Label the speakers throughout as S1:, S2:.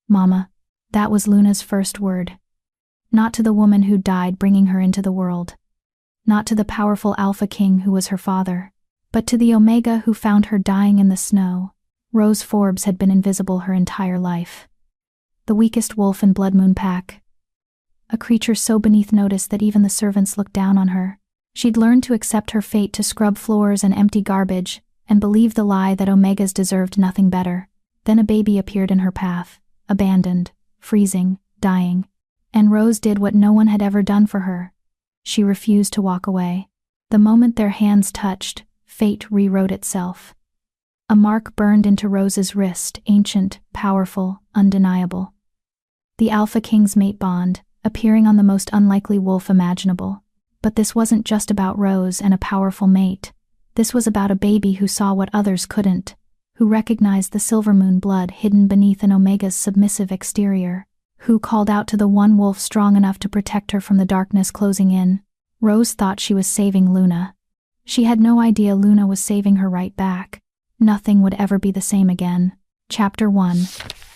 S1: Mama. That was Luna's first word. Not to the woman who died bringing her into the world. Not to the powerful Alpha King who was her father. But to the Omega who found her dying in the snow. Rose Forbes had been invisible her entire life. The weakest wolf in Blood Moon Pack. A creature so beneath notice that even the servants looked down on her. She'd learned to accept her fate to scrub floors and empty garbage, and believe the lie that Omegas deserved nothing better. Then a baby appeared in her path, abandoned, freezing, dying. And Rose did what no one had ever done for her. She refused to walk away. The moment their hands touched, fate rewrote itself. A mark burned into Rose's wrist, ancient, powerful, undeniable. The Alpha King's mate bond, appearing on the most unlikely wolf imaginable. But this wasn't just about Rose and a powerful mate. This was about a baby who saw what others couldn't, who recognized the silver moon blood hidden beneath an Omega's submissive exterior, who called out to the one wolf strong enough to protect her from the darkness closing in. Rose thought she was saving Luna. She had no idea Luna was saving her right back. Nothing would ever be the same again. Chapter 1.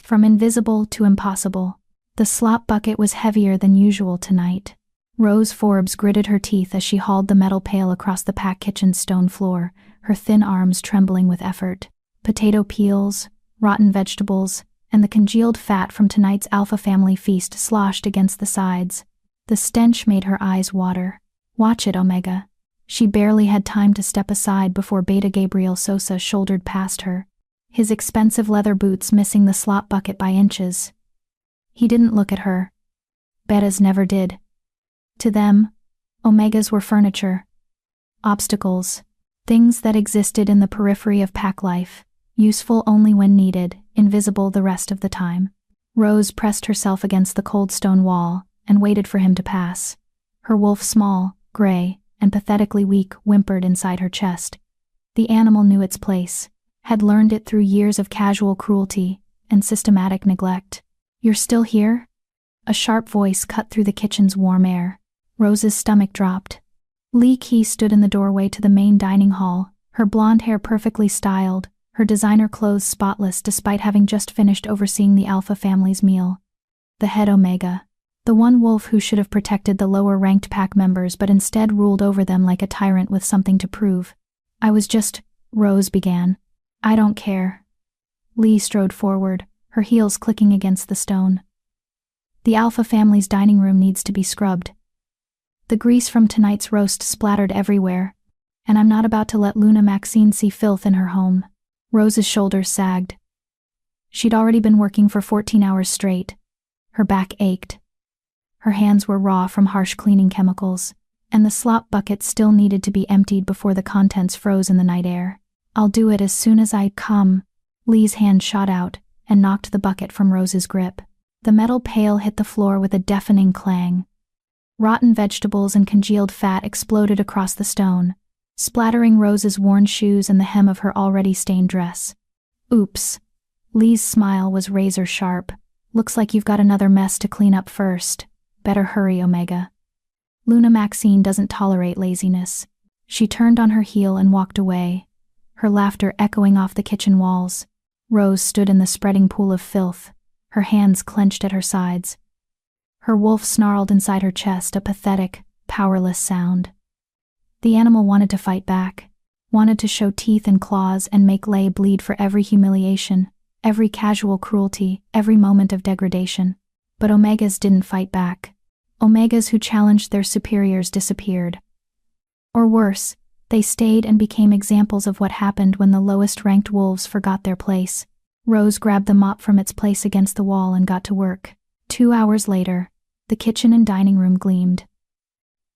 S1: From Invisible to Impossible. The slop bucket was heavier than usual tonight. Rose Forbes gritted her teeth as she hauled the metal pail across the pack kitchen's stone floor, her thin arms trembling with effort. Potato peels, rotten vegetables, and the congealed fat from tonight's Alpha family feast sloshed against the sides. The stench made her eyes water. Watch it, Omega. She barely had time to step aside before Beta Gabriel Sosa shouldered past her, his expensive leather boots missing the slop bucket by inches. He didn't look at her. Betas never did. To them, Omegas were furniture. Obstacles. Things that existed in the periphery of pack life, useful only when needed, invisible the rest of the time. Rose pressed herself against the cold stone wall and waited for him to pass. Her wolf, small, gray, and pathetically weak, whimpered inside her chest. The animal knew its place, had learned it through years of casual cruelty and systematic neglect. "You're still here?" A sharp voice cut through the kitchen's warm air. Rose's stomach dropped. Lee Key stood in the doorway to the main dining hall, her blonde hair perfectly styled, her designer clothes spotless despite having just finished overseeing the Alpha family's meal. The head Omega. The one wolf who should have protected the lower-ranked pack members but instead ruled over them like a tyrant with something to prove. Rose began. "I don't care." Lee strode forward, her heels clicking against the stone. "The Alpha family's dining room needs to be scrubbed. The grease from tonight's roast splattered everywhere, and I'm not about to let Luna Maxine see filth in her home." Rose's shoulders sagged. She'd already been working for 14 hours straight. Her back ached. Her hands were raw from harsh cleaning chemicals, and the slop bucket still needed to be emptied before the contents froze in the night air. "I'll do it as soon as I come." Lee's hand shot out and knocked the bucket from Rose's grip. The metal pail hit the floor with a deafening clang. Rotten vegetables and congealed fat exploded across the stone, splattering Rose's worn shoes and the hem of her already stained dress. "Oops." Lee's smile was razor sharp. "Looks like you've got another mess to clean up first. Better hurry, Omega." Luna Maxine doesn't tolerate laziness. She turned on her heel and walked away, her laughter echoing off the kitchen walls. Rose stood in the spreading pool of filth, her hands clenched at her sides. Her wolf snarled inside her chest, a pathetic, powerless sound. The animal wanted to fight back, wanted to show teeth and claws and make Lay bleed for every humiliation, every casual cruelty, every moment of degradation. But Omegas didn't fight back. Omegas who challenged their superiors disappeared. Or worse, they stayed and became examples of what happened when the lowest-ranked wolves forgot their place. Rose grabbed the mop from its place against the wall and got to work. 2 hours later, the kitchen and dining room gleamed.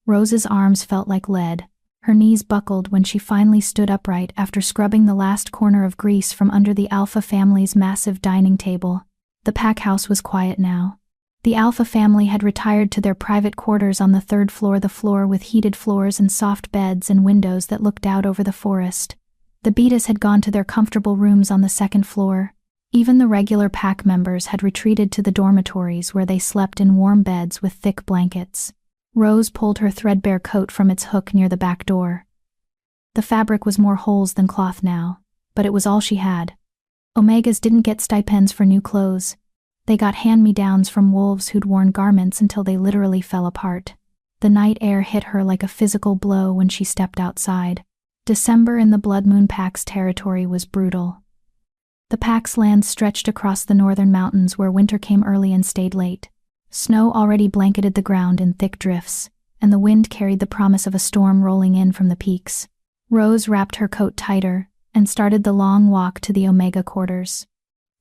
S1: Rose's arms felt like lead. Her knees buckled when she finally stood upright after scrubbing the last corner of grease from under the Alpha family's massive dining table. The pack house was quiet now. The Alpha family had retired to their private quarters on the 3rd floor, the floor with heated floors and soft beds and windows that looked out over the forest. The Betas had gone to their comfortable rooms on the 2nd floor. Even the regular pack members had retreated to the dormitories where they slept in warm beds with thick blankets. Rose pulled her threadbare coat from its hook near the back door. The fabric was more holes than cloth now, but it was all she had. Omegas didn't get stipends for new clothes. They got hand-me-downs from wolves who'd worn garments until they literally fell apart. The night air hit her like a physical blow when she stepped outside. December in the Blood Moon Pack's territory was brutal. The Pack's land stretched across the northern mountains where winter came early and stayed late. Snow already blanketed the ground in thick drifts, and the wind carried the promise of a storm rolling in from the peaks. Rose wrapped her coat tighter and started the long walk to the Omega quarters.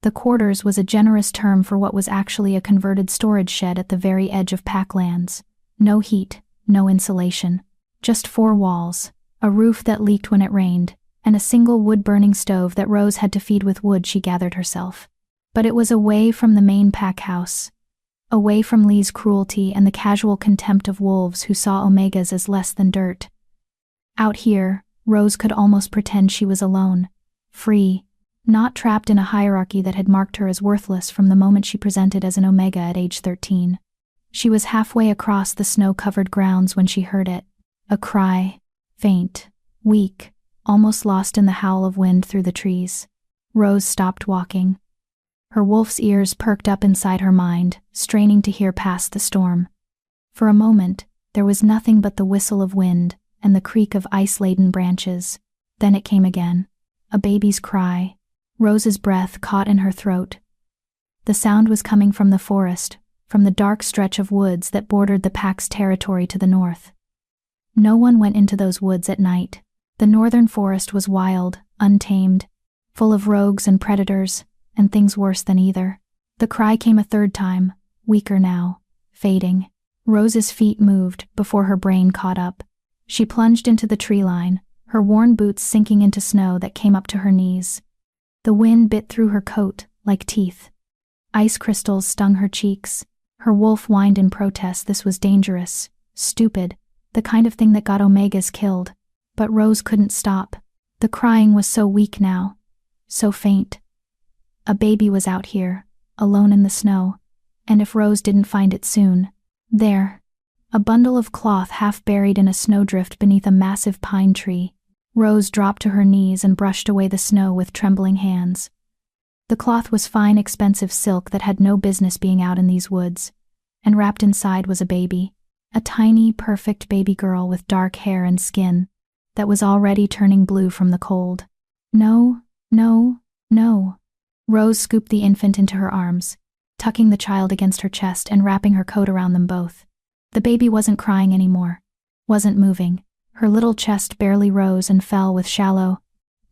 S1: The quarters was a generous term for what was actually a converted storage shed at the very edge of Packlands. No heat, no insulation. Just 4 walls, a roof that leaked when it rained, and a single wood-burning stove that Rose had to feed with wood she gathered herself. But it was away from the main pack house, away from Lee's cruelty and the casual contempt of wolves who saw Omegas as less than dirt. Out here, Rose could almost pretend she was alone, free, not trapped in a hierarchy that had marked her as worthless from the moment she presented as an Omega at age 13. She was halfway across the snow-covered grounds when she heard it. A cry, faint, weak, almost lost in the howl of wind through the trees. Rose stopped walking. Her wolf's ears perked up inside her mind, straining to hear past the storm. For a moment, there was nothing but the whistle of wind and the creak of ice-laden branches. Then it came again. A baby's cry. Rose's breath caught in her throat. The sound was coming from the forest, from the dark stretch of woods that bordered the Pack's territory to the north. No one went into those woods at night. The northern forest was wild, untamed, full of rogues and predators, and things worse than either. The cry came a third time, weaker now, fading. Rose's feet moved before her brain caught up. She plunged into the tree line, her worn boots sinking into snow that came up to her knees. The wind bit through her coat like teeth. Ice crystals stung her cheeks. Her wolf whined in protest. This was dangerous, stupid, the kind of thing that got Omegas killed. But Rose couldn't stop. The crying was so weak now, so faint. A baby was out here, alone in the snow, and if Rose didn't find it soon, there, a bundle of cloth half buried in a snowdrift beneath a massive pine tree. Rose dropped to her knees and brushed away the snow with trembling hands. The cloth was fine, expensive silk that had no business being out in these woods, and wrapped inside was a baby, a tiny, perfect baby girl with dark hair and skin that was already turning blue from the cold. No, no, no. Rose scooped the infant into her arms, tucking the child against her chest and wrapping her coat around them both. The baby wasn't crying anymore, wasn't moving. Her little chest barely rose and fell with shallow,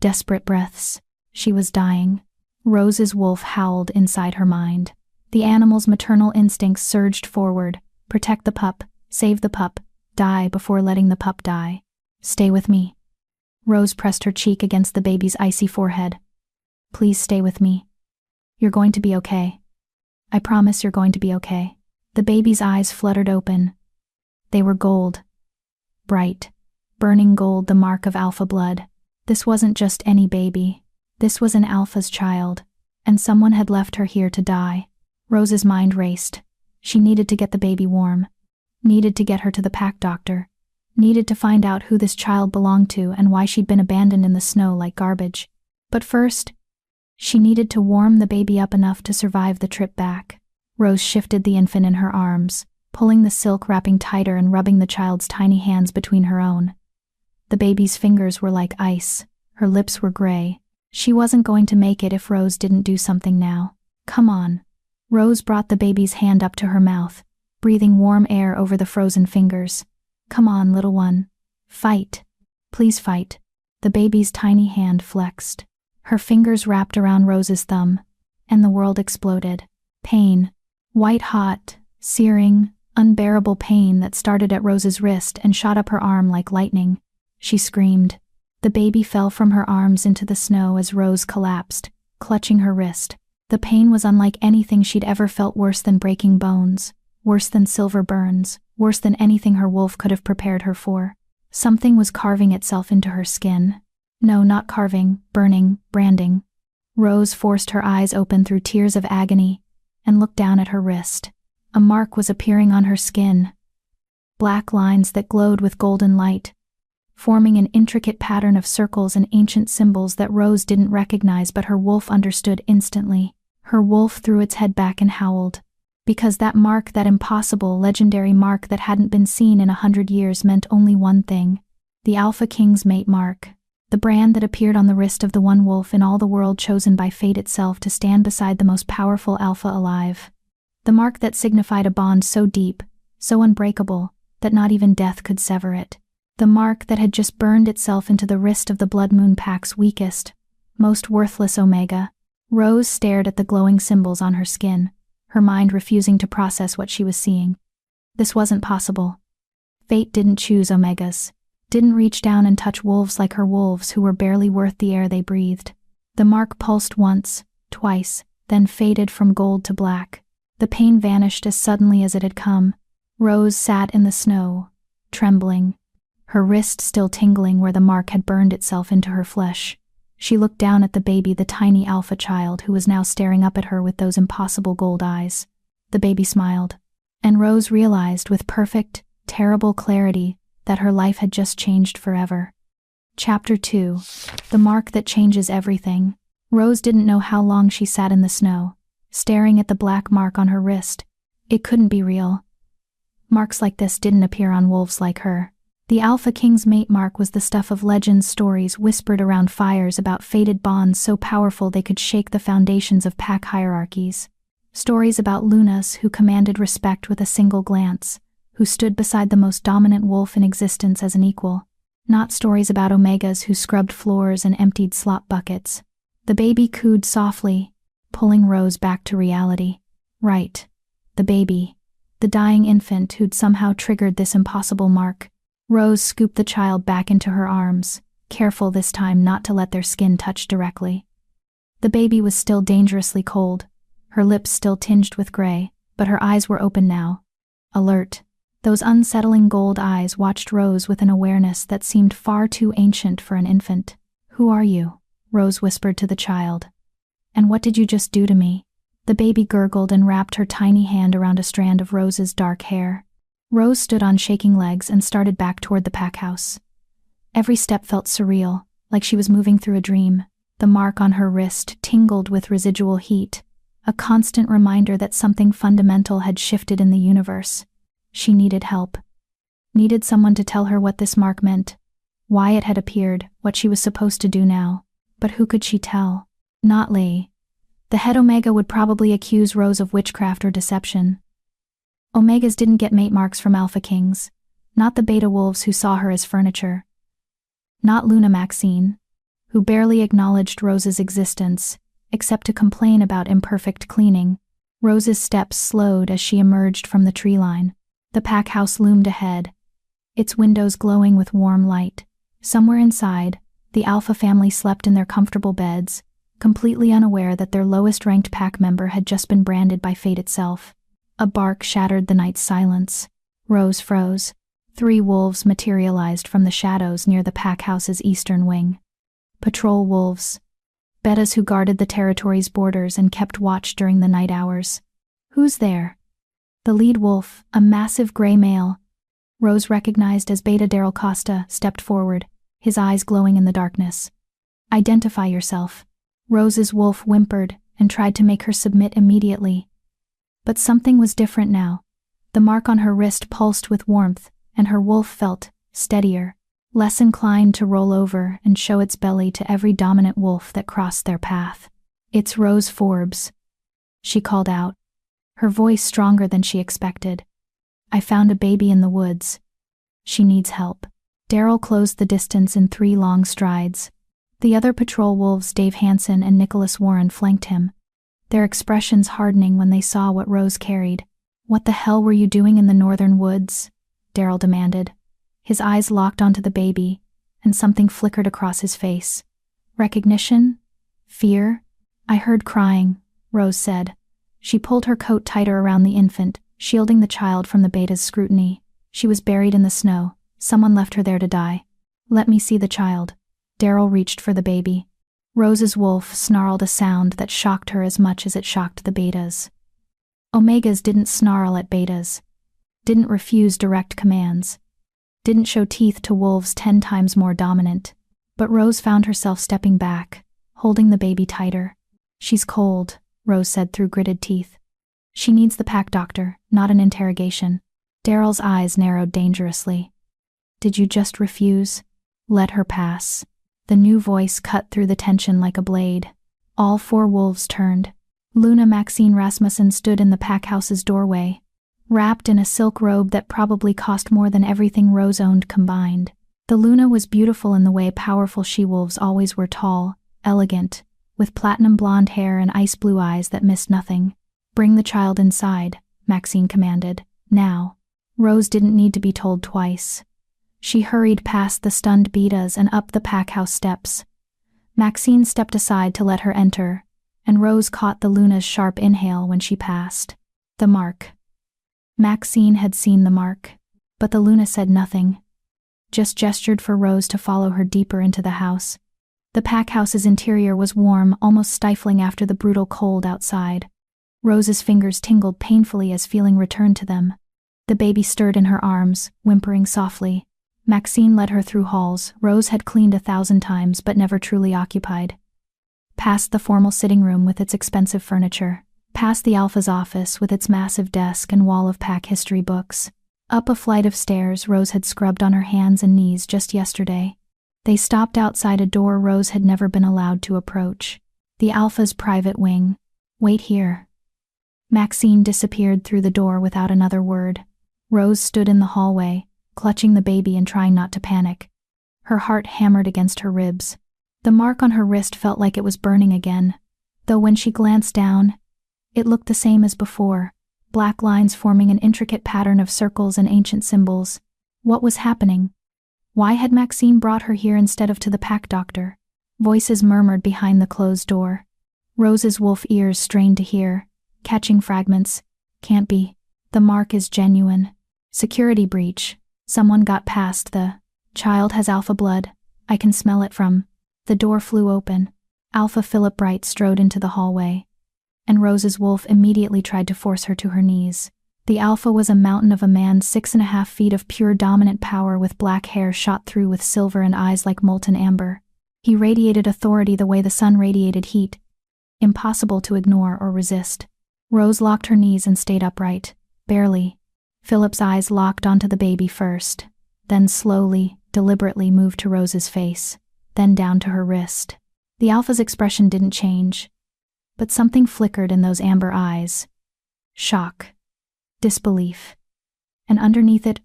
S1: desperate breaths. She was dying. Rose's wolf howled inside her mind. The animal's maternal instincts surged forward. Protect the pup, save the pup, die before letting the pup die. Stay with me. Rose pressed her cheek against the baby's icy forehead. Please stay with me. You're going to be okay. I promise you're going to be okay. The baby's eyes fluttered open. They were gold. Bright, burning gold, the mark of alpha blood. This wasn't just any baby. This was an alpha's child, and someone had left her here to die. Rose's mind raced. She needed to get the baby warm. Needed to get her to the pack doctor. Needed to find out who this child belonged to and why she'd been abandoned in the snow like garbage. But first, she needed to warm the baby up enough to survive the trip back. Rose shifted the infant in her arms, pulling the silk wrapping tighter and rubbing the child's tiny hands between her own. The baby's fingers were like ice. Her lips were gray. She wasn't going to make it if Rose didn't do something now. Come on. Rose brought the baby's hand up to her mouth, breathing warm air over the frozen fingers. Come on, little one. Fight. Please fight. The baby's tiny hand flexed. Her fingers wrapped around Rose's thumb, and the world exploded. Pain. White-hot, searing, unbearable pain that started at Rose's wrist and shot up her arm like lightning. She screamed. The baby fell from her arms into the snow as Rose collapsed, clutching her wrist. The pain was unlike anything she'd ever felt, worse than breaking bones, worse than silver burns, worse than anything her wolf could have prepared her for. Something was carving itself into her skin. No, not carving, burning, branding. Rose forced her eyes open through tears of agony and looked down at her wrist. A mark was appearing on her skin. Black lines that glowed with golden light, forming an intricate pattern of circles and ancient symbols that Rose didn't recognize, but her wolf understood instantly. Her wolf threw its head back and howled. Because that mark, that impossible, legendary mark that hadn't been seen in 100 years, meant only one thing. The Alpha King's mate mark. The brand that appeared on the wrist of the one wolf in all the world chosen by fate itself to stand beside the most powerful alpha alive. The mark that signified a bond so deep, so unbreakable, that not even death could sever it. The mark that had just burned itself into the wrist of the Blood Moon Pack's weakest, most worthless Omega. Rose stared at the glowing symbols on her skin, her mind refusing to process what she was seeing. This wasn't possible. Fate didn't choose Omegas, didn't reach down and touch wolves like her wolves who were barely worth the air they breathed. The mark pulsed once, twice, then faded from gold to black. The pain vanished as suddenly as it had come. Rose sat in the snow, trembling, her wrist still tingling where the mark had burned itself into her flesh. She looked down at the baby, the tiny alpha child who was now staring up at her with those impossible gold eyes. The baby smiled, and Rose realized with perfect, terrible clarity that her life had just changed forever. Chapter 2. The Mark That Changes Everything. Rose didn't know how long she sat in the snow, staring at the black mark on her wrist. It couldn't be real. Marks like this didn't appear on wolves like her. The Alpha King's mate mark was the stuff of legends, stories whispered around fires about fated bonds so powerful they could shake the foundations of pack hierarchies. Stories about Lunas who commanded respect with a single glance, who stood beside the most dominant wolf in existence as an equal. Not stories about Omegas who scrubbed floors and emptied slop buckets. The baby cooed softly, pulling Rose back to reality. Right. The baby. The dying infant who'd somehow triggered this impossible mark. Rose scooped the child back into her arms, careful this time not to let their skin touch directly. The baby was still dangerously cold, her lips still tinged with gray, but her eyes were open now. Alert. Those unsettling gold eyes watched Rose with an awareness that seemed far too ancient for an infant. "Who are you?" Rose whispered to the child. "And what did you just do to me?" The baby gurgled and wrapped her tiny hand around a strand of Rose's dark hair. Rose stood on shaking legs and started back toward the pack house. Every step felt surreal, like she was moving through a dream. The mark on her wrist tingled with residual heat, a constant reminder that something fundamental had shifted in the universe. She needed help. Needed someone to tell her what this mark meant, why it had appeared, what she was supposed to do now. But who could she tell? Not Lei. The head Omega would probably accuse Rose of witchcraft or deception. Omegas didn't get mate marks from Alpha Kings, not the beta wolves who saw her as furniture. Not Luna Maxine, who barely acknowledged Rose's existence, except to complain about imperfect cleaning. Rose's steps slowed as she emerged from the tree line. The pack house loomed ahead, its windows glowing with warm light. Somewhere inside, the Alpha family slept in their comfortable beds, completely unaware that their lowest-ranked pack member had just been branded by fate itself. A bark shattered the night's silence. Rose froze. 3 wolves materialized from the shadows near the pack house's eastern wing. Patrol wolves. Betas who guarded the territory's borders and kept watch during the night hours. "Who's there?" The lead wolf, a massive gray male, Rose recognized as Beta Daryl Costa, stepped forward, his eyes glowing in the darkness. "Identify yourself." Rose's wolf whimpered and tried to make her submit immediately. But something was different now. The mark on her wrist pulsed with warmth, and her wolf felt steadier, less inclined to roll over and show its belly to every dominant wolf that crossed their path. "It's Rose Forbes," she called out, her voice stronger than she expected. "I found a baby in the woods. She needs help." Daryl closed the distance in 3 long strides. The other patrol wolves, Dave Hansen and Nicholas Warren, flanked him, their expressions hardening when they saw what Rose carried. "What the hell were you doing in the northern woods?" Daryl demanded. His eyes locked onto the baby, and something flickered across his face. Recognition? Fear? "I heard crying," Rose said. She pulled her coat tighter around the infant, shielding the child from the beta's scrutiny. She was buried in the snow. Someone left her there to die. "Let me see the child." Daryl reached for the baby. Rose's wolf snarled a sound that shocked her as much as it shocked the betas. Omegas didn't snarl at betas, didn't refuse direct commands, didn't show teeth to wolves 10 times more dominant. But Rose found herself stepping back, holding the baby tighter. "She's cold," Rose said through gritted teeth. She needs the pack doctor, not an interrogation. Daryl's eyes narrowed dangerously. Did you just refuse? Let her pass. The new voice cut through the tension like a blade. All 4 wolves turned. Luna Maxine Rasmussen stood in the pack house's doorway, wrapped in a silk robe that probably cost more than everything Rose owned combined. The Luna was beautiful in the way powerful she-wolves always were, tall, elegant, with platinum blonde hair and ice blue eyes that missed nothing. Bring the child inside, Maxine commanded. Now. Rose didn't need to be told twice. She hurried past the stunned betas and up the pack house steps. Maxine stepped aside to let her enter, and Rose caught the Luna's sharp inhale when she passed. The mark. Maxine had seen the mark, but the Luna said nothing, just gestured for Rose to follow her deeper into the house. The pack house's interior was warm, almost stifling after the brutal cold outside. Rose's fingers tingled painfully as feeling returned to them. The baby stirred in her arms, whimpering softly. Maxine led her through halls Rose had cleaned 1,000 times but never truly occupied. Past the formal sitting room with its expensive furniture. Past the Alpha's office with its massive desk and wall of pack history books. Up a flight of stairs Rose had scrubbed on her hands and knees just yesterday. They stopped outside a door Rose had never been allowed to approach. The Alpha's private wing. Wait here. Maxine disappeared through the door without another word. Rose stood in the hallway, clutching the baby and trying not to panic. Her heart hammered against her ribs. The mark on her wrist felt like it was burning again, though when she glanced down, it looked the same as before, black lines forming an intricate pattern of circles and ancient symbols. What was happening? Why had Maxine brought her here instead of to the pack doctor? Voices murmured behind the closed door. Rose's wolf ears strained to hear, catching fragments. Can't be. The mark is genuine. Security breach. Someone got past. The child has alpha blood. I can smell it from. The door flew open. Alpha Philip Bright strode into the hallway, and Rose's wolf immediately tried to force her to her knees. The Alpha was a mountain of a man, 6.5 feet of pure dominant power with black hair shot through with silver and eyes like molten amber. He radiated authority the way the sun radiated heat, impossible to ignore or resist. Rose locked her knees and stayed upright, barely. Philip's eyes locked onto the baby first, then slowly, deliberately moved to Rose's face, then down to her wrist. The Alpha's expression didn't change, but something flickered in those amber eyes. Shock. Disbelief. And underneath it,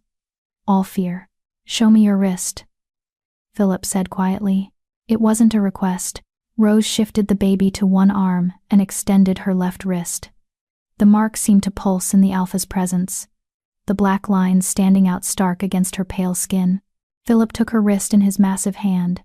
S1: all fear. Show me your wrist, Philip said quietly. It wasn't a request. Rose shifted the baby to one arm and extended her left wrist. The mark seemed to pulse in the Alpha's presence, the black lines standing out stark against her pale skin. Philip took her wrist in his massive hand.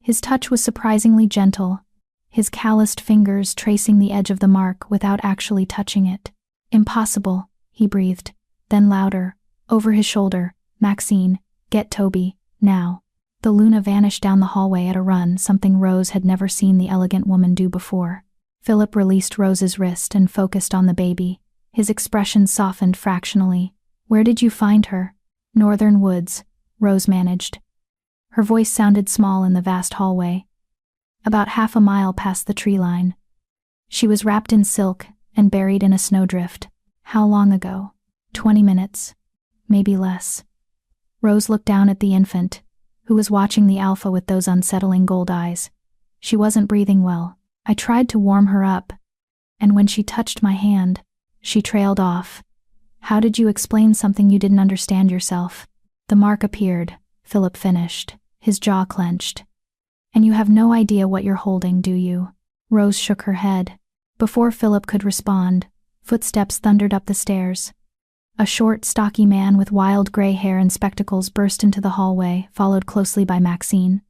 S1: His touch was surprisingly gentle, his calloused fingers tracing the edge of the mark without actually touching it. Impossible, he breathed, then louder, over his shoulder, Maxine, get Toby, now. The Luna vanished down the hallway at a run, something Rose had never seen the elegant woman do before. Philip released Rose's wrist and focused on the baby. His expression softened fractionally. Where did you find her? Northern Woods, Rose managed. Her voice sounded small in the vast hallway. About half a mile past the tree line. She was wrapped in silk and buried in a snowdrift. How long ago? 20 minutes. Maybe less. Rose looked down at the infant, who was watching the Alpha with those unsettling gold eyes. She wasn't breathing well. I tried to warm her up, and when she touched my hand, she trailed off. How did you explain something you didn't understand yourself? The mark appeared, Philip finished, his jaw clenched. And you have no idea what you're holding, do you? Rose shook her head. Before Philip could respond, footsteps thundered up the stairs. A short, stocky man with wild gray hair and spectacles burst into the hallway, followed closely by Maxine.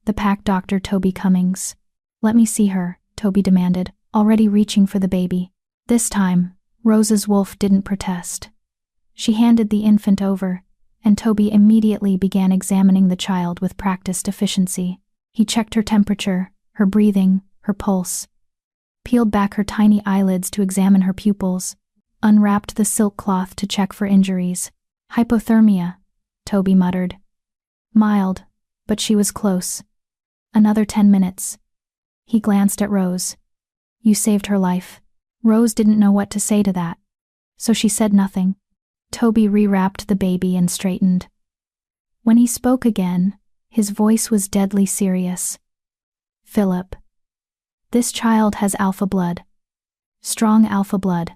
S1: The pack doctor, Toby Cummings. Let me see her, Toby demanded, already reaching for the baby. This time, Rose's wolf didn't protest. She handed the infant over, and Toby immediately began examining the child with practiced efficiency. He checked her temperature, her breathing, her pulse, peeled back her tiny eyelids to examine her pupils, unwrapped the silk cloth to check for injuries. Hypothermia, Toby muttered. Mild, but she was close. Another 10 minutes. He glanced at Rose. You saved her life. Rose didn't know what to say to that, so she said nothing. Toby rewrapped the baby and straightened. When he spoke again, his voice was deadly serious. Philip. This child has alpha blood. Strong alpha blood.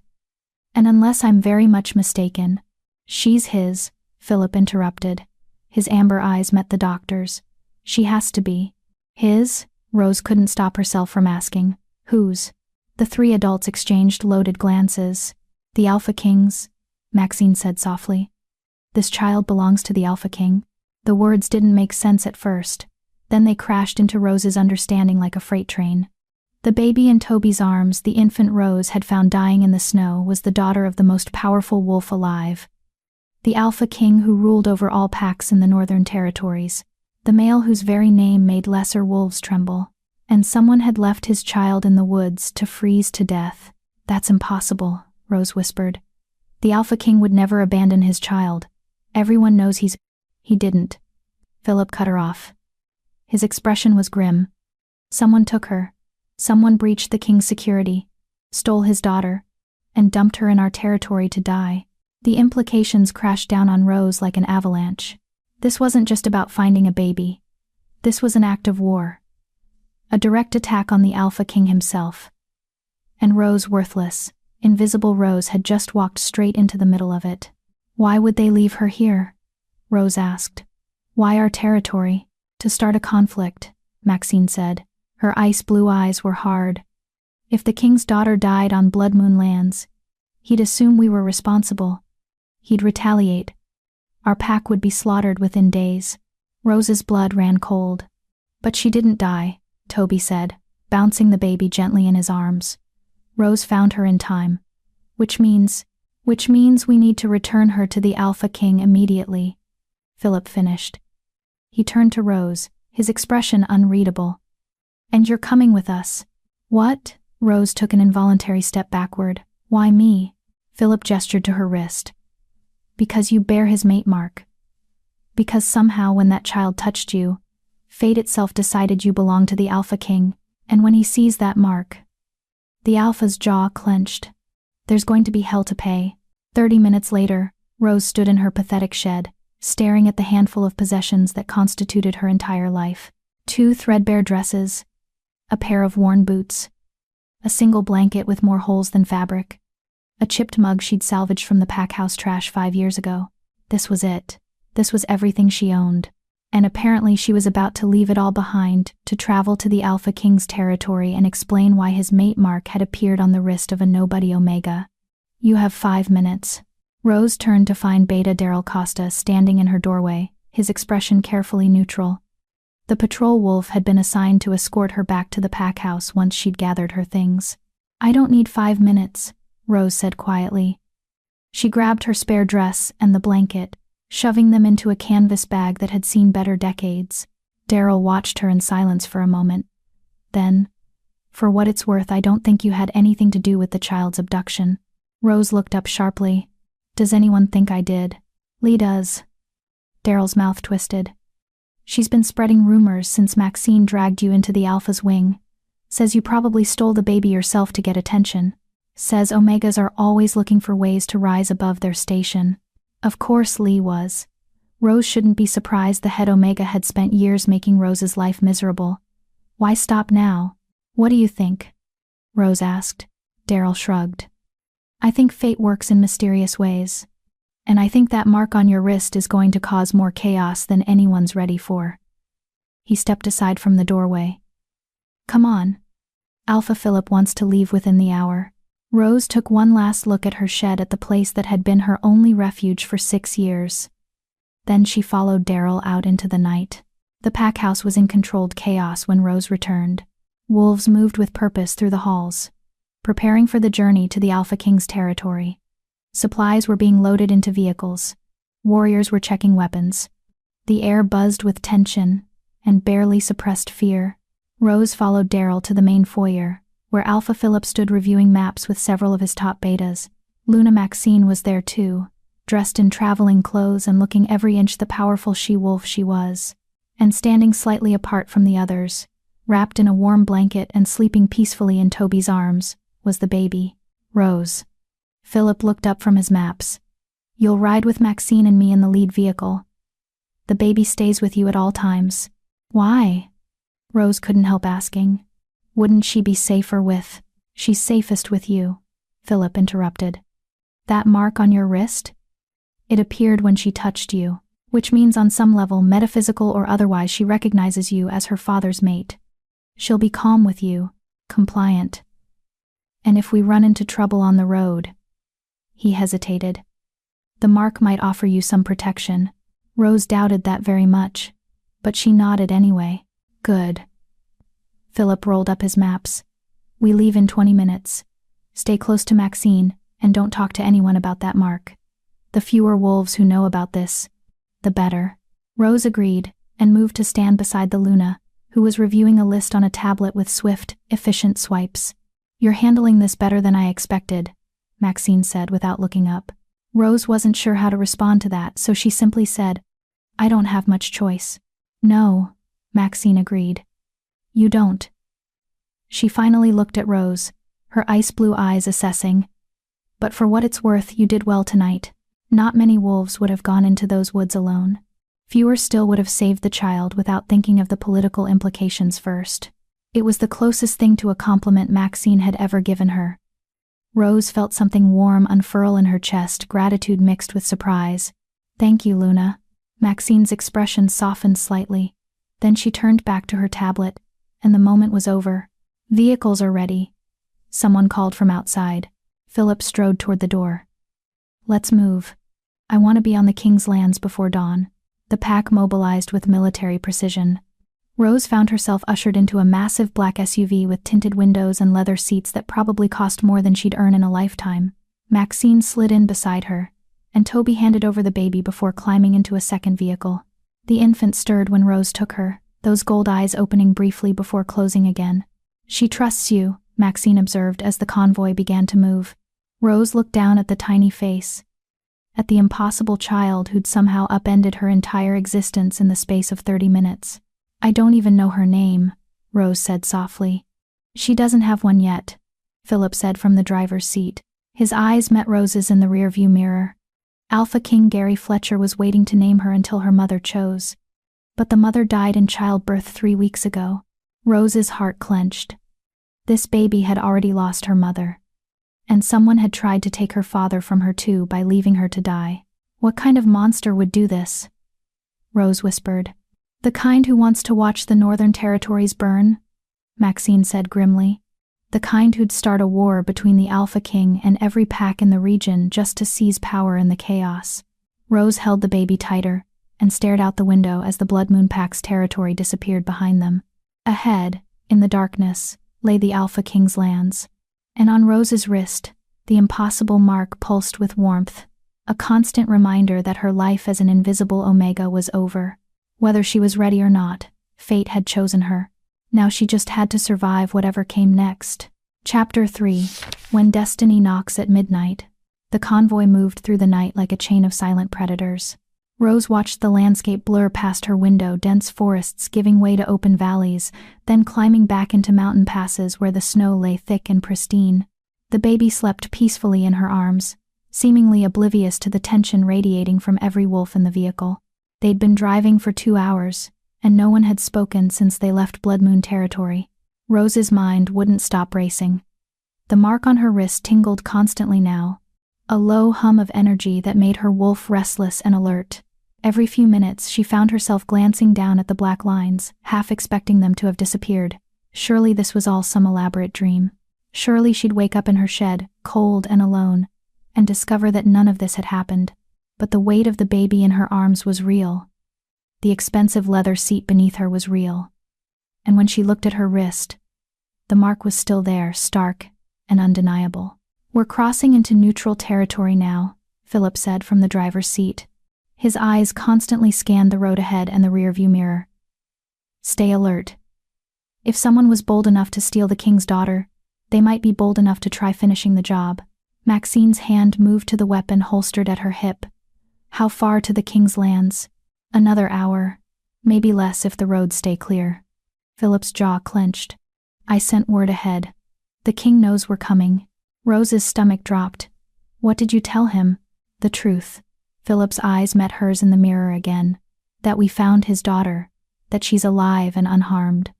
S1: And unless I'm very much mistaken, she's his, Philip interrupted. His amber eyes met the doctor's. She has to be. His? Rose couldn't stop herself from asking. Whose? The three adults exchanged loaded glances. The Alpha King's, Maxine said softly. This child belongs to the Alpha King. The words didn't make sense at first. Then they crashed into Rose's understanding like a freight train. The baby in Toby's arms, the infant Rose had found dying in the snow, was the daughter of the most powerful wolf alive. The Alpha King who ruled over all packs in the Northern Territories. The male whose very name made lesser wolves tremble. And someone had left his child in the woods to freeze to death. That's impossible, Rose whispered. The Alpha King would never abandon his child. Everyone knows He didn't. Philip cut her off. His expression was grim. Someone took her. Someone breached the king's security, stole his daughter, and dumped her in our territory to die. The implications crashed down on Rose like an avalanche. This wasn't just about finding a baby. This was an act of war. A direct attack on the Alpha King himself. And Rose, worthless, invisible Rose, had just walked straight into the middle of it. Why would they leave her here? Rose asked. Why our territory? To start a conflict, Maxine said. Her ice-blue eyes were hard. If the king's daughter died on Blood Moon lands, he'd assume we were responsible. He'd retaliate. Our pack would be slaughtered within days. Rose's blood ran cold. But she didn't die, Toby said, bouncing the baby gently in his arms. Rose found her in time. Which means we need to return her to the Alpha King immediately, Philip finished. He turned to Rose, his expression unreadable. And you're coming with us. What? Rose took an involuntary step backward. Why me? Philip gestured to her wrist. Because you bear his mate mark. Because somehow when that child touched you, fate itself decided you belong to the Alpha King, and when he sees that mark. The Alpha's jaw clenched. There's going to be hell to pay. 30 minutes later, Rose stood in her pathetic shed, staring at the handful of possessions that constituted her entire life. 2 threadbare dresses, a pair of worn boots, a single blanket with more holes than fabric, a chipped mug she'd salvaged from the pack house trash 5 years ago. This was it. This was everything she owned. And apparently she was about to leave it all behind, to travel to the Alpha King's territory and explain why his mate mark had appeared on the wrist of a nobody Omega. You have 5 minutes. Rose turned to find Beta Daryl Costa standing in her doorway, his expression carefully neutral. The patrol wolf had been assigned to escort her back to the pack house once she'd gathered her things. I don't need 5 minutes, Rose said quietly. She grabbed her spare dress and the blanket, shoving them into a canvas bag that had seen better decades. Daryl watched her in silence for a moment. Then, for what it's worth, I don't think you had anything to do with the child's abduction. Rose looked up sharply. Does anyone think I did? Lee does. Daryl's mouth twisted. She's been spreading rumors since Maxine dragged you into the Alpha's wing. Says you probably stole the baby yourself to get attention. Says Omegas are always looking for ways to rise above their station. Of course Lee was. Rose shouldn't be surprised the head Omega had spent years making Rose's life miserable. Why stop now? What do you think? Rose asked. Daryl shrugged. I think fate works in mysterious ways. And I think that mark on your wrist is going to cause more chaos than anyone's ready for. He stepped aside from the doorway. Come on. Alpha Philip wants to leave within the hour. Rose took one last look at her shed at the place that had been her only refuge for 6 years. Then she followed Daryl out into the night. The pack house was in controlled chaos when Rose returned. Wolves moved with purpose through the halls, preparing for the journey to the Alpha King's territory. Supplies were being loaded into vehicles. Warriors were checking weapons. The air buzzed with tension and barely suppressed fear. Rose followed Daryl to the main foyer, where Alpha Philip stood reviewing maps with several of his top betas. Luna Maxine was there too, dressed in traveling clothes and looking every inch the powerful she-wolf she was. And standing slightly apart from the others, Wrapped in a warm blanket and sleeping peacefully in Toby's arms was the baby, Rose. Philip looked up from his maps. You'll ride with Maxine and me in the lead vehicle. The baby stays with you at all times. Why? Rose couldn't help asking. Wouldn't she be safer with? She's safest with you, Philip interrupted. That mark on your wrist? It appeared when she touched you, which means on some level, metaphysical or otherwise, she recognizes you as her father's mate. She'll be calm with you, compliant. And if we run into trouble on the road? He hesitated. The mark might offer you some protection. Rose doubted that very much, but she nodded anyway. Good. Philip rolled up his maps. We leave in 20 minutes. Stay close to Maxine, and don't talk to anyone about that mark. The fewer wolves who know about this, the better. Rose agreed, and moved to stand beside the Luna, who was reviewing a list on a tablet with swift, efficient swipes. You're handling this better than I expected, Maxine said without looking up. Rose wasn't sure how to respond to that, so she simply said, I don't have much choice. No, Maxine agreed. You don't. She finally looked at Rose, her ice blue eyes assessing. But for what it's worth, you did well tonight. Not many wolves would have gone into those woods alone. Fewer still would have saved the child without thinking of the political implications first. It was the closest thing to a compliment Maxine had ever given her. Rose felt something warm unfurl in her chest, gratitude mixed with surprise. Thank you, Luna. Maxine's expression softened slightly. Then she turned back to her tablet, and the moment was over. Vehicles are ready. Someone called from outside. Philip strode toward the door. Let's move. I want to be on the king's lands before dawn. The pack mobilized with military precision. Rose found herself ushered into a massive black SUV with tinted windows and leather seats that probably cost more than she'd earn in a lifetime. Maxine slid in beside her, and Toby handed over the baby before climbing into a second vehicle. The infant stirred when Rose took her, those gold eyes opening briefly before closing again. She trusts you, Maxine observed as the convoy began to move. Rose looked down at the tiny face, at the impossible child who'd somehow upended her entire existence in the space of 30 minutes. I don't even know her name, Rose said softly. She doesn't have one yet, Philip said from the driver's seat. His eyes met Rose's in the rearview mirror. Alpha King Gary Fletcher was waiting to name her until her mother chose. But the mother died in childbirth 3 weeks ago. Rose's heart clenched. This baby had already lost her mother. And someone had tried to take her father from her too by leaving her to die. What kind of monster would do this? Rose whispered. The kind who wants to watch the northern territories burn? Maxine said grimly. The kind who'd start a war between the Alpha King and every pack in the region just to seize power in the chaos. Rose held the baby tighter and stared out the window as the Blood Moon Pack's territory disappeared behind them. Ahead, in the darkness, lay the Alpha King's lands. And on Rose's wrist, the impossible mark pulsed with warmth, a constant reminder that her life as an invisible Omega was over. Whether she was ready or not, fate had chosen her. Now she just had to survive whatever came next. Chapter 3. When Destiny Knocks at Midnight. The convoy moved through the night like a chain of silent predators. Rose watched the landscape blur past her window, dense forests giving way to open valleys, then climbing back into mountain passes where the snow lay thick and pristine. The baby slept peacefully in her arms, seemingly oblivious to the tension radiating from every wolf in the vehicle. They'd been driving for 2 hours, and no one had spoken since they left Blood Moon territory. Rose's mind wouldn't stop racing. The mark on her wrist tingled constantly now, a low hum of energy that made her wolf restless and alert. Every few minutes she found herself glancing down at the black lines, half expecting them to have disappeared. Surely this was all some elaborate dream. Surely she'd wake up in her shed, cold and alone, and discover that none of this had happened. But the weight of the baby in her arms was real. The expensive leather seat beneath her was real. And when she looked at her wrist, the mark was still there, stark and undeniable. We're crossing into neutral territory now, Philip said from the driver's seat. His eyes constantly scanned the road ahead and the rearview mirror. Stay alert. If someone was bold enough to steal the king's daughter, they might be bold enough to try finishing the job. Maxine's hand moved to the weapon holstered at her hip. How far to the king's lands? Another hour, maybe less if the roads stay clear. Philip's jaw clenched. I sent word ahead. The king knows we're coming. Rose's stomach dropped. What did you tell him? The truth. Philip's eyes met hers in the mirror again. That we found his daughter. That she's alive and unharmed.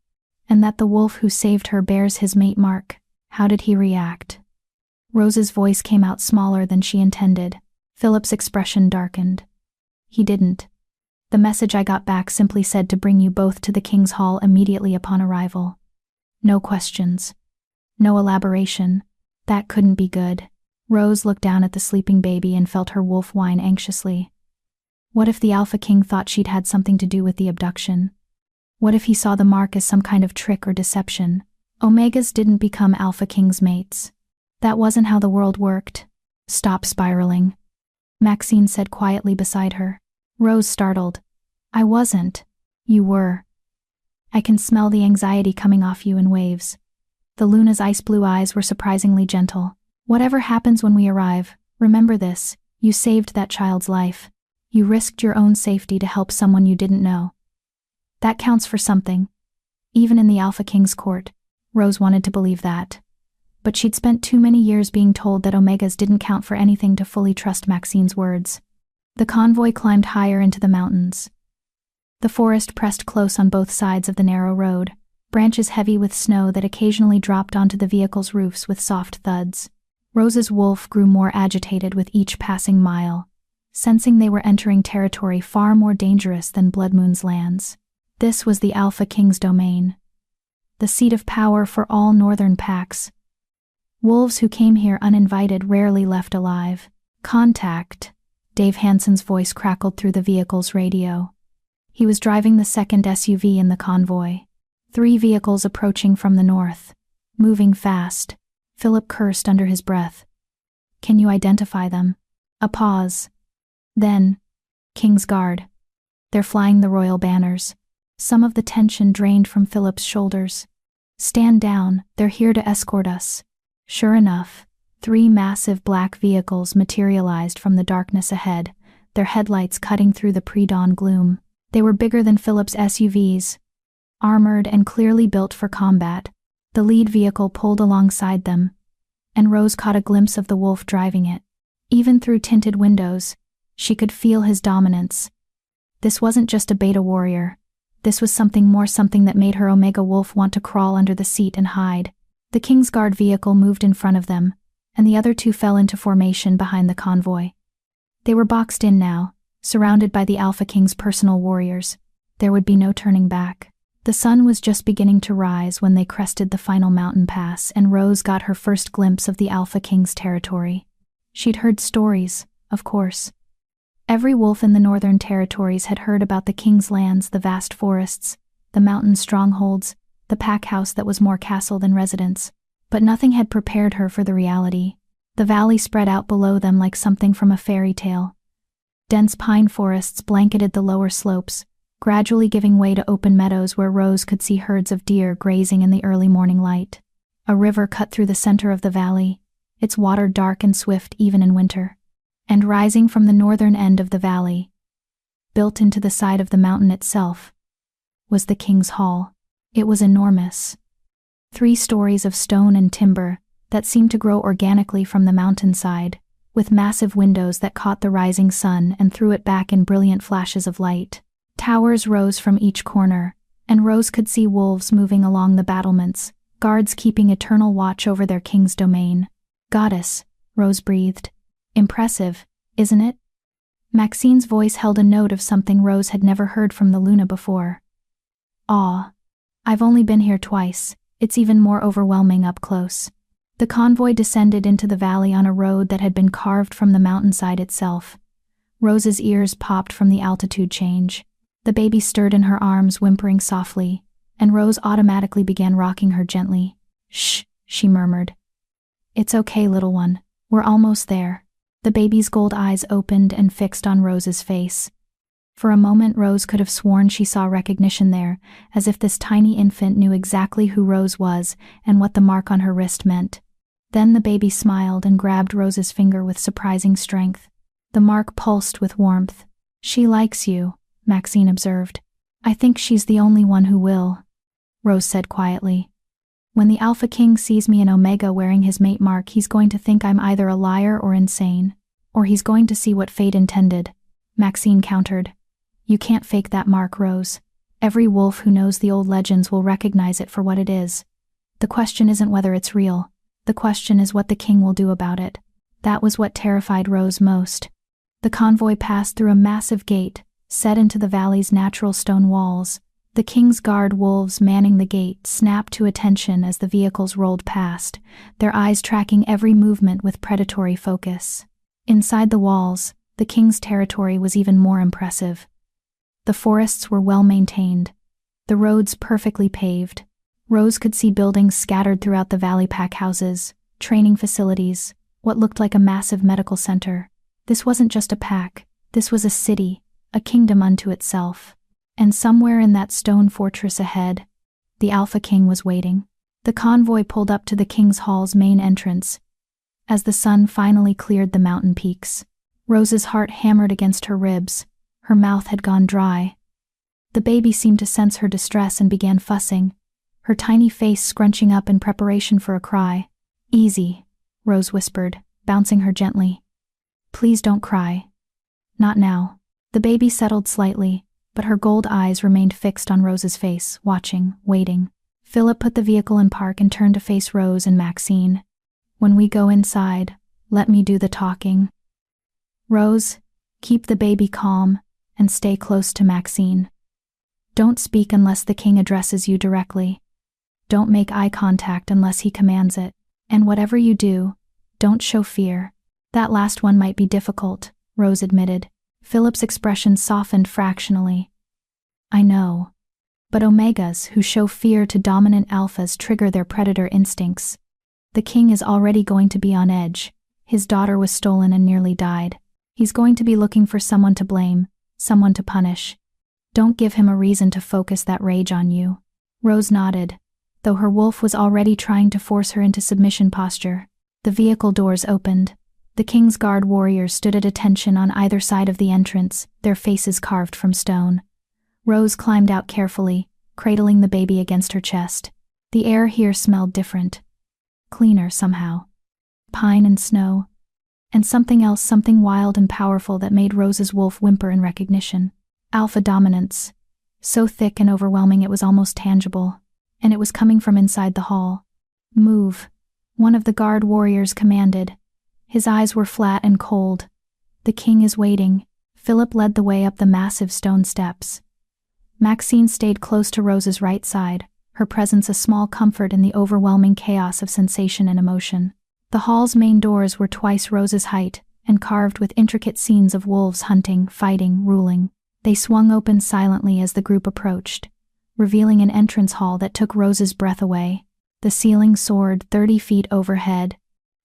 S1: And that the wolf who saved her bears his mate Mark. How did he react? Rose's voice came out smaller than she intended. Philip's expression darkened. He didn't. The message I got back simply said to bring you both to the king's hall immediately upon arrival. No questions. No elaboration. That couldn't be good. Rose looked down at the sleeping baby and felt her wolf whine anxiously. What if the Alpha King thought she'd had something to do with the abduction? What if he saw the mark as some kind of trick or deception? Omegas didn't become Alpha King's mates. That wasn't how the world worked. Stop spiraling, Maxine said quietly beside her. Rose startled. I wasn't. You were. I can smell the anxiety coming off you in waves. The Luna's ice-blue eyes were surprisingly gentle. Whatever happens when we arrive, remember this, you saved that child's life. You risked your own safety to help someone you didn't know. That counts for something. Even in the Alpha King's court, Rose wanted to believe that. But she'd spent too many years being told that Omegas didn't count for anything to fully trust Maxine's words. The convoy climbed higher into the mountains. The forest pressed close on both sides of the narrow road, branches heavy with snow that occasionally dropped onto the vehicle's roofs with soft thuds. Rose's wolf grew more agitated with each passing mile, sensing they were entering territory far more dangerous than Blood Moon's lands. This was the Alpha King's domain, the seat of power for all northern packs. Wolves who came here uninvited rarely left alive. Contact. Dave Hansen's voice crackled through the vehicle's radio. He was driving the second SUV in the convoy. 3 vehicles approaching from the north. Moving fast. Philip cursed under his breath. Can you identify them? A pause. Then, King's Guard. They're flying the royal banners. Some of the tension drained from Philip's shoulders. Stand down, they're here to escort us. Sure enough, 3 massive black vehicles materialized from the darkness ahead, their headlights cutting through the pre-dawn gloom. They were bigger than Philip's SUVs, armored and clearly built for combat. The lead vehicle pulled alongside them, and Rose caught a glimpse of the wolf driving it. Even through tinted windows, she could feel his dominance. This wasn't just a beta warrior. This was something more, something that made her Omega wolf want to crawl under the seat and hide. The King's Guard vehicle moved in front of them, and the other 2 fell into formation behind the convoy. They were boxed in now, surrounded by the Alpha King's personal warriors. There would be no turning back. The sun was just beginning to rise when they crested the final mountain pass, and Rose got her first glimpse of the Alpha King's territory. She'd heard stories, of course. Every wolf in the northern territories had heard about the king's lands, the vast forests, the mountain strongholds, the pack house that was more castle than residence. But nothing had prepared her for the reality. The valley spread out below them like something from a fairy tale. Dense pine forests blanketed the lower slopes, gradually giving way to open meadows where Rose could see herds of deer grazing in the early morning light. A river cut through the center of the valley, its water dark and swift even in winter. And rising from the northern end of the valley, built into the side of the mountain itself, was the King's Hall. It was enormous. 3 stories of stone and timber that seemed to grow organically from the mountainside, with massive windows that caught the rising sun and threw it back in brilliant flashes of light. Towers rose from each corner, and Rose could see wolves moving along the battlements, guards keeping eternal watch over their king's domain. Goddess, Rose breathed. Impressive, isn't it? Maxine's voice held a note of something Rose had never heard from the Luna before. Awe. I've only been here twice. It's even more overwhelming up close. The convoy descended into the valley on a road that had been carved from the mountainside itself. Rose's ears popped from the altitude change. The baby stirred in her arms, whimpering softly, and Rose automatically began rocking her gently. Shh, she murmured. It's okay, little one. We're almost there. The baby's gold eyes opened and fixed on Rose's face. For a moment Rose could have sworn she saw recognition there, as if this tiny infant knew exactly who Rose was and what the mark on her wrist meant. Then the baby smiled and grabbed Rose's finger with surprising strength. The mark pulsed with warmth. She likes you, Maxine observed. I think she's the only one who will. Rose said quietly. When the Alpha King sees me in Omega wearing his mate mark, he's going to think I'm either a liar or insane. Or he's going to see what fate intended, Maxine countered. You can't fake that mark, Rose. Every wolf who knows the old legends will recognize it for what it is. The question isn't whether it's real. The question is what the king will do about it. That was what terrified Rose most. The convoy passed through a massive gate, set into the valley's natural stone walls. The king's guard wolves manning the gate snapped to attention as the vehicles rolled past, their eyes tracking every movement with predatory focus. Inside the walls, the king's territory was even more impressive. The forests were well maintained, the roads perfectly paved. Rose could see buildings scattered throughout the valley, pack houses, training facilities, what looked like a massive medical center. This wasn't just a pack, this was a city, a kingdom unto itself. And somewhere in that stone fortress ahead, the Alpha King was waiting. The convoy pulled up to the king's hall's main entrance. As the sun finally cleared the mountain peaks, Rose's heart hammered against her ribs. Her mouth had gone dry. The baby seemed to sense her distress and began fussing, her tiny face scrunching up in preparation for a cry. Easy, Rose whispered, bouncing her gently. Please don't cry. Not now. The baby settled slightly, but her gold eyes remained fixed on Rose's face, watching, waiting. Philip put the vehicle in park and turned to face Rose and Maxine. When we go inside, let me do the talking. Rose, keep the baby calm and stay close to Maxine. Don't speak unless the king addresses you directly. Don't make eye contact unless he commands it. And whatever you do, don't show fear. That last one might be difficult, Rose admitted. Philip's expression softened fractionally. I know. But Omegas who show fear to dominant alphas trigger their predator instincts. The king is already going to be on edge. His daughter was stolen and nearly died. He's going to be looking for someone to blame, someone to punish. Don't give him a reason to focus that rage on you. Rose nodded, though her wolf was already trying to force her into submission posture. The vehicle doors opened. The king's guard warriors stood at attention on either side of the entrance, their faces carved from stone. Rose climbed out carefully, cradling the baby against her chest. The air here smelled different. Cleaner somehow. Pine and snow. And something else, something wild and powerful that made Rose's wolf whimper in recognition. Alpha dominance. So thick and overwhelming it was almost tangible. And it was coming from inside the hall. Move. One of the guard warriors commanded. His eyes were flat and cold. The king is waiting. Philip led the way up the massive stone steps. Maxine stayed close to Rose's right side, her presence a small comfort in the overwhelming chaos of sensation and emotion. The hall's main doors were twice Rose's height, and carved with intricate scenes of wolves hunting, fighting, ruling. They swung open silently as the group approached, revealing an entrance hall that took Rose's breath away. The ceiling soared 30 feet overhead,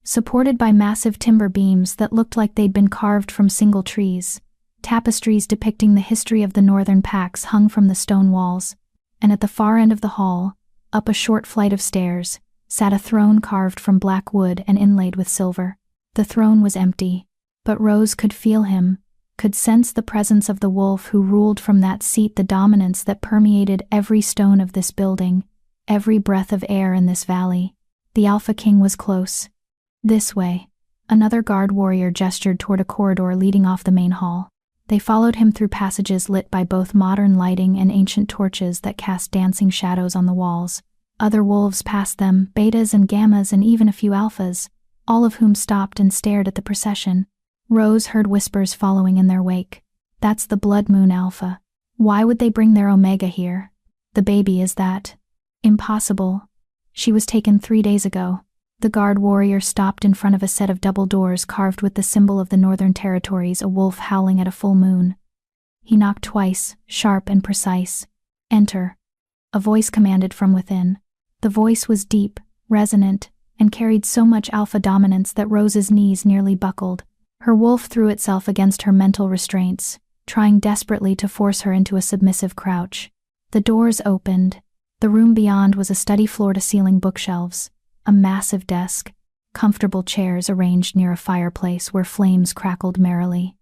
S1: supported by massive timber beams that looked like they'd been carved from single trees. Tapestries depicting the history of the northern packs hung from the stone walls, and at the far end of the hall, up a short flight of stairs, sat a throne carved from black wood and inlaid with silver. The throne was empty, but Rose could feel him, could sense the presence of the wolf who ruled from that seat, the dominance that permeated every stone of this building, every breath of air in this valley. The Alpha King was close. This way. Another guard warrior gestured toward a corridor leading off the main hall. They followed him through passages lit by both modern lighting and ancient torches that cast dancing shadows on the walls. Other wolves passed them, betas and gammas and even a few alphas, all of whom stopped and stared at the procession. Rose heard whispers following in their wake. That's the Blood Moon Alpha. Why would they bring their Omega here? The baby is that. Impossible. She was taken 3 days ago. The guard warrior stopped in front of a set of double doors carved with the symbol of the Northern Territories, a wolf howling at a full moon. He knocked twice, sharp and precise. Enter. A voice commanded from within. The voice was deep, resonant, and carried so much alpha dominance that Rose's knees nearly buckled. Her wolf threw itself against her mental restraints, trying desperately to force her into a submissive crouch. The doors opened. The room beyond was a study floor-to-ceiling bookshelves, a massive desk, comfortable chairs arranged near a fireplace where flames crackled merrily.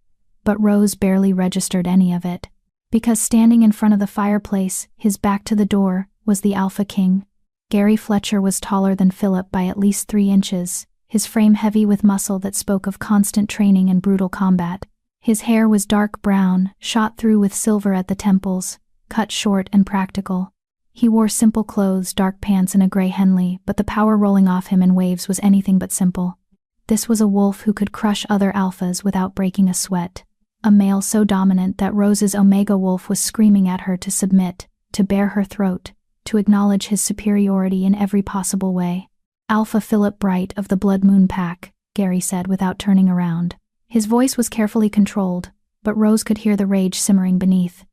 S1: But Rose barely registered any of it, because standing in front of the fireplace, his back to the door, was the Alpha King. Gary Fletcher was taller than Philip by at least 3 inches, his frame heavy with muscle that spoke of constant training and brutal combat. His hair was dark brown, shot through with silver at the temples, cut short and practical. He wore simple clothes, dark pants and a gray Henley, but the power rolling off him in waves was anything but simple. This was a wolf who could crush other alphas without breaking a sweat. A male so dominant that Rose's Omega wolf was screaming at her to submit, to bare her throat, to acknowledge his superiority in every possible way. "Alpha Philip Bright of the Blood Moon Pack," Gary said without turning around. His voice was carefully controlled, but Rose could hear the rage simmering beneath.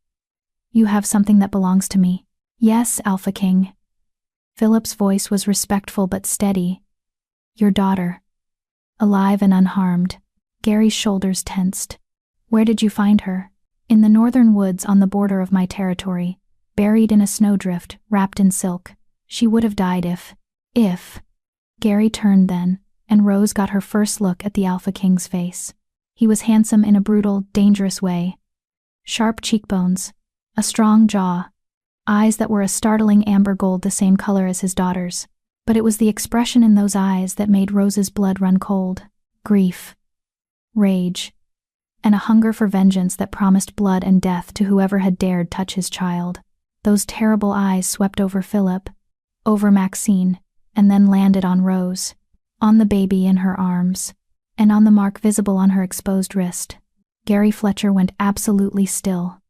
S1: "You have something that belongs to me." "Yes, Alpha King." Philip's voice was respectful but steady. "Your daughter. Alive and unharmed." Gary's shoulders tensed. "Where did you find her?" "In the northern woods on the border of my territory, buried in a snowdrift, wrapped in silk. She would have died if. Gary turned then, and Rose got her first look at the Alpha King's face. He was handsome in a brutal, dangerous way. Sharp cheekbones, a strong jaw, eyes that were a startling amber gold, the same color as his daughter's. But it was the expression in those eyes that made Rose's blood run cold. Grief, rage, and a hunger for vengeance that promised blood and death to whoever had dared touch his child. Those terrible eyes swept over Philip, over Maxine, and then landed on Rose, on the baby in her arms, and on the mark visible on her exposed wrist. Gary Fletcher went absolutely still.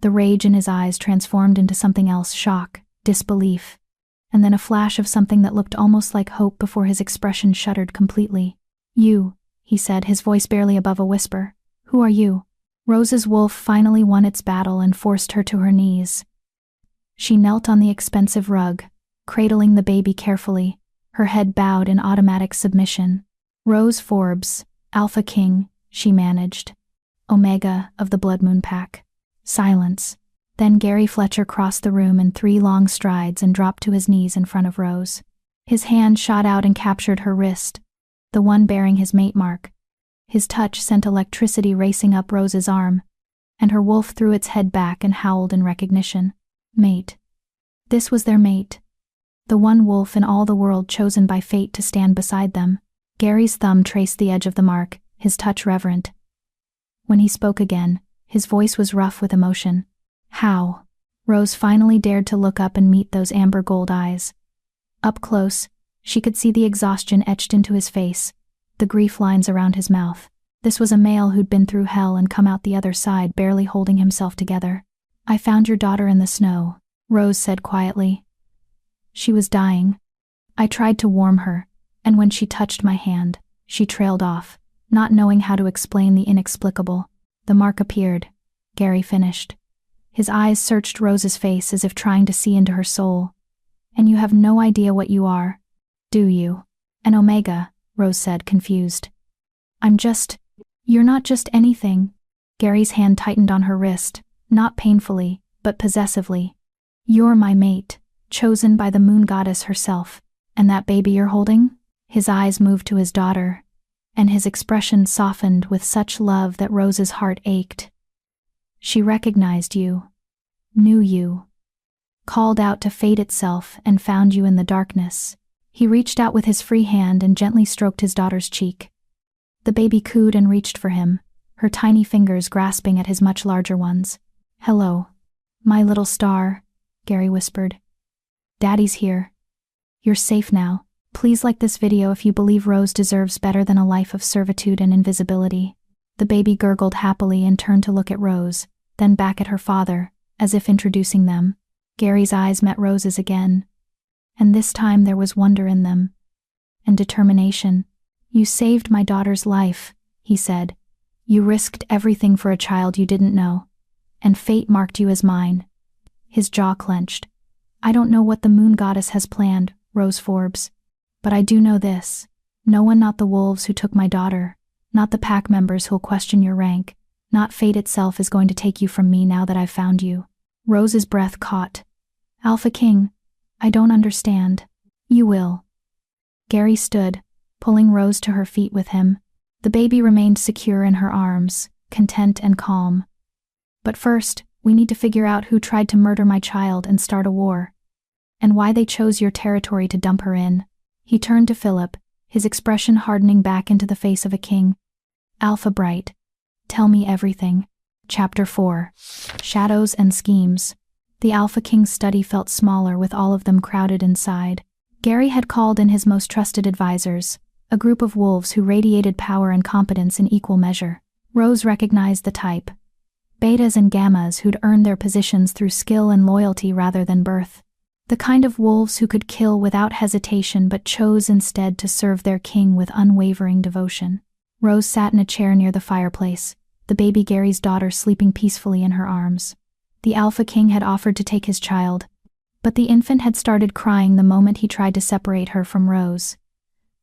S1: The rage in his eyes transformed into something else, shock, disbelief, and then a flash of something that looked almost like hope before his expression shuttered completely. "You," he said, his voice barely above a whisper. "Who are you?" Rose's wolf finally won its battle and forced her to her knees. She knelt on the expensive rug, cradling the baby carefully, her head bowed in automatic submission. "Rose Forbes, Alpha King," she managed. "Omega of the Blood Moon Pack." Silence. Then Gary Fletcher crossed the room in 3 long strides and dropped to his knees in front of Rose. His hand shot out and captured her wrist, the one bearing his mate mark. His touch sent electricity racing up Rose's arm, and her wolf threw its head back and howled in recognition. Mate. This was their mate. The one wolf in all the world chosen by fate to stand beside them. Gary's thumb traced the edge of the mark, his touch reverent. When he spoke again, his voice was rough with emotion. "How?" Rose finally dared to look up and meet those amber gold eyes. Up close, she could see the exhaustion etched into his face, the grief lines around his mouth. This was a male who'd been through hell and come out the other side barely holding himself together. "I found your daughter in the snow," Rose said quietly. "She was dying. I tried to warm her, and when she touched my hand, she trailed off, not knowing how to explain the inexplicable. The mark appeared," Gary finished. His eyes searched Rose's face as if trying to see into her soul. "And you have no idea what you are, do you?" "An Omega," Rose said, confused. You're not just anything." Gary's hand tightened on her wrist, not painfully, but possessively. "You're my mate, chosen by the moon goddess herself. And that baby you're holding?" His eyes moved to his daughter, and his expression softened with such love that Rose's heart ached. "She recognized you, knew you, called out to fate itself and found you in the darkness." He reached out with his free hand and gently stroked his daughter's cheek. The baby cooed and reached for him, her tiny fingers grasping at his much larger ones. "Hello, my little star," Gary whispered. "Daddy's here. You're safe now. Please like this video if you believe Rose deserves better than a life of servitude and invisibility." The baby gurgled happily and turned to look at Rose, then back at her father, as if introducing them. Gary's eyes met Rose's again, and this time there was wonder in them, and determination. "You saved my daughter's life," he said. "You risked everything for a child you didn't know, and fate marked you as mine." His jaw clenched. "I don't know what the moon goddess has planned, Rose Forbes, but I do know this. No one, not the wolves who took my daughter, not the pack members who'll question your rank, not fate itself is going to take you from me now that I've found you." Rose's breath caught. "Alpha King, I don't understand." "You will." Gary stood, pulling Rose to her feet with him. The baby remained secure in her arms, content and calm. "But first, we need to figure out who tried to murder my child and start a war." and why they chose your territory to dump her in. He turned to Philip, his expression hardening back into the face of a king. Alpha Bright. Tell me everything. Chapter 4. Shadows and Schemes. The Alpha King's study felt smaller with all of them crowded inside. Gary had called in his most trusted advisors, a group of wolves who radiated power and competence in equal measure. Rose recognized the type. Betas and gammas who'd earned their positions through skill and loyalty rather than birth. The kind of wolves who could kill without hesitation but chose instead to serve their king with unwavering devotion. Rose sat in a chair near the fireplace, the baby Gary's daughter sleeping peacefully in her arms. The Alpha King had offered to take his child, but the infant had started crying the moment he tried to separate her from Rose.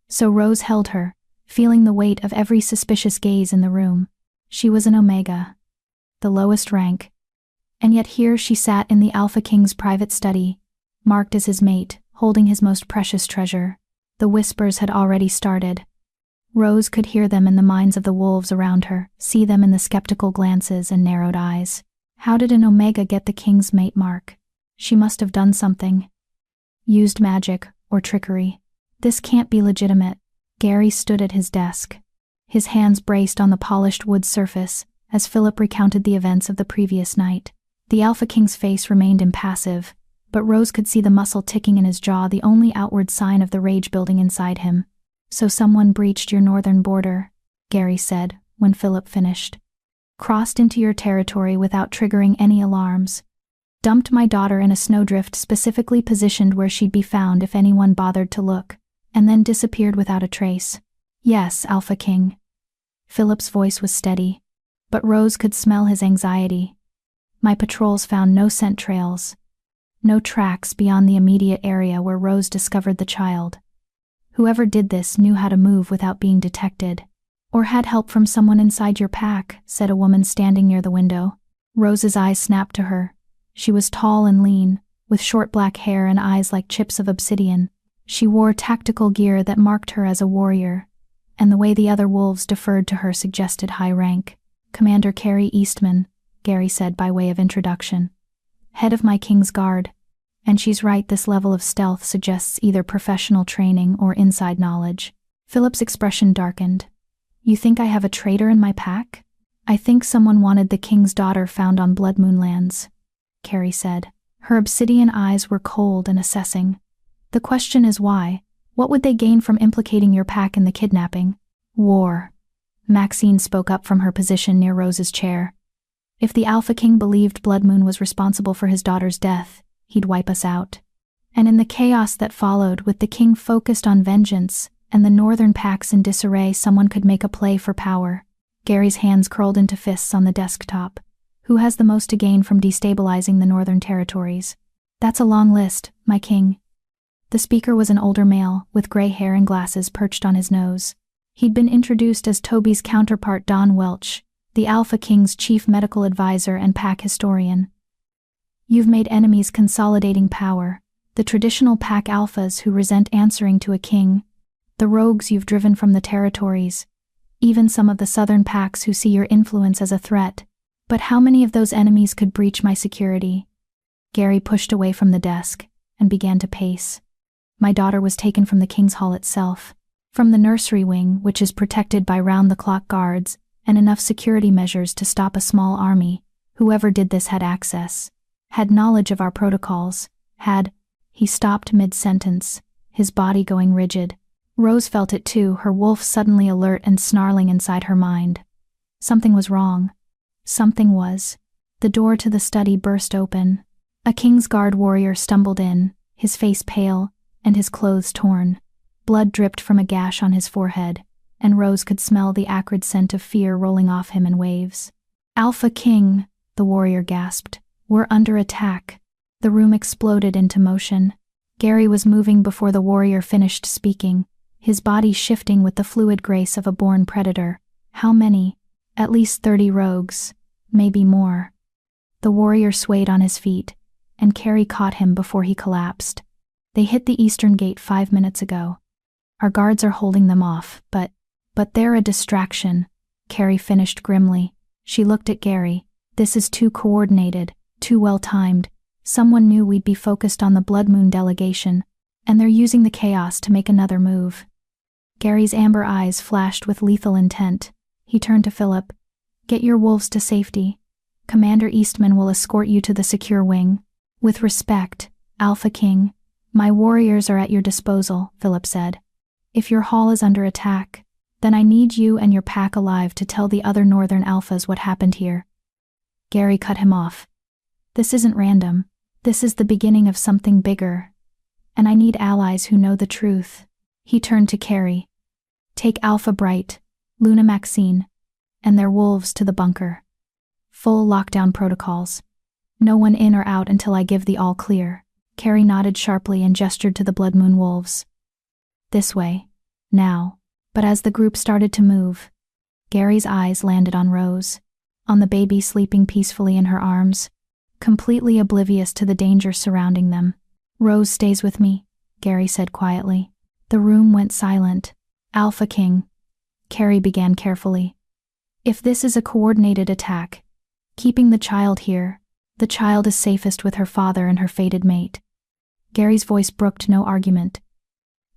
S1: So Rose held her, feeling the weight of every suspicious gaze in the room. She was an Omega, the lowest rank. And yet here she sat in the Alpha King's private study, marked as his mate, holding his most precious treasure. The whispers had already started. Rose could hear them in the minds of the wolves around her, see them in the skeptical glances and narrowed eyes. How did an Omega get the king's mate mark? She must have done something. Used magic or trickery. This can't be legitimate. Gary stood at his desk, his hands braced on the polished wood surface, as Philip recounted the events of the previous night. The Alpha King's face remained impassive, but Rose could see the muscle ticking in his jaw, the only outward sign of the rage building inside him. So someone breached your northern border, Gary said, when Philip finished. Crossed into your territory without triggering any alarms. Dumped my daughter in a snowdrift specifically positioned where she'd be found if anyone bothered to look, and then disappeared without a trace. Yes, Alpha King. Philip's voice was steady, but Rose could smell his anxiety. My patrols found no scent trails. No tracks beyond the immediate area where Rose discovered the child. Whoever did this knew how to move without being detected. Or had help from someone inside your pack, said a woman standing near the window. Rose's eyes snapped to her. She was tall and lean, with short black hair and eyes like chips of obsidian. She wore tactical gear that marked her as a warrior, and the way the other wolves deferred to her suggested high rank. Commander Carrie Eastman, Gary said by way of introduction. Head of my King's Guard. And she's right, this level of stealth suggests either professional training or inside knowledge. Philip's expression darkened. You think I have a traitor in my pack? I think someone wanted the king's daughter found on Blood Moon lands, Carrie said. Her obsidian eyes were cold and assessing. The question is why? What would they gain from implicating your pack in the kidnapping? War. Maxine spoke up from her position near Rose's chair. If the Alpha King believed Blood Moon was responsible for his daughter's death, he'd wipe us out. And in the chaos that followed, with the king focused on vengeance and the northern packs in disarray, someone could make a play for power. Gary's hands curled into fists on the desktop. Who has the most to gain from destabilizing the northern territories? That's a long list, my king. The speaker was an older male, with gray hair and glasses perched on his nose. He'd been introduced as Toby's counterpart Don Welch, the Alpha King's chief medical advisor and pack historian. You've made enemies consolidating power, the traditional pack alphas who resent answering to a king, the rogues you've driven from the territories, even some of the southern packs who see your influence as a threat. But how many of those enemies could breach my security? Gary pushed away from the desk and began to pace. My daughter was taken from the King's Hall itself, from the nursery wing, which is protected by round-the-clock guards and enough security measures to stop a small army. Whoever did this had access, had knowledge of our protocols, He stopped mid-sentence, his body going rigid. Rose felt it too, her wolf suddenly alert and snarling inside her mind. Something was wrong. Something was. The door to the study burst open. A King's Guard warrior stumbled in, his face pale, and his clothes torn. Blood dripped from a gash on his forehead, and Rose could smell the acrid scent of fear rolling off him in waves. Alpha King, the warrior gasped. We're under attack. The room exploded into motion. Gary was moving before the warrior finished speaking, his body shifting with the fluid grace of a born predator. How many? At least 30 rogues, maybe more. The warrior swayed on his feet, and Carrie caught him before he collapsed. They hit the eastern gate 5 minutes ago. Our guards are holding them off, but they're a distraction, Carrie finished grimly. She looked at Gary. This is too coordinated, too well-timed. Someone knew we'd be focused on the Blood Moon delegation, and they're using the chaos to make another move. Gary's amber eyes flashed with lethal intent. He turned to Philip. Get your wolves to safety. Commander Eastman will escort you to the secure wing. With respect, Alpha King, my warriors are at your disposal, Philip said. If your hall is under attack, then I need you and your pack alive to tell the other Northern Alphas what happened here. Gary cut him off. This isn't random. This is the beginning of something bigger. And I need allies who know the truth. He turned to Carrie. Take Alpha Bright, Luna Maxine, and their wolves to the bunker. Full lockdown protocols. No one in or out until I give the all clear. Carrie nodded sharply and gestured to the Blood Moon wolves. This way. Now. But as the group started to move, Gary's eyes landed on Rose, on the baby sleeping peacefully in her arms, completely oblivious to the danger surrounding them. Rose stays with me, Gary said quietly. The room went silent. Alpha King, Carrie began carefully. If this is a coordinated attack, keeping the child here, the child is safest with her father and her fated mate. Gary's voice brooked no argument.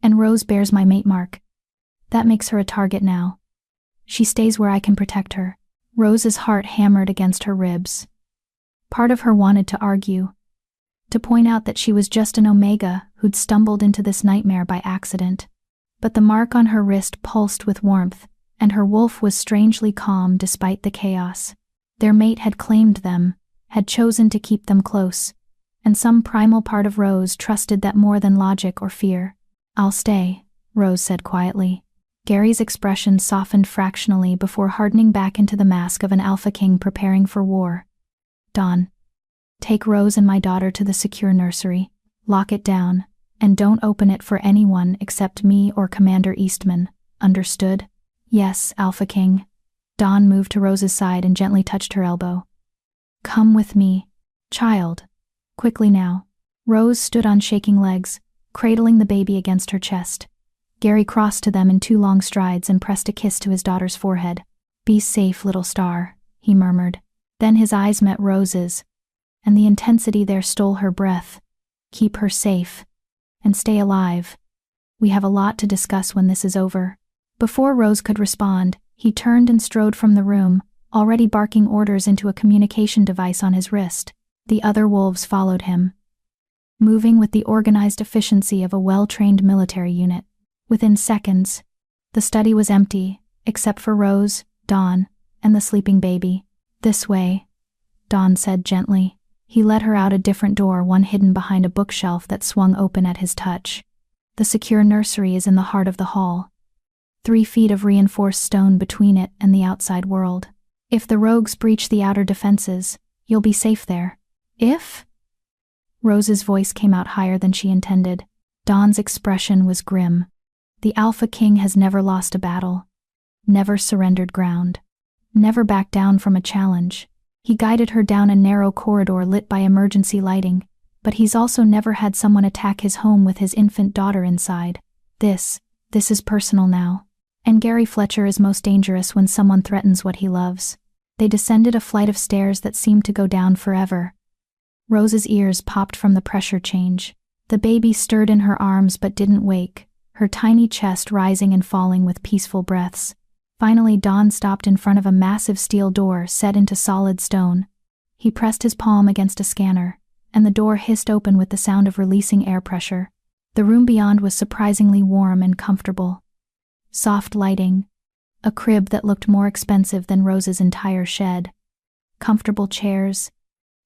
S1: And Rose bears my mate mark. That makes her a target now. She stays where I can protect her. Rose's heart hammered against her ribs. Part of her wanted to argue, to point out that she was just an Omega who'd stumbled into this nightmare by accident. But the mark on her wrist pulsed with warmth, and her wolf was strangely calm despite the chaos. Their mate had claimed them, had chosen to keep them close, and some primal part of Rose trusted that more than logic or fear. I'll stay, Rose said quietly. Gary's expression softened fractionally before hardening back into the mask of an Alpha King preparing for war. Dawn. Take Rose and my daughter to the secure nursery, lock it down, and don't open it for anyone except me or Commander Eastman, understood? Yes, Alpha King. Dawn moved to Rose's side and gently touched her elbow. Come with me, child. Quickly now. Rose stood on shaking legs, cradling the baby against her chest. Gary crossed to them in 2 long strides and pressed a kiss to his daughter's forehead. Be safe, little star, he murmured. Then his eyes met Rose's, and the intensity there stole her breath. Keep her safe. And stay alive. We have a lot to discuss when this is over. Before Rose could respond, he turned and strode from the room, already barking orders into a communication device on his wrist. The other wolves followed him, moving with the organized efficiency of a well-trained military unit. Within seconds, the study was empty, except for Rose, Dawn, and the sleeping baby. This way, Dawn said gently. He led her out a different door, one hidden behind a bookshelf that swung open at his touch. The secure nursery is in the heart of the hall. 3 feet of reinforced stone between it and the outside world. If the rogues breach the outer defenses, you'll be safe there. If? Rose's voice came out higher than she intended. Dawn's expression was grim. The Alpha King has never lost a battle, never surrendered ground, never backed down from a challenge. He guided her down a narrow corridor lit by emergency lighting, but he's also never had someone attack his home with his infant daughter inside. This is personal now. And Gary Fletcher is most dangerous when someone threatens what he loves. They descended a flight of stairs that seemed to go down forever. Rose's ears popped from the pressure change. The baby stirred in her arms but didn't wake, her tiny chest rising and falling with peaceful breaths. Finally, Dawn stopped in front of a massive steel door set into solid stone. He pressed his palm against a scanner, and the door hissed open with the sound of releasing air pressure. The room beyond was surprisingly warm and comfortable. Soft lighting, a crib that looked more expensive than Rose's entire shed, comfortable chairs,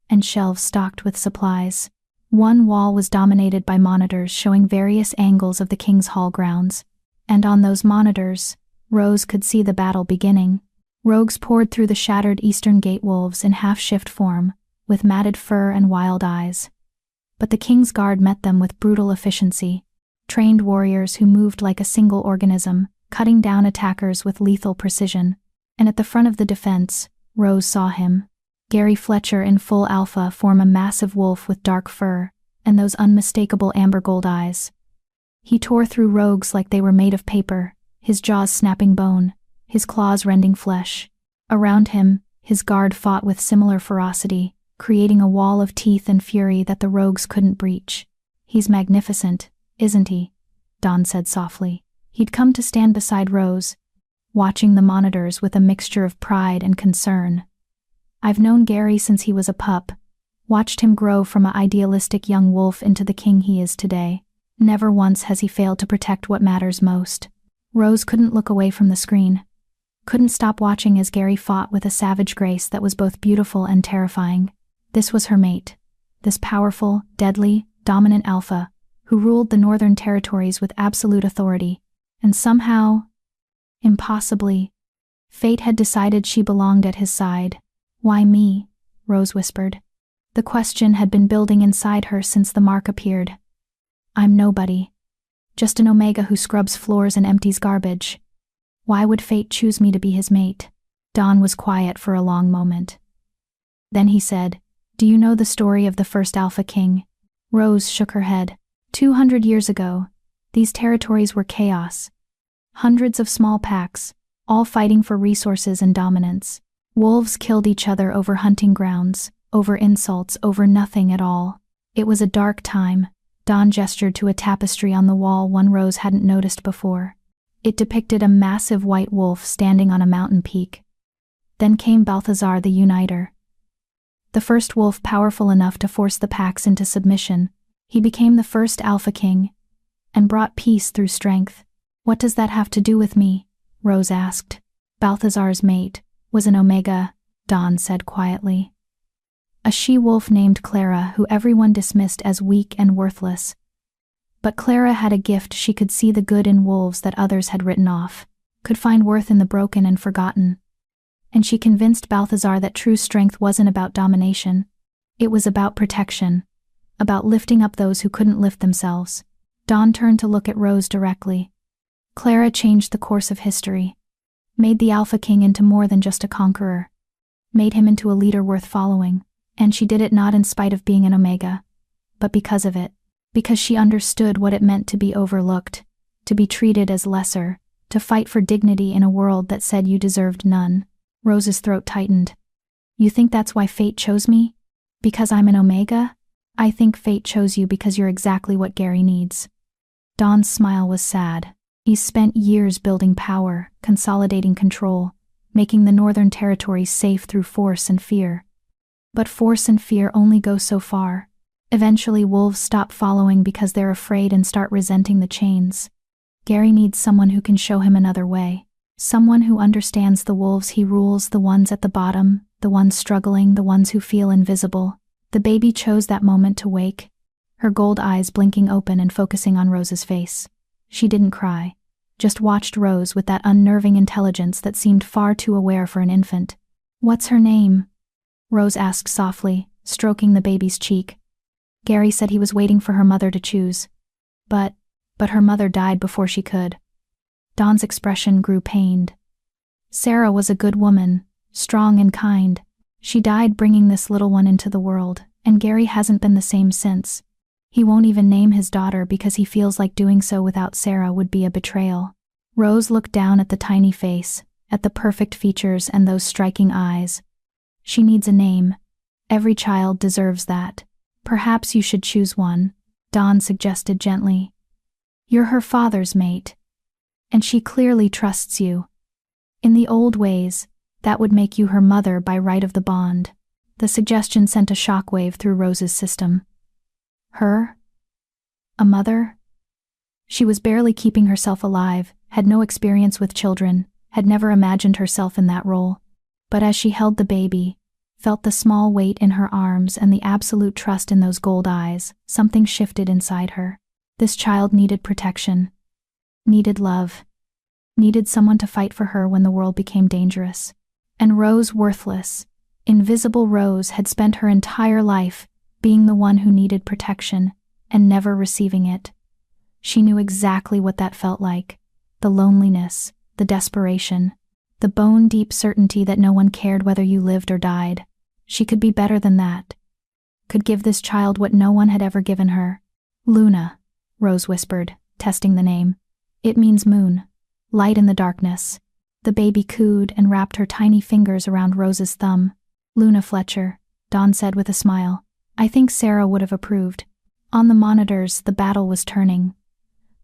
S1: and shelves stocked with supplies. One wall was dominated by monitors showing various angles of the King's Hall grounds, and on those monitors, Rose could see the battle beginning. Rogues poured through the shattered Eastern Gate wolves in half-shift form, with matted fur and wild eyes. But the King's Guard met them with brutal efficiency, trained warriors who moved like a single organism, cutting down attackers with lethal precision. And at the front of the defense, Rose saw him. Gary Fletcher in full alpha form a massive wolf with dark fur, and those unmistakable amber gold eyes. He tore through rogues like they were made of paper, his jaws snapping bone, his claws rending flesh. Around him, his guard fought with similar ferocity, creating a wall of teeth and fury that the rogues couldn't breach. "He's magnificent, isn't he?" Dawn said softly. He'd come to stand beside Rose, watching the monitors with a mixture of pride and concern. "I've known Gary since he was a pup, watched him grow from an idealistic young wolf into the king he is today. Never once has he failed to protect what matters most." Rose couldn't look away from the screen, couldn't stop watching as Gary fought with a savage grace that was both beautiful and terrifying. This was her mate, this powerful, deadly, dominant alpha, who ruled the Northern Territories with absolute authority, and somehow, impossibly, fate had decided she belonged at his side. "Why me?" Rose whispered. The question had been building inside her since the mark appeared. "I'm nobody. Just an Omega who scrubs floors and empties garbage. Why would fate choose me to be his mate?" Dawn was quiet for a long moment. Then he said, "Do you know the story of the first Alpha King?" Rose shook her head. 200 years ago, these territories were chaos. Hundreds of small packs, all fighting for resources and dominance. Wolves killed each other over hunting grounds, over insults, over nothing at all. It was a dark time. Dawn gestured to a tapestry on the wall one Rose hadn't noticed before. It depicted a massive white wolf standing on a mountain peak. Then came Balthazar the Uniter. The first wolf powerful enough to force the packs into submission. He became the first Alpha King, and brought peace through strength. "What does that have to do with me?" Rose asked. "Balthazar's mate was an Omega," Dawn said quietly. "A she-wolf named Clara who everyone dismissed as weak and worthless. But Clara had a gift. She could see the good in wolves that others had written off, could find worth in the broken and forgotten. And she convinced Balthazar that true strength wasn't about domination. It was about protection, about lifting up those who couldn't lift themselves." Dawn turned to look at Rose directly. "Clara changed the course of history, made the Alpha King into more than just a conqueror, made him into a leader worth following. And she did it not in spite of being an Omega, but because of it, because she understood what it meant to be overlooked, to be treated as lesser, to fight for dignity in a world that said you deserved none." Rose's throat tightened. "You think that's why fate chose me? Because I'm an Omega? I think fate chose you because you're exactly what Gary needs." Dawn's smile was sad. He's spent years building power, consolidating control, making the Northern Territories safe through force and fear. But force and fear only go so far. Eventually wolves stop following because they're afraid and start resenting the chains. Gary needs someone who can show him another way. Someone who understands the wolves he rules, the ones at the bottom, the ones struggling, the ones who feel invisible. The baby chose that moment to wake, her gold eyes blinking open and focusing on Rose's face. She didn't cry, just watched Rose with that unnerving intelligence that seemed far too aware for an infant. "What's her name?" Rose asked softly, stroking the baby's cheek. "Gary said he was waiting for her mother to choose. But her mother died before she could." Dawn's expression grew pained. "Sarah was a good woman, strong and kind. She died bringing this little one into the world, and Gary hasn't been the same since. He won't even name his daughter because he feels like doing so without Sarah would be a betrayal." Rose looked down at the tiny face, at the perfect features and those striking eyes. "She needs a name. Every child deserves that. Perhaps you should choose one," Dawn suggested gently. "You're her father's mate, and she clearly trusts you. In the old ways, that would make you her mother by right of the bond." The suggestion sent a shockwave through Rose's system. Her? A mother? She was barely keeping herself alive, had no experience with children, had never imagined herself in that role. But as she held the baby, felt the small weight in her arms and the absolute trust in those gold eyes, something shifted inside her. This child needed protection, needed love, needed someone to fight for her when the world became dangerous. And Rose, worthless, invisible Rose, had spent her entire life being the one who needed protection and never receiving it. She knew exactly what that felt like: the loneliness, the desperation, the bone-deep certainty that no one cared whether you lived or died. She could be better than that. Could give this child what no one had ever given her. "Luna," Rose whispered, testing the name. "It means moon, light in the darkness." The baby cooed and wrapped her tiny fingers around Rose's thumb. "Luna Fletcher, Dawn said with a smile. I think Sarah would have approved. On the monitors, the battle was turning.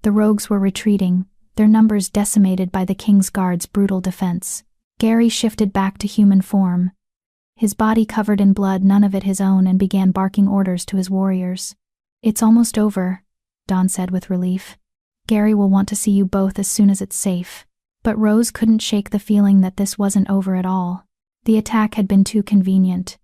S1: The rogues were retreating, their numbers decimated by the King's Guard's brutal defense. Gary shifted back to human form, his body covered in blood, none of it his own, and began barking orders to his warriors. It's almost over, Dawn said with relief. Gary will want to see you both as soon as it's safe. But Rose couldn't shake the feeling that this wasn't over at all. The attack had been too convenient,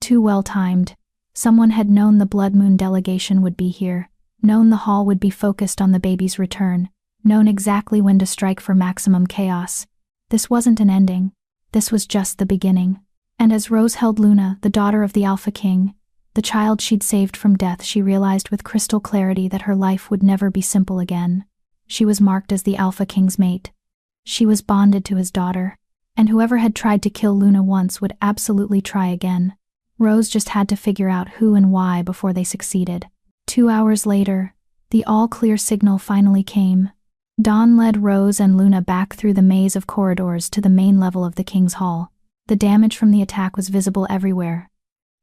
S1: too well-timed. Someone had known the Blood Moon delegation would be here, known the hall would be focused on the baby's return, known exactly when to strike for maximum chaos. This wasn't an ending. This was just the beginning. And as Rose held Luna, the daughter of the Alpha King, the child she'd saved from death, she realized with crystal clarity that her life would never be simple again. She was marked as the Alpha King's mate. She was bonded to his daughter, and whoever had tried to kill Luna once would absolutely try again. Rose just had to figure out who and why before they succeeded. 2 hours later, the all-clear signal finally came. Dawn led Rose and Luna back through the maze of corridors to the main level of the King's Hall. The damage from the attack was visible everywhere.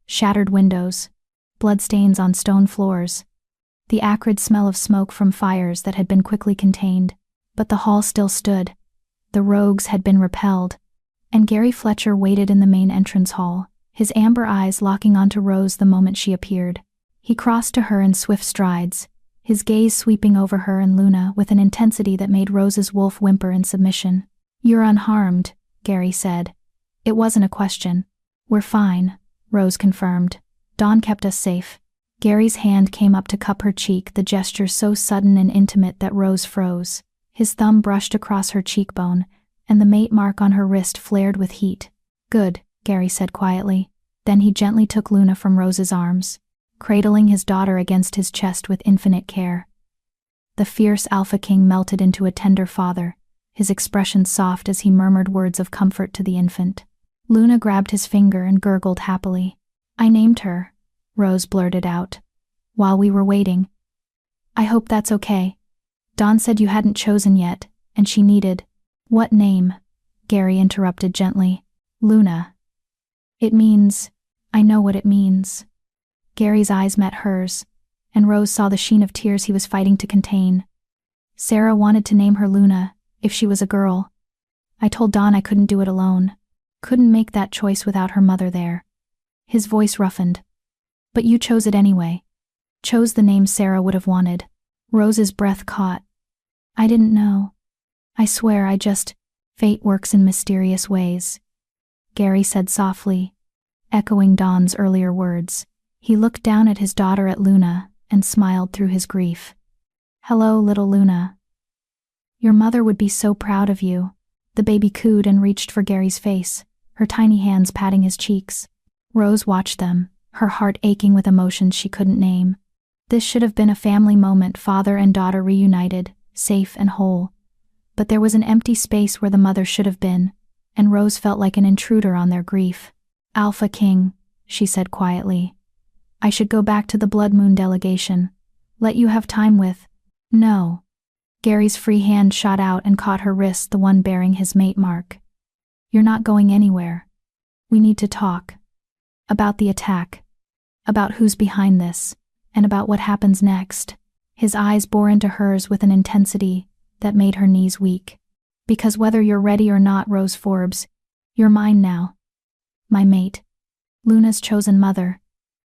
S1: Shattered windows, bloodstains on stone floors, the acrid smell of smoke from fires that had been quickly contained. But the hall still stood. The rogues had been repelled, and Gary Fletcher waited in the main entrance hall, his amber eyes locking onto Rose the moment she appeared. He crossed to her in swift strides, his gaze sweeping over her and Luna with an intensity that made Rose's wolf whimper in submission. You're unharmed, Gary said. It wasn't a question. We're fine, Rose confirmed. Dawn kept us safe. Gary's hand came up to cup her cheek, the gesture so sudden and intimate that Rose froze. His thumb brushed across her cheekbone, and the mate mark on her wrist flared with heat. Good, Gary said quietly. Then he gently took Luna from Rose's arms, cradling his daughter against his chest with infinite care. The fierce Alpha King melted into a tender father, his expression soft as he murmured words of comfort to the infant. Luna grabbed his finger and gurgled happily. I named her, Rose blurted out, while we were waiting. I hope that's okay. Dawn said you hadn't chosen yet, and she needed. What name? Gary interrupted gently. Luna. It means, I know what it means. Gary's eyes met hers, and Rose saw the sheen of tears he was fighting to contain. Sarah wanted to name her Luna, if she was a girl. I told Dawn I couldn't do it alone. Couldn't make that choice without her mother there. His voice roughened. But you chose it anyway. Chose the name Sarah would have wanted. Rose's breath caught. I didn't know. I swear fate works in mysterious ways, Gary said softly, echoing Dawn's earlier words. He looked down at his daughter, at Luna, and smiled through his grief. Hello, little Luna. Your mother would be so proud of you. The baby cooed and reached for Gary's face, her tiny hands patting his cheeks. Rose watched them, her heart aching with emotions she couldn't name. This should have been a family moment, father and daughter reunited, safe and whole. But there was an empty space where the mother should have been, and Rose felt like an intruder on their grief. Alpha King, she said quietly. I should go back to the Blood Moon delegation. Let you have time with. No. Gary's free hand shot out and caught her wrist, the one bearing his mate mark. You're not going anywhere. We need to talk. About the attack. About who's behind this. And about what happens next. His eyes bore into hers with an intensity that made her knees weak. Because whether you're ready or not, Rose Forbes, you're mine now. My mate. Luna's chosen mother.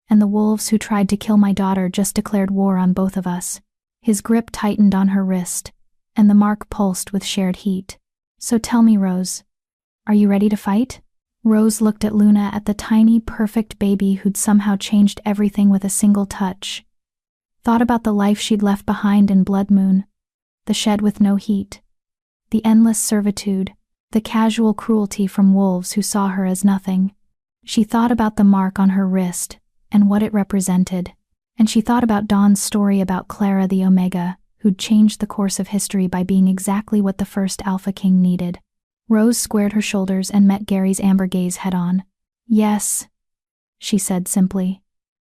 S1: And the wolves who tried to kill my daughter just declared war on both of us. His grip tightened on her wrist, and the mark pulsed with shared heat. So tell me, Rose, are you ready to fight? Rose looked at Luna, at the tiny, perfect baby who'd somehow changed everything with a single touch. Thought about the life she'd left behind in Blood Moon, the shed with no heat, the endless servitude, the casual cruelty from wolves who saw her as nothing. She thought about the mark on her wrist and what it represented, and she thought about Dawn's story about Clara the Omega, who'd changed the course of history by being exactly what the first Alpha King needed. Rose squared her shoulders and met Gary's amber gaze head-on. Yes, she said simply.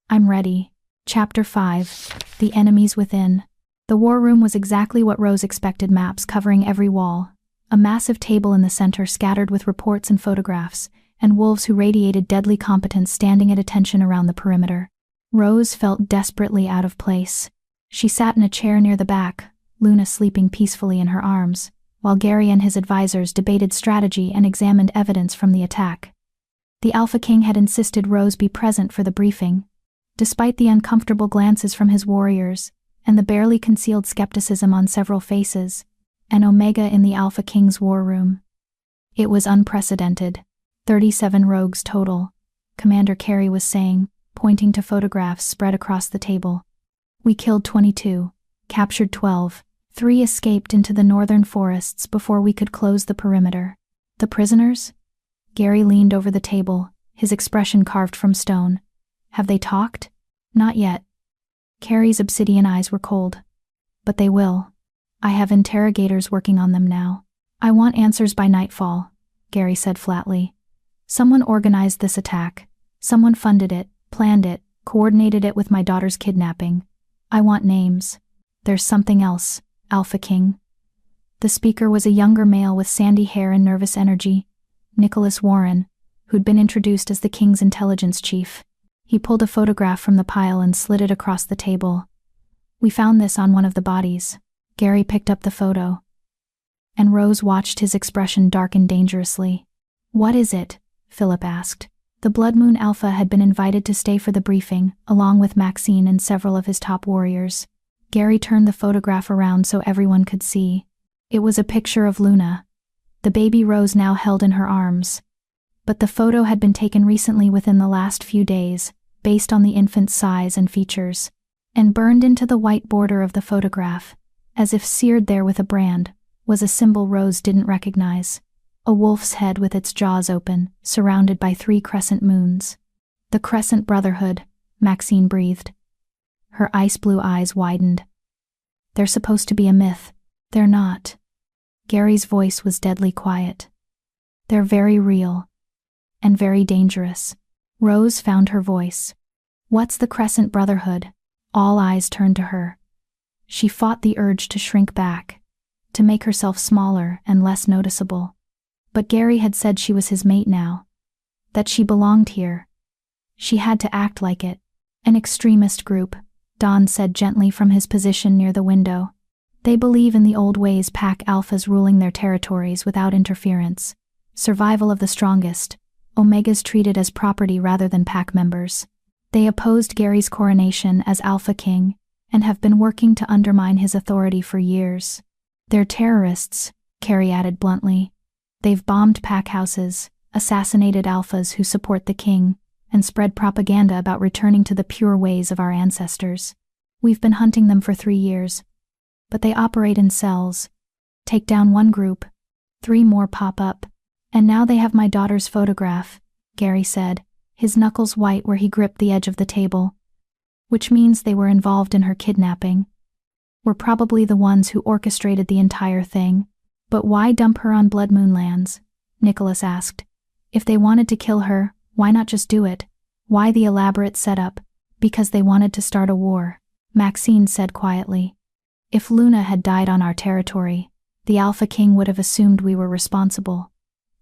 S1: I'm ready. Chapter 5. The Enemies Within. The war room was exactly what Rose expected, maps covering every wall, a massive table in the center scattered with reports and photographs, and wolves who radiated deadly competence standing at attention around the perimeter. Rose felt desperately out of place. She sat in a chair near the back, Luna sleeping peacefully in her arms, while Gary and his advisors debated strategy and examined evidence from the attack. The Alpha King had insisted Rose be present for the briefing. Despite the uncomfortable glances from his warriors, and the barely concealed skepticism on several faces, an Omega in the Alpha King's war room. It was unprecedented. 37 rogues total, Commander Carey was saying, pointing to photographs spread across the table. We killed 22, captured 12, 3 escaped into the northern forests before we could close the perimeter. The prisoners? Gary leaned over the table, his expression carved from stone. Have they talked? Not yet. Carey's obsidian eyes were cold. But they will. I have interrogators working on them now. I want answers by nightfall, Gary said flatly. Someone organized this attack. Someone funded it, planned it, coordinated it with my daughter's kidnapping. I want names. There's something else, Alpha King. The speaker was a younger male with sandy hair and nervous energy, Nicholas Warren, who'd been introduced as the King's intelligence chief. He pulled a photograph from the pile and slid it across the table. We found this on one of the bodies. Gary picked up the photo. And Rose watched his expression darken dangerously. What is it? Philip asked. The Blood Moon Alpha had been invited to stay for the briefing, along with Maxine and several of his top warriors. Gary turned the photograph around so everyone could see. It was a picture of Luna. The baby Rose now held in her arms. But the photo had been taken recently within the last few days, based on the infant's size and features, and burned into the white border of the photograph, as if seared there with a brand, was a symbol Rose didn't recognize. A wolf's head with its jaws open, surrounded by 3 crescent moons. The Crescent Brotherhood, Maxine breathed. Her ice blue eyes widened. They're supposed to be a myth. They're not. Gary's voice was deadly quiet. They're very real. And very dangerous. Rose found her voice. What's the Crescent Brotherhood? All eyes turned to her. She fought the urge to shrink back, to make herself smaller and less noticeable. But Gary had said she was his mate now. That she belonged here. She had to act like it. An extremist group, Don said gently from his position near the window. They believe in the old ways, pack alphas ruling their territories without interference. Survival of the strongest. Omegas treated as property rather than pack members. They opposed Gary's coronation as Alpha King, and have been working to undermine his authority for years. They're terrorists, Carey added bluntly. They've bombed pack houses, assassinated alphas who support the king, and spread propaganda about returning to the pure ways of our ancestors. We've been hunting them for 3 years. But they operate in cells. Take down one group, 3 more pop up. And now they have my daughter's photograph, Gary said, his knuckles white where he gripped the edge of the table. Which means they were involved in her kidnapping. We're probably the ones who orchestrated the entire thing. But why dump her on Blood Moon lands? Nicholas asked. If they wanted to kill her, why not just do it? Why the elaborate setup? Because they wanted to start a war, Maxine said quietly. If Luna had died on our territory, the Alpha King would have assumed we were responsible.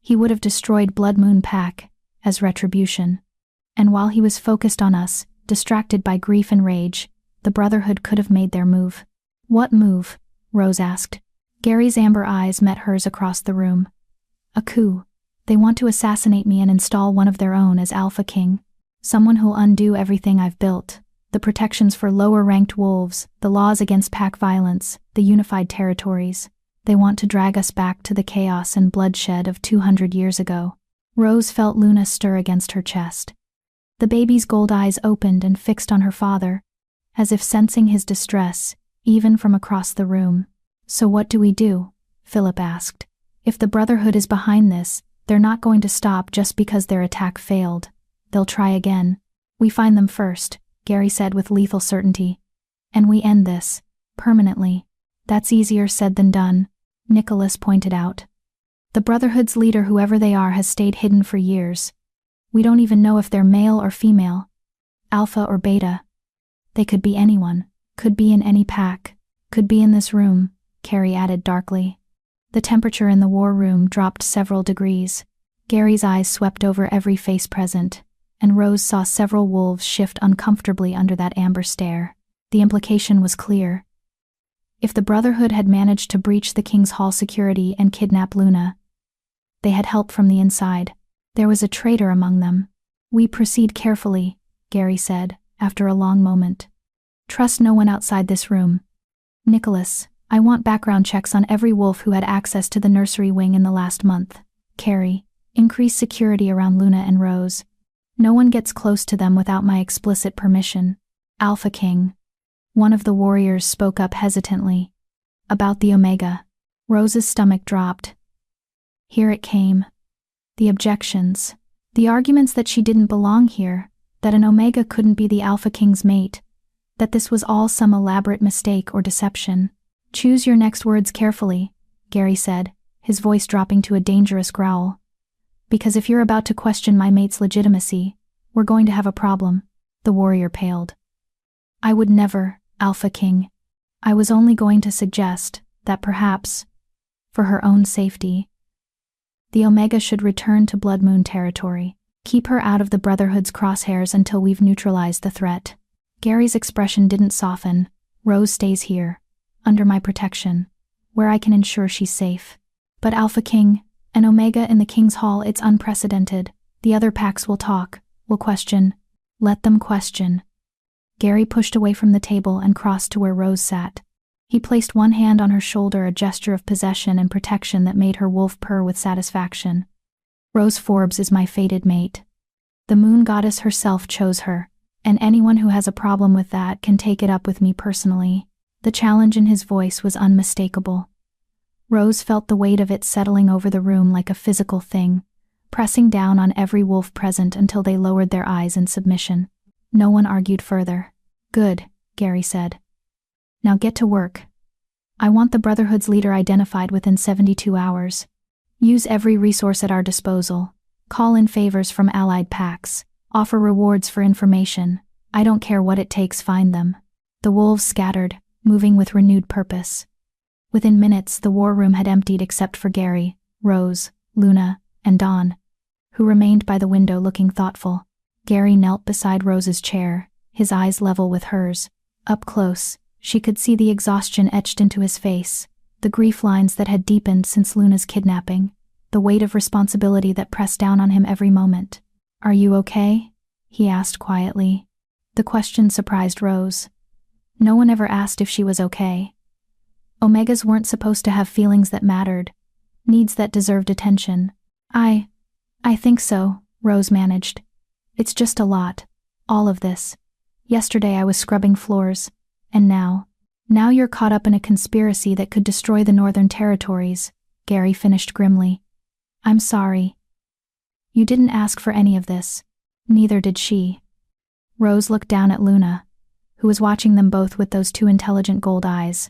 S1: He would have destroyed Blood Moon Pack, as retribution. And while he was focused on us, distracted by grief and rage, the Brotherhood could have made their move. What move? Rose asked. Gary's amber eyes met hers across the room. A coup. They want to assassinate me and install one of their own as Alpha King. Someone who'll undo everything I've built. The protections for lower-ranked wolves, the laws against pack violence, the unified territories. They want to drag us back to the chaos and bloodshed of 200 years ago. Rose felt Luna stir against her chest. The baby's gold eyes opened and fixed on her father, as if sensing his distress, even from across the room. So what do we do? Philip asked. If the Brotherhood is behind this, they're not going to stop just because their attack failed. They'll try again. We find them first, Gary said with lethal certainty. And we end this. Permanently. That's easier said than done, Nicholas pointed out. The Brotherhood's leader, whoever they are, has stayed hidden for years. We don't even know if they're male or female. Alpha or beta. They could be anyone. Could be in any pack. Could be in this room, Carey added darkly. The temperature in the war room dropped several degrees. Gary's eyes swept over every face present, and Rose saw several wolves shift uncomfortably under that amber stare. The implication was clear. If the Brotherhood had managed to breach the King's Hall security and kidnap Luna, they had help from the inside. There was a traitor among them. "We proceed carefully," Gary said, after a long moment. "Trust no one outside this room. Nicholas, I want background checks on every wolf who had access to the nursery wing in the last month. Carrie, increase security around Luna and Rose. No one gets close to them without my explicit permission. Alpha King." One of the warriors spoke up hesitantly. "About the Omega." Rose's stomach dropped. Here it came. The objections. The arguments that she didn't belong here, that an Omega couldn't be the Alpha King's mate, that this was all some elaborate mistake or deception. "Choose your next words carefully," Gary said, his voice dropping to a dangerous growl. "Because if you're about to question my mate's legitimacy, we're going to have a problem." The warrior paled. "I would never, Alpha King. I was only going to suggest that perhaps, for her own safety, the Omega should return to Blood Moon territory. Keep her out of the Brotherhood's crosshairs until we've neutralized the threat." Gary's expression didn't soften. "Rose stays here, under my protection, where I can ensure she's safe. But Alpha King, an Omega in the King's Hall, it's unprecedented. The other packs will talk, will question. Let them question." Gary pushed away from the table and crossed to where Rose sat. He placed one hand on her shoulder, a gesture of possession and protection that made her wolf purr with satisfaction. "Rose Forbes is my fated mate. The moon goddess herself chose her, and anyone who has a problem with that can take it up with me personally." The challenge in his voice was unmistakable. Rose felt the weight of it settling over the room like a physical thing, pressing down on every wolf present until they lowered their eyes in submission. No one argued further. "Good," Gary said. "Now get to work. I want the Brotherhood's leader identified within 72 hours. Use every resource at our disposal. Call in favors from allied packs. Offer rewards for information. I don't care what it takes, find them." The wolves scattered, moving with renewed purpose. Within minutes, the war room had emptied except for Gary, Rose, Luna, and Dawn, who remained by the window looking thoughtful. Gary knelt beside Rose's chair, his eyes level with hers. Up close, she could see the exhaustion etched into his face, the grief lines that had deepened since Luna's kidnapping, the weight of responsibility that pressed down on him every moment. "Are you okay?" he asked quietly. The question surprised Rose. No one ever asked if she was okay. Omegas weren't supposed to have feelings that mattered, needs that deserved attention. I think so," Rose managed. "It's just a lot. All of this. Yesterday I was scrubbing floors, and now you're caught up in a conspiracy that could destroy the Northern Territories," Gary finished grimly. "I'm sorry. You didn't ask for any of this. Neither did she." Rose looked down at Luna, who was watching them both with those two intelligent gold eyes.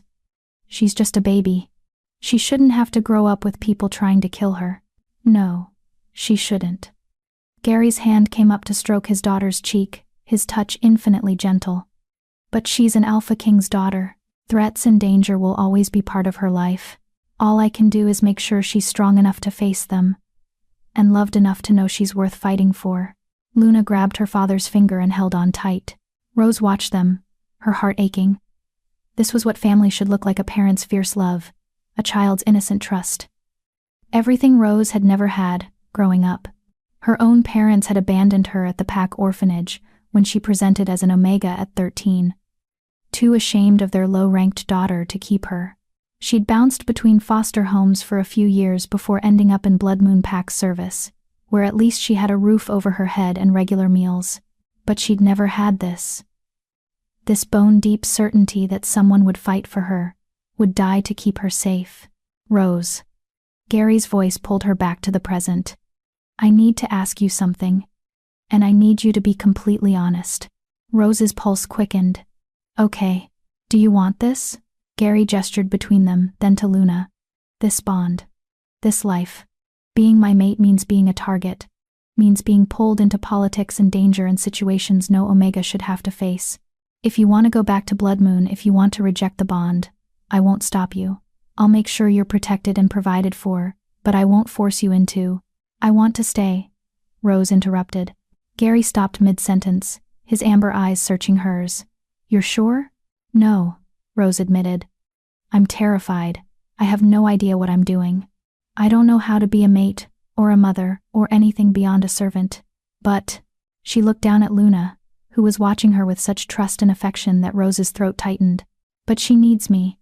S1: "She's just a baby. She shouldn't have to grow up with people trying to kill her." "No, she shouldn't." Gary's hand came up to stroke his daughter's cheek, his touch infinitely gentle. "But she's an Alpha King's daughter. Threats and danger will always be part of her life. All I can do is make sure she's strong enough to face them, and loved enough to know she's worth fighting for." Luna grabbed her father's finger and held on tight. Rose watched them, her heart aching. This was what family should look like: a parent's fierce love, a child's innocent trust. Everything Rose had never had, growing up. Her own parents had abandoned her at the Pack orphanage when she presented as an Omega at 13. Too ashamed of their low-ranked daughter to keep her. She'd bounced between foster homes for a few years before ending up in Blood Moon Pack service, where at least she had a roof over her head and regular meals. But she'd never had this. This bone-deep certainty that someone would fight for her, would die to keep her safe. "Rose." Gary's voice pulled her back to the present. "I need to ask you something, and I need you to be completely honest." Rose's pulse quickened. "Okay. Do you want this?" Gary gestured between them, then to Luna. "This bond. This life. Being my mate means being a target. Means being pulled into politics and danger in situations no Omega should have to face. If you want to go back to Blood Moon, if you want to reject the bond, I won't stop you. I'll make sure you're protected and provided for, but I won't force you into." I want to stay, Rose interrupted. Gary stopped mid-sentence, his amber eyes searching hers. You're sure? No, Rose admitted. I'm terrified. I have no idea what I'm doing. I don't know how to be a mate, or a mother, or anything beyond a servant. But, she looked down at Luna, who was watching her with such trust and affection that Rose's throat tightened. But she needs me.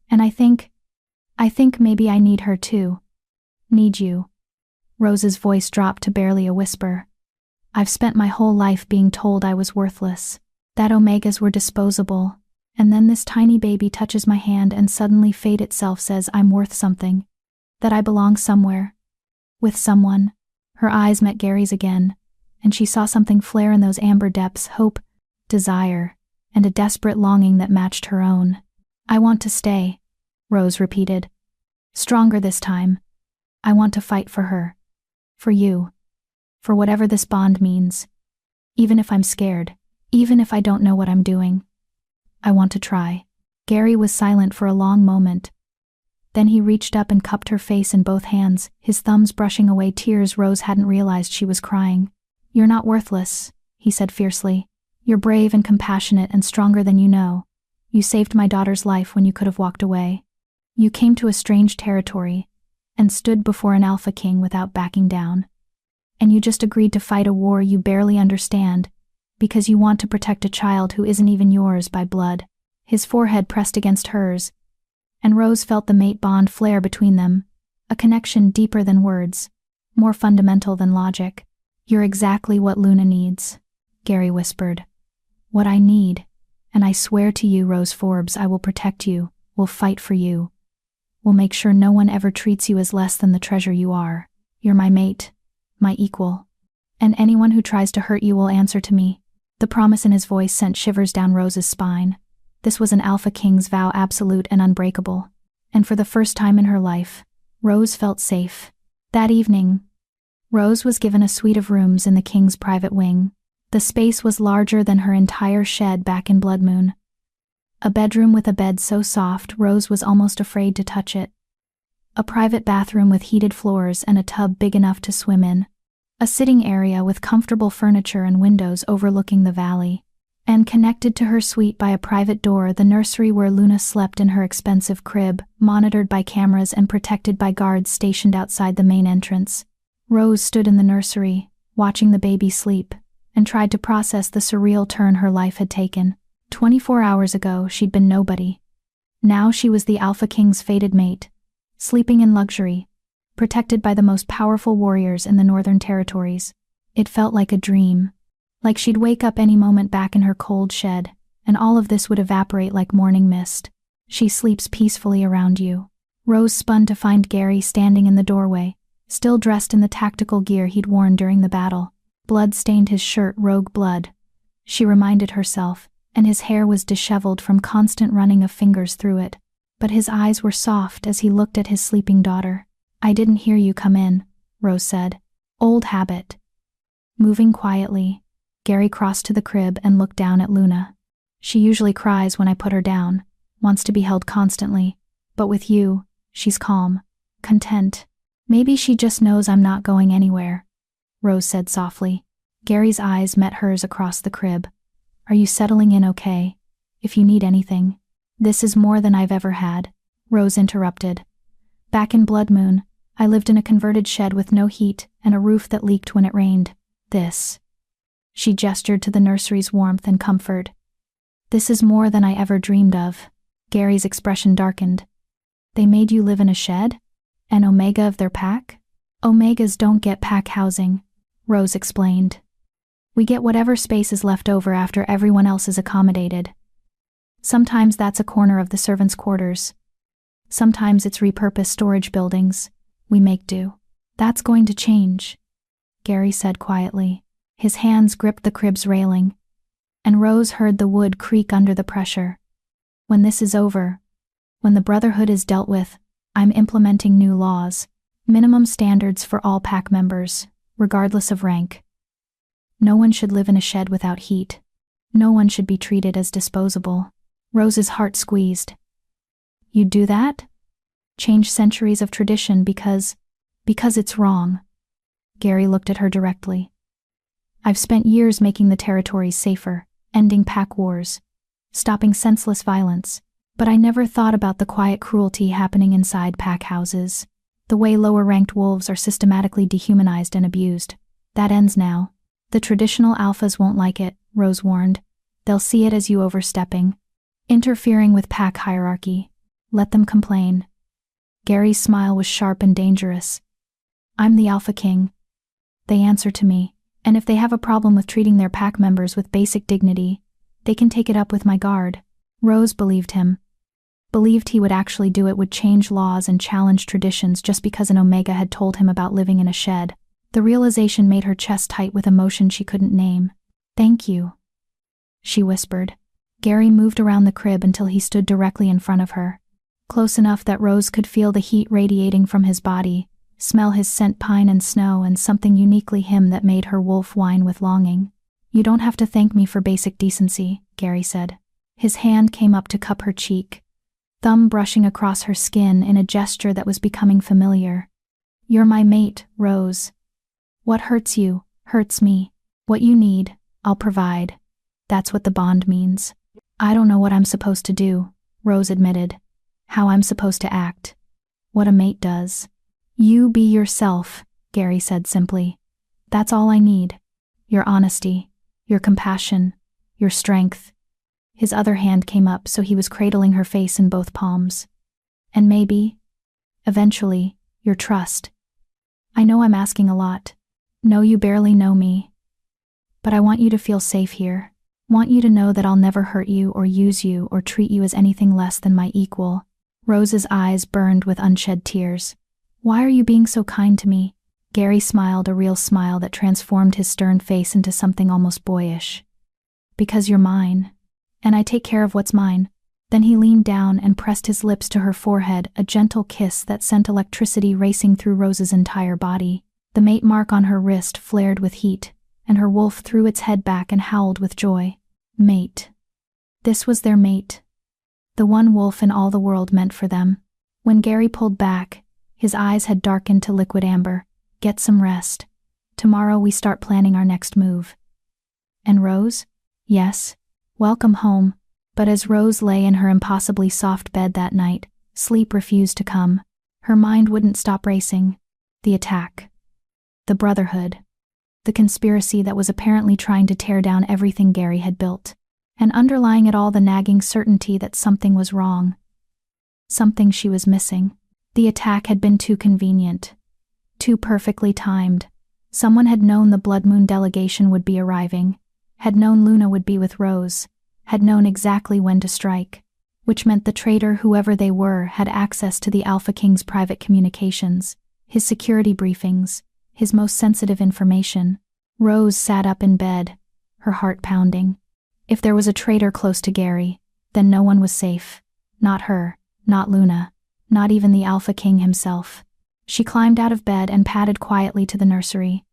S1: And I think maybe I need her too. Need you. Rose's voice dropped to barely a whisper. I've spent my whole life being told I was worthless, that omegas were disposable, and then this tiny baby touches my hand and suddenly fate itself says I'm worth something, that I belong somewhere, with someone. Her eyes met Gary's again, and she saw something flare in those amber depths, hope, desire, and a desperate longing that matched her own. I want to stay, Rose repeated. Stronger this time. I want to fight for her. For you. For whatever this bond means. Even if I'm scared. Even if I don't know what I'm doing. I want to try. Gary was silent for a long moment. Then he reached up and cupped her face in both hands, his thumbs brushing away tears Rose hadn't realized she was crying. You're not worthless, he said fiercely. You're brave and compassionate and stronger than you know. You saved my daughter's life when you could have walked away. You came to a strange territory and stood before an alpha king without backing down. And you just agreed to fight a war you barely understand because you want to protect a child who isn't even yours by blood. His forehead pressed against hers, and Rose felt the mate bond flare between them, a connection deeper than words, more fundamental than logic. You're exactly what Luna needs, Gary whispered. What I need, and I swear to you, Rose Forbes, I will protect you, will fight for you. Will make sure no one ever treats you as less than the treasure you are. You're my mate, my equal. And anyone who tries to hurt you will answer to me. The promise in his voice sent shivers down Rose's spine. This was an Alpha King's vow, absolute and unbreakable. And for the first time in her life, Rose felt safe. That evening, Rose was given a suite of rooms in the king's private wing. The space was larger than her entire shed back in Blood Moon. A bedroom with a bed so soft Rose was almost afraid to touch it. A private bathroom with heated floors and a tub big enough to swim in. A sitting area with comfortable furniture and windows overlooking the valley. And connected to her suite by a private door, the nursery where Luna slept in her expensive crib, monitored by cameras and protected by guards stationed outside the main entrance. Rose stood in the nursery, watching the baby sleep, and tried to process the surreal turn her life had taken. 24 hours ago, she'd been nobody. Now she was the Alpha King's fated mate, sleeping in luxury, protected by the most powerful warriors in the Northern Territories. It felt like a dream. Like she'd wake up any moment back in her cold shed, and all of this would evaporate like morning mist. She sleeps peacefully around you. Rose spun to find Gary standing in the doorway, still dressed in the tactical gear he'd worn during the battle. Blood stained his shirt, rogue blood, she reminded herself, and his hair was disheveled from constant running of fingers through it. But his eyes were soft as he looked at his sleeping daughter. I didn't hear you come in, Rose said. Old habit. Moving quietly, Gary crossed to the crib and looked down at Luna. She usually cries when I put her down, wants to be held constantly, but with you, she's calm, content. Maybe she just knows I'm not going anywhere, Rose said softly. Gary's eyes met hers across the crib. Are you settling in okay? If you need anything. This is more than I've ever had, Rose interrupted. Back in Blood Moon, I lived in a converted shed with no heat and a roof that leaked when it rained. This. She gestured to the nursery's warmth and comfort. This is more than I ever dreamed of. Gary's expression darkened. They made you live in a shed? An omega of their pack? Omegas don't get pack housing, Rose explained. We get whatever space is left over after everyone else is accommodated. Sometimes that's a corner of the servants' quarters. Sometimes it's repurposed storage buildings. We make do. That's going to change, Gary said quietly. His hands gripped the crib's railing, and Rose heard the wood creak under the pressure. When this is over, when the Brotherhood is dealt with, I'm implementing new laws, minimum standards for all pack members, regardless of rank. No one should live in a shed without heat. No one should be treated as disposable. Rose's heart squeezed. You'd do that? Change centuries of tradition because it's wrong. Gary looked at her directly. I've spent years making the territories safer, ending pack wars, stopping senseless violence, but I never thought about the quiet cruelty happening inside pack houses. The way lower-ranked wolves are systematically dehumanized and abused. That ends now. The traditional alphas won't like it, Rose warned. They'll see it as you overstepping, interfering with pack hierarchy. Let them complain. Gary's smile was sharp and dangerous. I'm the Alpha King. They answer to me, and if they have a problem with treating their pack members with basic dignity, they can take it up with my guard. Rose believed him. Believed he would actually do it, would change laws and challenge traditions just because an Omega had told him about living in a shed. The realization made her chest tight with emotion she couldn't name. Thank you, she whispered. Gary moved around the crib until he stood directly in front of her, close enough that Rose could feel the heat radiating from his body, smell his scent, pine and snow, and something uniquely him that made her wolf whine with longing. You don't have to thank me for basic decency, Gary said. His hand came up to cup her cheek, thumb brushing across her skin in a gesture that was becoming familiar. You're my mate, Rose. What hurts you, hurts me. What you need, I'll provide. That's what the bond means. I don't know what I'm supposed to do, Rose admitted. How I'm supposed to act. What a mate does. You be yourself, Gary said simply. That's all I need. Your honesty, your compassion, your strength. His other hand came up so he was cradling her face in both palms. And maybe, eventually, your trust. I know I'm asking a lot. Know you barely know me. But I want you to feel safe here. Want you to know that I'll never hurt you or use you or treat you as anything less than my equal. Rose's eyes burned with unshed tears. Why are you being so kind to me? Gary smiled, a real smile that transformed his stern face into something almost boyish. Because you're mine. And I take care of what's mine. Then he leaned down and pressed his lips to her forehead, a gentle kiss that sent electricity racing through Rose's entire body. The mate mark on her wrist flared with heat, and her wolf threw its head back and howled with joy. Mate. This was their mate. The one wolf in all the world meant for them. When Gary pulled back, his eyes had darkened to liquid amber. Get some rest. Tomorrow we start planning our next move. And Rose? Yes. Welcome home. But as Rose lay in her impossibly soft bed that night, sleep refused to come. Her mind wouldn't stop racing. The attack. The Brotherhood. The conspiracy that was apparently trying to tear down everything Gary had built. And underlying it all, the nagging certainty that something was wrong. Something she was missing. The attack had been too convenient. Too perfectly timed. Someone had known the Blood Moon delegation would be arriving. Had known Luna would be with Rose. Had known exactly when to strike. Which meant the traitor, whoever they were, had access to the Alpha King's private communications, his security briefings, his most sensitive information. Rose sat up in bed, her heart pounding. If there was a traitor close to Gary, then no one was safe. Not her, not Luna, not even the Alpha King himself. She climbed out of bed and padded quietly to the nursery.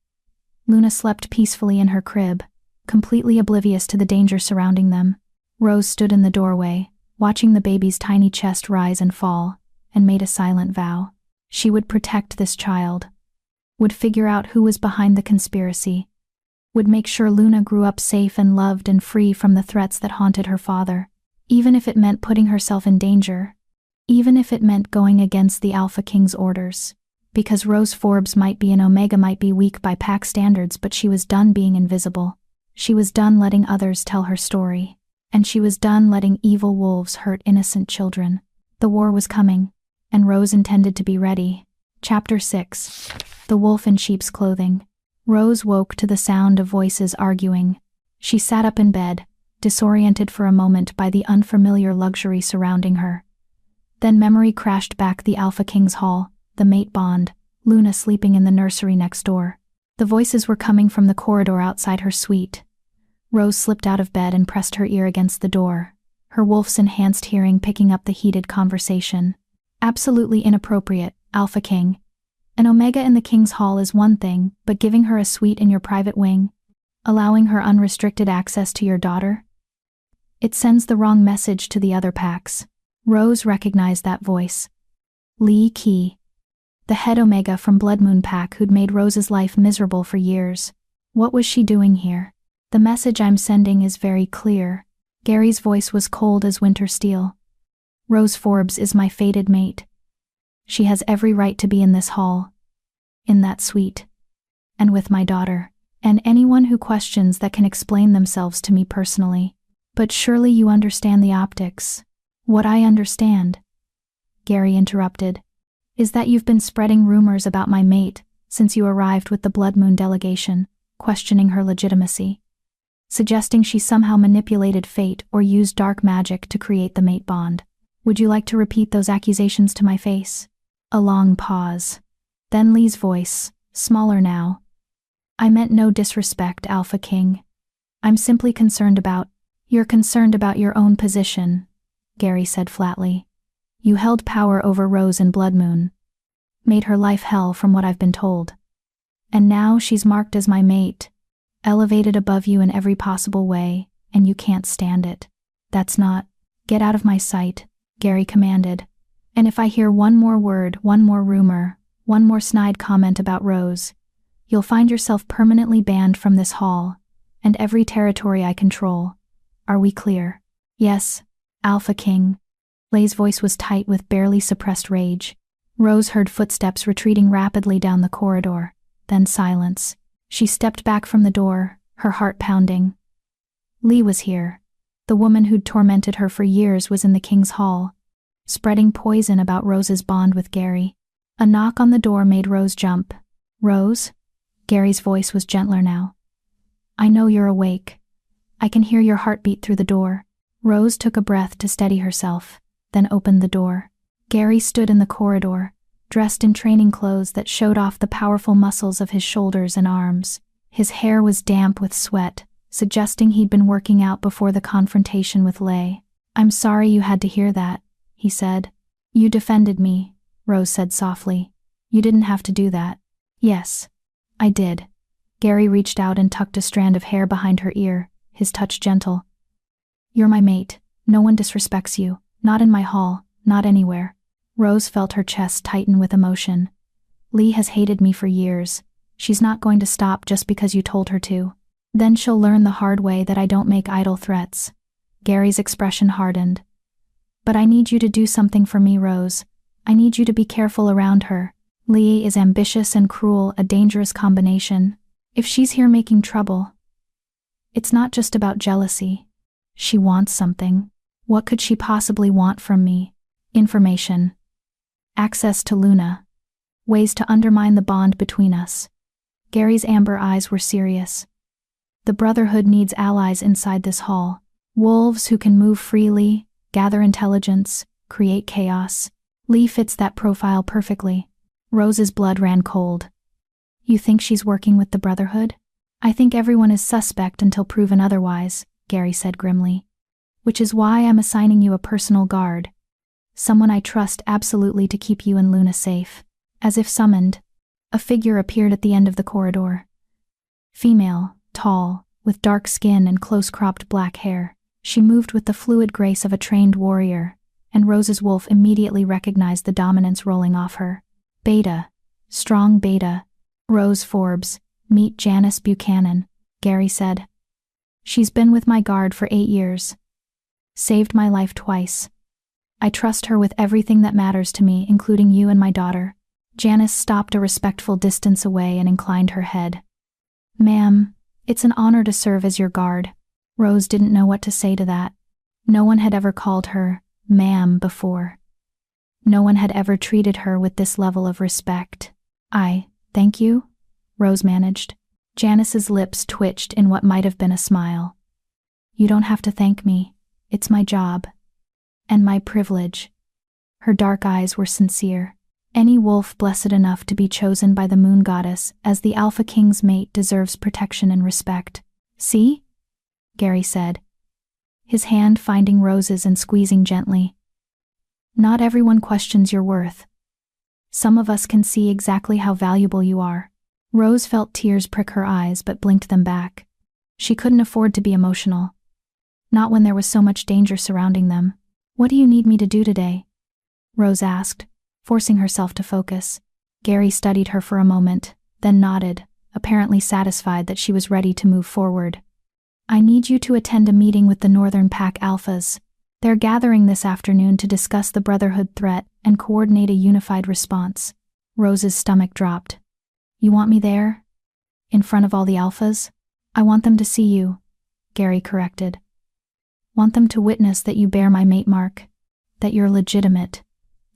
S1: Luna slept peacefully in her crib, completely oblivious to the danger surrounding them. Rose stood in the doorway, watching the baby's tiny chest rise and fall, and made a silent vow. She would protect this child. Would figure out who was behind the conspiracy. Would make sure Luna grew up safe and loved and free from the threats that haunted her father, even if it meant putting herself in danger, even if it meant going against the Alpha King's orders. Because Rose Forbes might be an Omega, might be weak by pack standards, but she was done being invisible. She was done letting others tell her story. And she was done letting evil wolves hurt innocent children. The war was coming, and Rose intended to be ready. Chapter 6. The Wolf in Sheep's Clothing. Rose woke to the sound of voices arguing. She sat up in bed, disoriented for a moment by the unfamiliar luxury surrounding her. Then memory crashed back. The Alpha King's hall, the mate bond, Luna sleeping in the nursery next door. The voices were coming from the corridor outside her suite. Rose slipped out of bed and pressed her ear against the door, her wolf's enhanced hearing picking up the heated conversation. Absolutely inappropriate, Alpha King. An Omega in the King's Hall is one thing, but giving her a suite in your private wing, allowing her unrestricted access to your daughter? It sends the wrong message to the other packs. Rose recognized that voice. Lee Key. The head Omega from Blood Moon Pack who'd made Rose's life miserable for years. What was she doing here? The message I'm sending is very clear. Gary's voice was cold as winter steel. Rose Forbes is my fated mate. She has every right to be in this hall, in that suite, and with my daughter, and anyone who questions that can explain themselves to me personally. But surely you understand the optics. What I understand, Gary interrupted, is that you've been spreading rumors about my mate since you arrived with the Blood Moon delegation, questioning her legitimacy, suggesting she somehow manipulated fate or used dark magic to create the mate bond. Would you like to repeat those accusations to my face? A long pause. Then Lee's voice, smaller now. I meant no disrespect, Alpha King. I'm simply concerned about— You're concerned about your own position, Gary said flatly. You held power over Rose in Blood Moon. Made her life hell from what I've been told. And now she's marked as my mate, elevated above you in every possible way, and you can't stand it. That's not— Get out of my sight, Gary commanded. And if I hear one more word, one more rumor, one more snide comment about Rose, you'll find yourself permanently banned from this hall, and every territory I control. Are we clear? Yes, Alpha King. Lay's voice was tight with barely suppressed rage. Rose heard footsteps retreating rapidly down the corridor, then silence. She stepped back from the door, her heart pounding. Lee was here. The woman who'd tormented her for years was in the King's Hall, spreading poison about Rose's bond with Gary. A knock on the door made Rose jump. Rose? Gary's voice was gentler now. I know you're awake. I can hear your heartbeat through the door. Rose took a breath to steady herself, then opened the door. Gary stood in the corridor, dressed in training clothes that showed off the powerful muscles of his shoulders and arms. His hair was damp with sweat, suggesting he'd been working out before the confrontation with Lay. I'm sorry you had to hear that, he said. You defended me, Rose said softly. You didn't have to do that. Yes, I did. Gary reached out and tucked a strand of hair behind her ear, his touch gentle. You're my mate. No one disrespects you. Not in my hall, not anywhere. Rose felt her chest tighten with emotion. Lee has hated me for years. She's not going to stop just because you told her to. Then she'll learn the hard way that I don't make idle threats. Gary's expression hardened. But I need you to do something for me, Rose. I need you to be careful around her. Lee is ambitious and cruel, a dangerous combination. If she's here making trouble, it's not just about jealousy. She wants something. What could she possibly want from me? Information. Access to Luna. Ways to undermine the bond between us. Gary's amber eyes were serious. The Brotherhood needs allies inside this hall. Wolves who can move freely, gather intelligence, create chaos. Lee fits that profile perfectly. Rose's blood ran cold. You think she's working with the Brotherhood? I think everyone is suspect until proven otherwise, Gary said grimly. Which is why I'm assigning you a personal guard. Someone I trust absolutely to keep you and Luna safe. As if summoned, a figure appeared at the end of the corridor. Female, tall, with dark skin and close-cropped black hair. She moved with the fluid grace of a trained warrior, and Rose's wolf immediately recognized the dominance rolling off her. Beta. Strong Beta. Rose Forbes. Meet Janice Buchanan, Gary said. She's been with my guard for 8 years. Saved my life twice. I trust her with everything that matters to me, including you and my daughter. Janice stopped a respectful distance away and inclined her head. Ma'am, it's an honor to serve as your guard. Rose didn't know what to say to that. No one had ever called her ma'am before. No one had ever treated her with this level of respect. Thank you, Rose managed. Janice's lips twitched in what might have been a smile. You don't have to thank me. It's my job. And my privilege. Her dark eyes were sincere. Any wolf blessed enough to be chosen by the moon goddess as the Alpha King's mate deserves protection and respect. See? Gary said, his hand finding Rose's and squeezing gently. Not everyone questions your worth. Some of us can see exactly how valuable you are. Rose felt tears prick her eyes but blinked them back. She couldn't afford to be emotional. Not when there was so much danger surrounding them. What do you need me to do today? Rose asked, forcing herself to focus. Gary studied her for a moment, then nodded, apparently satisfied that she was ready to move forward. I need you to attend a meeting with the Northern Pack Alphas. They're gathering this afternoon to discuss the Brotherhood threat and coordinate a unified response. Rose's stomach dropped. You want me there? In front of all the Alphas? I want them to see you, Gary corrected. Want them to witness that you bear my mate mark, that you're legitimate.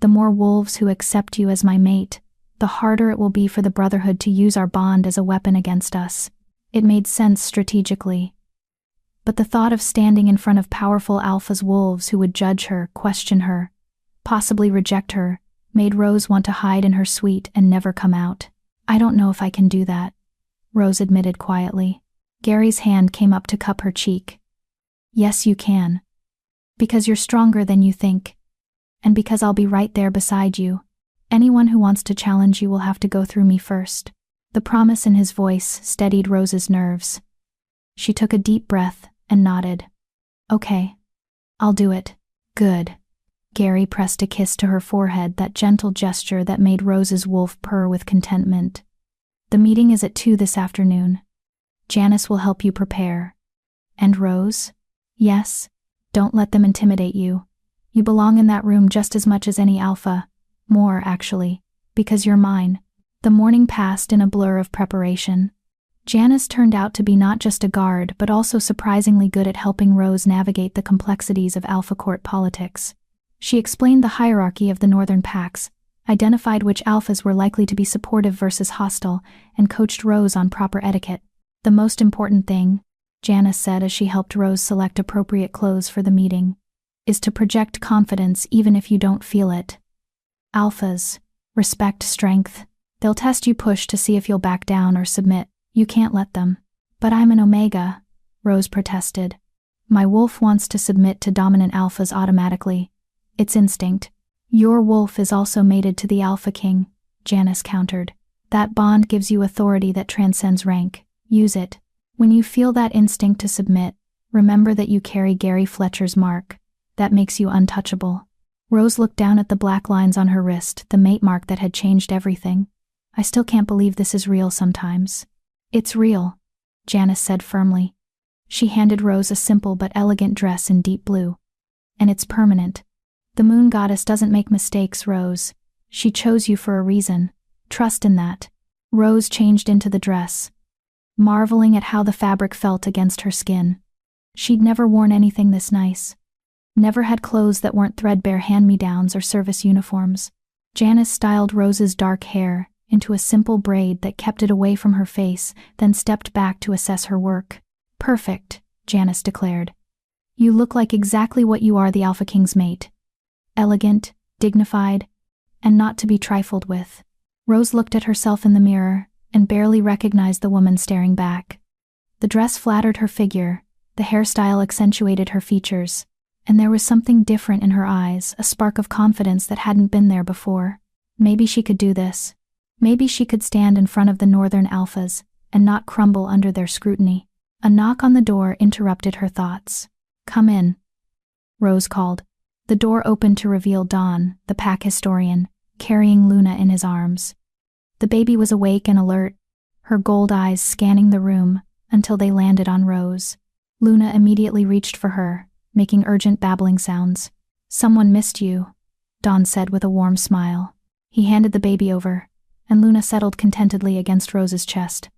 S1: The more wolves who accept you as my mate, the harder it will be for the Brotherhood to use our bond as a weapon against us. It made sense strategically. But the thought of standing in front of powerful Alpha's wolves who would judge her, question her, possibly reject her, made Rose want to hide in her suite and never come out. I don't know if I can do that, Rose admitted quietly. Gary's hand came up to cup her cheek. Yes, you can. Because you're stronger than you think. And because I'll be right there beside you. Anyone who wants to challenge you will have to go through me first. The promise in his voice steadied Rose's nerves. She took a deep breath and nodded. Okay. I'll do it. Good. Gary pressed a kiss to her forehead, that gentle gesture that made Rose's wolf purr with contentment. The meeting is at 2 this afternoon. Janice will help you prepare. And Rose? Yes. Don't let them intimidate you. You belong in that room just as much as any alpha. More, actually, because you're mine. The morning passed in a blur of preparation. Janice turned out to be not just a guard but also surprisingly good at helping Rose navigate the complexities of Alpha Court politics. She explained the hierarchy of the Northern Packs, identified which alphas were likely to be supportive versus hostile, and coached Rose on proper etiquette. The most important thing, Janice said as she helped Rose select appropriate clothes for the meeting, is to project confidence even if you don't feel it. Alphas respect strength. They'll test you push to see if you'll back down or submit. You can't let them. But I'm an Omega, Rose protested. My wolf wants to submit to dominant alphas automatically. It's instinct. Your wolf is also mated to the Alpha King, Janice countered. That bond gives you authority that transcends rank. Use it. When you feel that instinct to submit, remember that you carry Gary Fletcher's mark. That makes you untouchable. Rose looked down at the black lines on her wrist, the mate mark that had changed everything. I still can't believe this is real sometimes. It's real, Janice said firmly. She handed Rose a simple but elegant dress in deep blue. And it's permanent. The moon goddess doesn't make mistakes, Rose. She chose you for a reason. Trust in that. Rose changed into the dress, marveling at how the fabric felt against her skin. She'd never worn anything this nice. Never had clothes that weren't threadbare hand-me-downs or service uniforms. Janice styled Rose's dark hair into a simple braid that kept it away from her face, then stepped back to assess her work. Perfect, Janice declared. You look like exactly what you are, the Alpha King's mate. Elegant, dignified, and not to be trifled with. Rose looked at herself in the mirror and barely recognized the woman staring back. The dress flattered her figure, the hairstyle accentuated her features, and there was something different in her eyes, a spark of confidence that hadn't been there before. Maybe she could do this. Maybe she could stand in front of the Northern Alphas and not crumble under their scrutiny. A knock on the door interrupted her thoughts. Come in, Rose called. The door opened to reveal Don, the pack historian, carrying Luna in his arms. The baby was awake and alert, her gold eyes scanning the room until they landed on Rose. Luna immediately reached for her, making urgent babbling sounds. Someone missed you, Don said with a warm smile. He handed the baby over, and Luna settled contentedly against Rose's chest.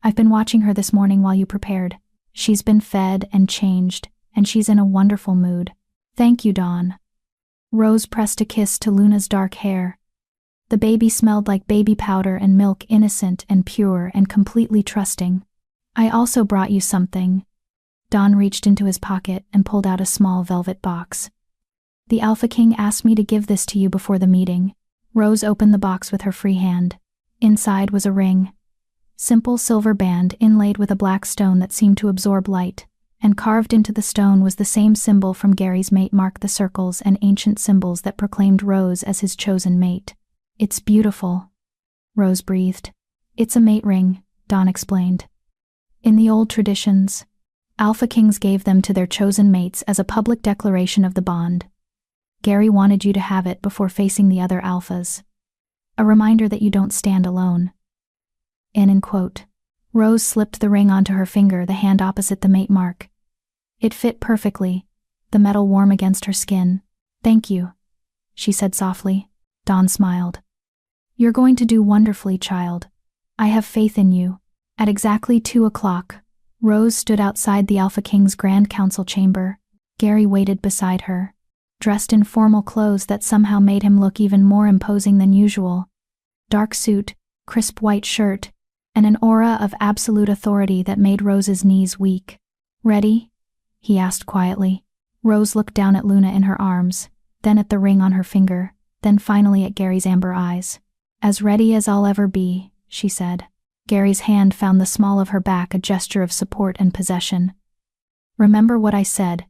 S1: I've been watching her this morning while you prepared. She's been fed and changed, and she's in a wonderful mood. Thank you, Don. Rose pressed a kiss to Luna's dark hair. The baby smelled like baby powder and milk, innocent and pure and completely trusting. I also brought you something. Don reached into his pocket and pulled out a small velvet box. The Alpha King asked me to give this to you before the meeting. Rose opened the box with her free hand. Inside was a ring. Simple silver band inlaid with a black stone that seemed to absorb light, and carved into the stone was the same symbol from Gary's mate mark, the circles and ancient symbols that proclaimed Rose as his chosen mate. It's beautiful, Rose breathed. It's a mate ring, Don explained. In the old traditions, Alpha Kings gave them to their chosen mates as a public declaration of the bond. Gary wanted you to have it before facing the other alphas. A reminder that you don't stand alone. End quote. Rose slipped the ring onto her finger, the hand opposite the mate mark. It fit perfectly, the metal warm against her skin. "Thank you," she said softly. Dawn smiled. "You're going to do wonderfully, child. I have faith in you." At exactly 2 o'clock, Rose stood outside the Alpha King's Grand Council chamber. Gary waited beside her, dressed in formal clothes that somehow made him look even more imposing than usual. Dark suit, crisp white shirt, and an aura of absolute authority that made Rose's knees weak. "Ready?" he asked quietly. Rose looked down at Luna in her arms, then at the ring on her finger, then finally at Gary's amber eyes. "As ready as I'll ever be," she said. Gary's hand found the small of her back, a gesture of support and possession. "Remember what I said.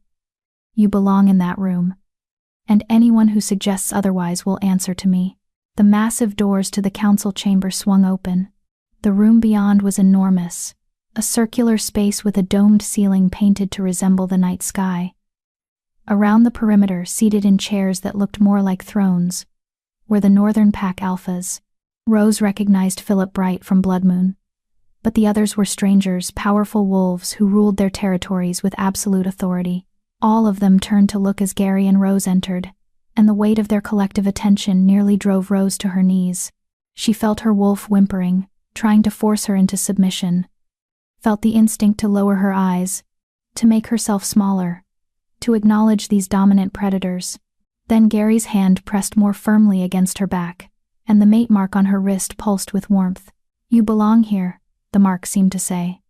S1: You belong in that room. And anyone who suggests otherwise will answer to me." The massive doors to the council chamber swung open. The room beyond was enormous, a circular space with a domed ceiling painted to resemble the night sky. Around the perimeter, seated in chairs that looked more like thrones, were the Northern Pack Alphas. Rose recognized Philip Bright from Blood Moon, but the others were strangers, powerful wolves who ruled their territories with absolute authority. All of them turned to look as Gary and Rose entered, and the weight of their collective attention nearly drove Rose to her knees. She felt her wolf whimpering, trying to force her into submission. Felt the instinct to lower her eyes, to make herself smaller, to acknowledge these dominant predators. Then Gary's hand pressed more firmly against her back, and the mate mark on her wrist pulsed with warmth. "You belong here," the mark seemed to say.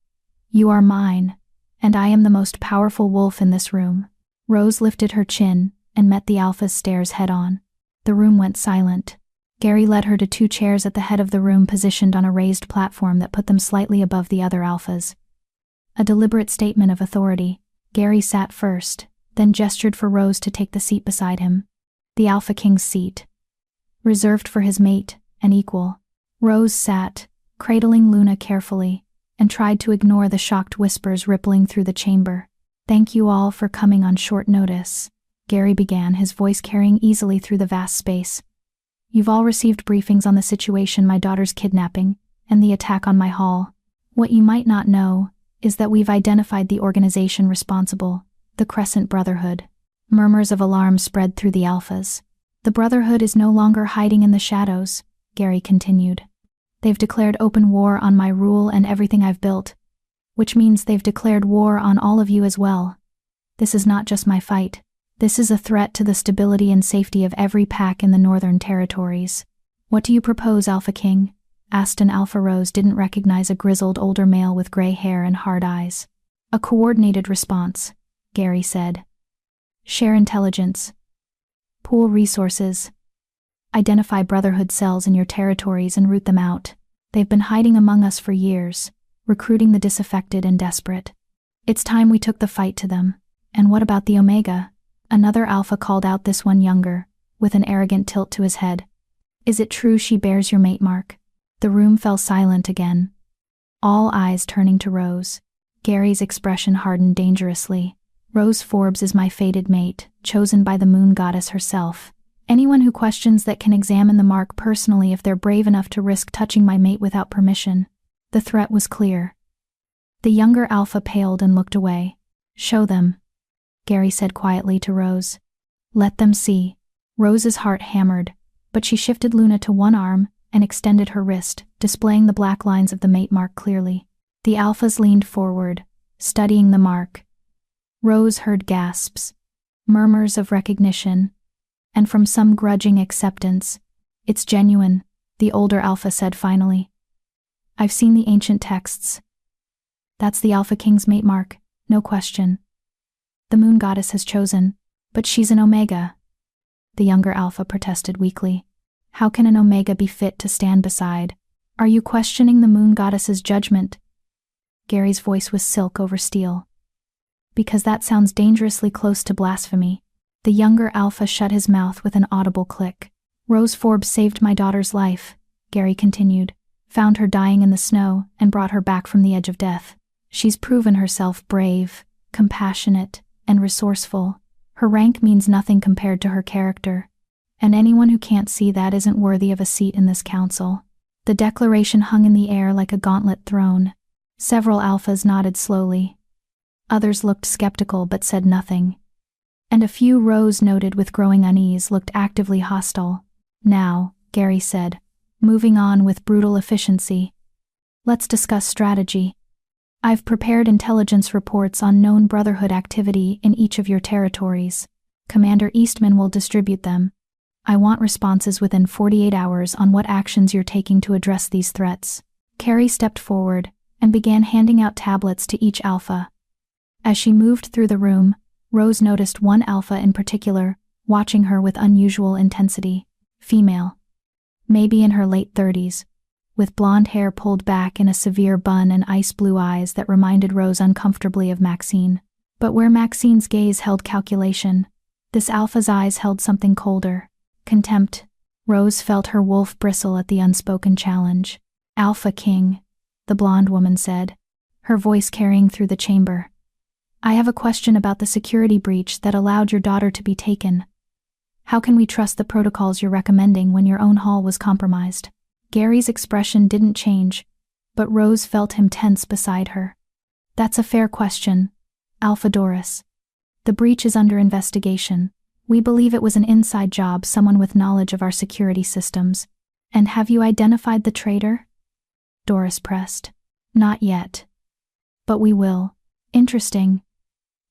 S1: "You are mine, and I am the most powerful wolf in this room." Rose lifted her chin and met the Alpha's stares head-on. The room went silent. Gary led her to 2 chairs at the head of the room, positioned on a raised platform that put them slightly above the other Alphas. A deliberate statement of authority. Gary sat first, then gestured for Rose to take the seat beside him. The Alpha King's seat, reserved for his mate, an equal. Rose sat, cradling Luna carefully, and tried to ignore the shocked whispers rippling through the chamber. "Thank you all for coming on short notice," Gary began, his voice carrying easily through the vast space. "You've all received briefings on the situation, my daughter's kidnapping, and the attack on my hall. What you might not know is that we've identified the organization responsible, the Crescent Brotherhood." Murmurs of alarm spread through the Alphas. "The Brotherhood is no longer hiding in the shadows," Gary continued. "They've declared open war on my rule and everything I've built, which means they've declared war on all of you as well. This is not just my fight. This is a threat to the stability and safety of every pack in the Northern Territories." "What do you propose, Alpha King?" asked an Alpha. Rose didn't recognize a grizzled older male with gray hair and hard eyes. "A coordinated response," Gary said. "Share intelligence. Pool resources. Identify Brotherhood cells in your territories and root them out. They've been hiding among us for years, recruiting the disaffected and desperate. It's time we took the fight to them." "And what about the Omega?" Another Alpha called out, this one younger, with an arrogant tilt to his head. "Is it true she bears your mate mark?" The room fell silent again, all eyes turning to Rose. Gary's expression hardened dangerously. "Rose Forbes is my fated mate, chosen by the moon goddess herself. Anyone who questions that can examine the mark personally if they're brave enough to risk touching my mate without permission." The threat was clear. The younger Alpha paled and looked away. "Show them," Gary said quietly to Rose. "Let them see." Rose's heart hammered, but she shifted Luna to one arm and extended her wrist, displaying the black lines of the mate mark clearly. The Alphas leaned forward, studying the mark. Rose heard gasps, murmurs of recognition, and from some grudging acceptance. "It's genuine," the older Alpha said finally. "I've seen the ancient texts. That's the Alpha King's mate mark, no question. The moon goddess has chosen, but she's an Omega," the younger Alpha protested weakly. "How can an Omega be fit to stand beside?" "Are you questioning the moon goddess's judgment?" Gary's voice was silk over steel. "Because that sounds dangerously close to blasphemy." The younger Alpha shut his mouth with an audible click. "Rose Forbes saved my daughter's life," Gary continued. "Found her dying in the snow and brought her back from the edge of death. She's proven herself brave, compassionate, and resourceful. Her rank means nothing compared to her character. And anyone who can't see that isn't worthy of a seat in this council. The declaration hung in the air like a gauntlet thrown. Several alphas nodded slowly. Others looked skeptical but said nothing. And a few Rose noted with growing unease looked actively hostile. Now, Gary said, moving on with brutal efficiency. Let's discuss strategy. I've prepared intelligence reports on known Brotherhood activity in each of your territories. Commander Eastman will distribute them. I want responses within 48 hours on what actions you're taking to address these threats. Carrie stepped forward and began handing out tablets to each alpha. As she moved through the room, Rose noticed one alpha in particular, watching her with unusual intensity. Female. Maybe in her late 30s, with blonde hair pulled back in a severe bun and ice blue eyes that reminded Rose uncomfortably of Maxine. But where Maxine's gaze held calculation, this alpha's eyes held something colder. Contempt. Rose felt her wolf bristle at the unspoken challenge. Alpha King, the blonde woman said, her voice carrying through the chamber. I have a question about the security breach that allowed your daughter to be taken. How can we trust the protocols you're recommending when your own hall was compromised? Gary's expression didn't change, but Rose felt him tense beside her. That's a fair question, Alpha Doris. The breach is under investigation. We believe it was an inside job, someone with knowledge of our security systems. And have you identified the traitor? Doris pressed. Not yet. But we will. Interesting.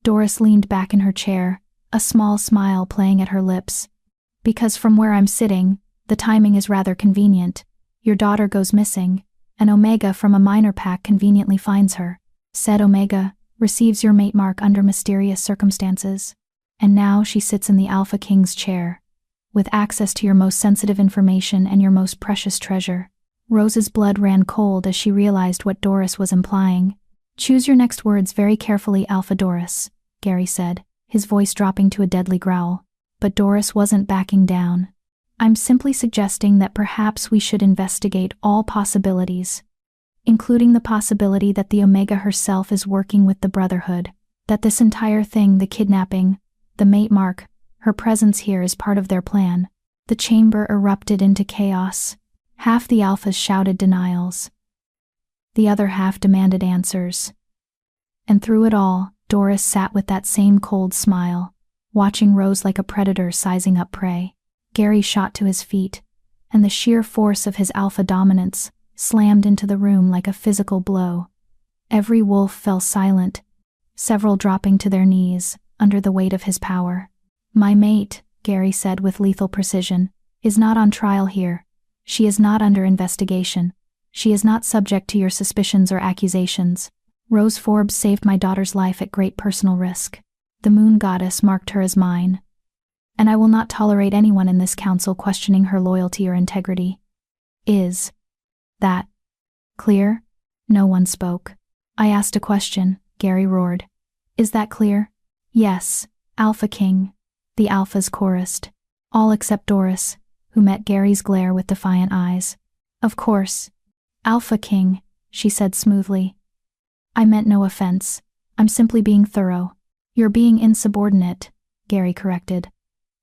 S1: Doris leaned back in her chair, a small smile playing at her lips. Because from where I'm sitting, the timing is rather convenient. Your daughter goes missing, and Omega from a minor pack conveniently finds her. Said Omega, receives your mate mark under mysterious circumstances. And now she sits in the Alpha King's chair, with access to your most sensitive information and your most precious treasure. Rose's blood ran cold as she realized what Doris was implying. Choose your next words very carefully, Alpha Doris, Gary said, his voice dropping to a deadly growl. But Doris wasn't backing down. I'm simply suggesting that perhaps we should investigate all possibilities, including the possibility that the Omega herself is working with the Brotherhood, that this entire thing, the kidnapping, the mate mark, her presence here is part of their plan. The chamber erupted into chaos. Half the alphas shouted denials. The other half demanded answers. And through it all, Doris sat with that same cold smile, watching Rose like a predator sizing up prey. Gary shot to his feet, and the sheer force of his alpha dominance slammed into the room like a physical blow. Every wolf fell silent, several dropping to their knees under the weight of his power. My mate, Gary said with lethal precision, is not on trial here. She is not under investigation. She is not subject to your suspicions or accusations. Rose Forbes saved my daughter's life at great personal risk. The moon goddess marked her as mine. And I will not tolerate anyone in this council questioning her loyalty or integrity. Is that clear? No one spoke. I asked a question, Gary roared. Is that clear? Yes, Alpha King, the alphas chorused. All except Doris, who met Gary's glare with defiant eyes. Of course. Alpha King, she said smoothly. I meant no offense. I'm simply being thorough. You're being insubordinate, Gary corrected.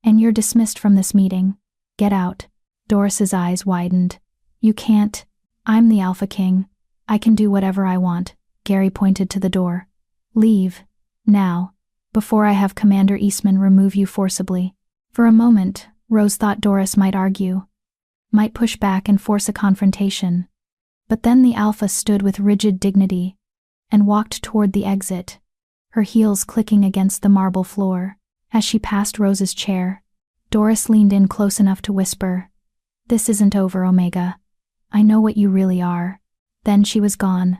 S1: And you're dismissed from this meeting. Get out. Doris's eyes widened. You can't. I'm the Alpha King. I can do whatever I want. Gary pointed to the door. Leave. Now. Before I have Commander Eastman remove you forcibly. For a moment, Rose thought Doris might argue, might push back and force a confrontation. But then the Alpha stood with rigid dignity and walked toward the exit, her heels clicking against the marble floor. As she passed Rose's chair, Doris leaned in close enough to whisper, This isn't over, Omega. I know what you really are. Then she was gone,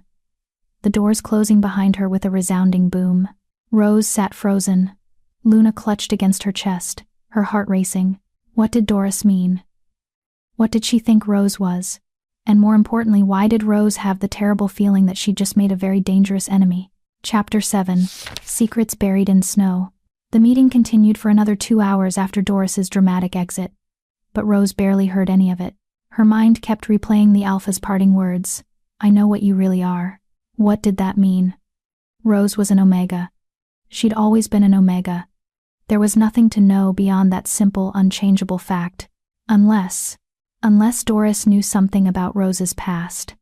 S1: the doors closing behind her with a resounding boom. Rose sat frozen. Luna clutched against her chest, her heart racing. What did Doris mean? What did she think Rose was? And more importantly, why did Rose have the terrible feeling that she'd just made a very dangerous enemy? Chapter 7. Secrets Buried in Snow. The meeting continued for another 2 hours after Doris's dramatic exit, but Rose barely heard any of it. Her mind kept replaying the Alpha's parting words. I know what you really are. What did that mean? Rose was an Omega. She'd always been an Omega. There was nothing to know beyond that simple, unchangeable fact. Unless Doris knew something about Rose's past.